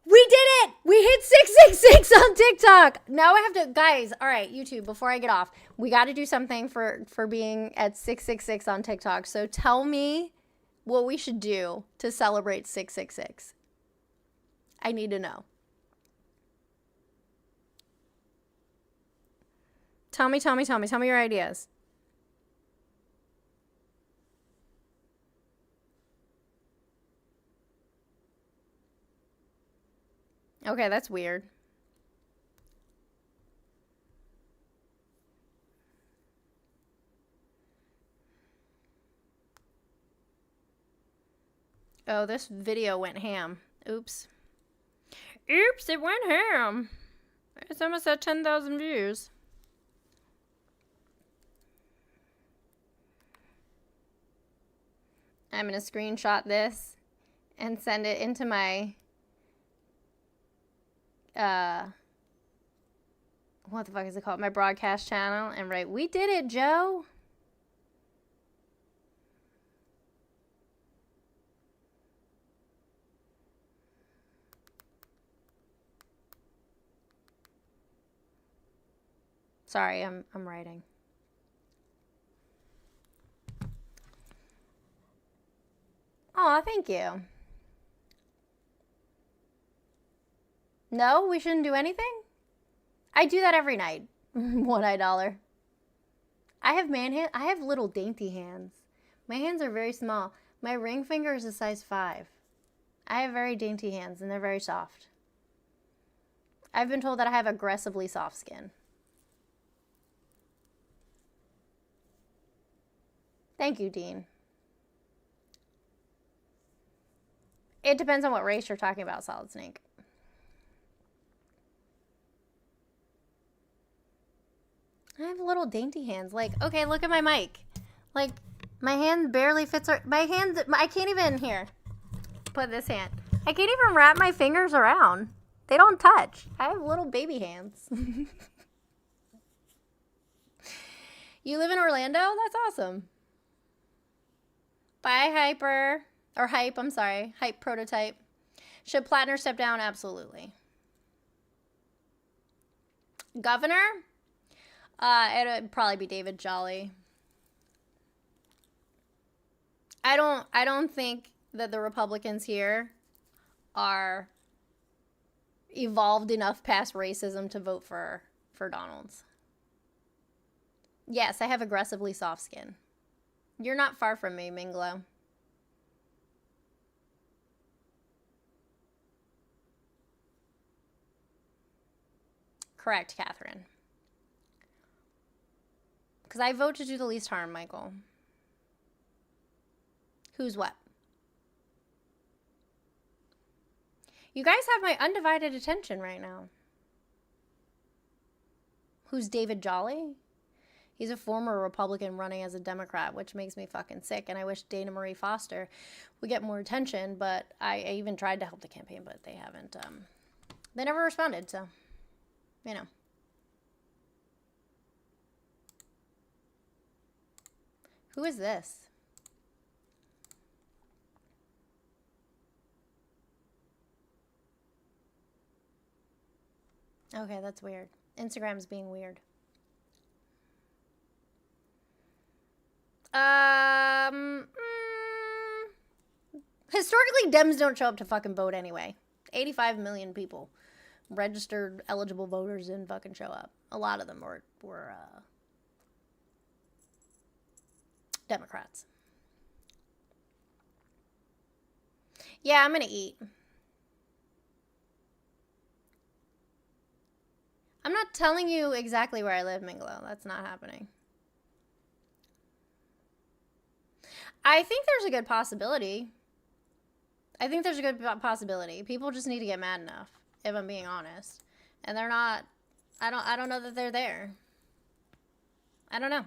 We did it! We hit 666 on TikTok. Now I have to, guys, all right, YouTube, before I get off, we got to do something for being at 666 on TikTok. So tell me what we should do to celebrate 666. I need to know. Tell me your ideas. Okay, that's weird. Oh, this video went ham. Oops. Oops, it went ham. It's almost at 10,000 views. I'm going to screenshot this and send it into my what the fuck is it called? My broadcast channel, and write, "We did it, Joe." Sorry, I'm writing. Aw, thank you. No, we shouldn't do anything? I do that every night. One-eye dollar. I have little dainty hands. My hands are very small. My ring finger is a size 5. I have very dainty hands, and they're very soft. I've been told that I have aggressively soft skin. Thank you, Dean. It depends on what race you're talking about, Solid Snake. I have little dainty hands. Like, okay, look at my mic. Like, my hand barely fits. My hands, I can't even, here, put this hand. I can't even wrap my fingers around. They don't touch. I have little baby hands. You live in Orlando? That's awesome. Bye, Hyper. Or Hype, I'm sorry. Hype Prototype. Should Plattner step down? Absolutely. Governor? It'd probably be David Jolly. I don't think that the Republicans here are evolved enough past racism to vote for Donald's. Yes, I have aggressively soft skin. You're not far from me, Minglo. Correct, Catherine. Because I vote to do the least harm, Michael. Who's what? You guys have my undivided attention right now. Who's David Jolly? He's a former Republican running as a Democrat, which makes me fucking sick. And I wish Dana Marie Foster would get more attention. But I even tried to help the campaign, but they haven't. They never responded, so, you know. Who is this? Okay, that's weird. Instagram's being weird. Historically, Dems don't show up to fucking vote anyway. 85 million people, registered eligible voters, didn't fucking show up. A lot of them were Democrats. Yeah, I'm gonna eat. I'm not telling you exactly where I live, Minglo. That's not happening. I think there's a good possibility. People just need to get mad enough, if I'm being honest. And they're not. I don't know that they're there. I don't know.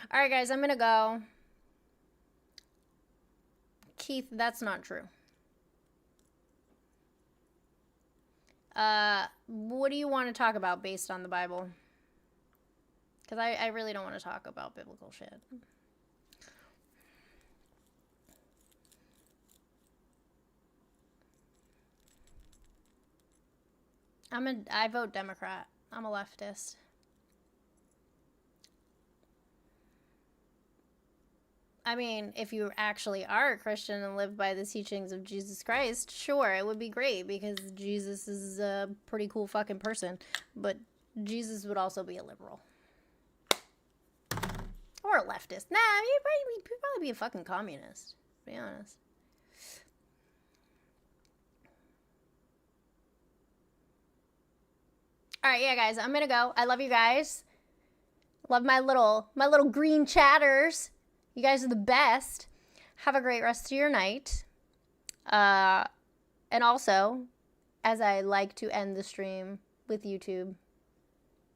All right, guys, I'm gonna go. Keith, that's not true. What do you want to talk about based on the Bible? Because I really don't want to talk about biblical shit. I vote Democrat. I'm a leftist. I mean, if you actually are a Christian and live by the teachings of Jesus Christ, sure, it would be great because Jesus is a pretty cool fucking person. But Jesus would also be a liberal. Or a leftist. Nah, you'd probably be a fucking communist, to be honest. All right, yeah, guys, I'm gonna go. I love you guys. Love my little green chatters. You guys are the best. Have a great rest of your night. And also, as I like to end the stream with YouTube,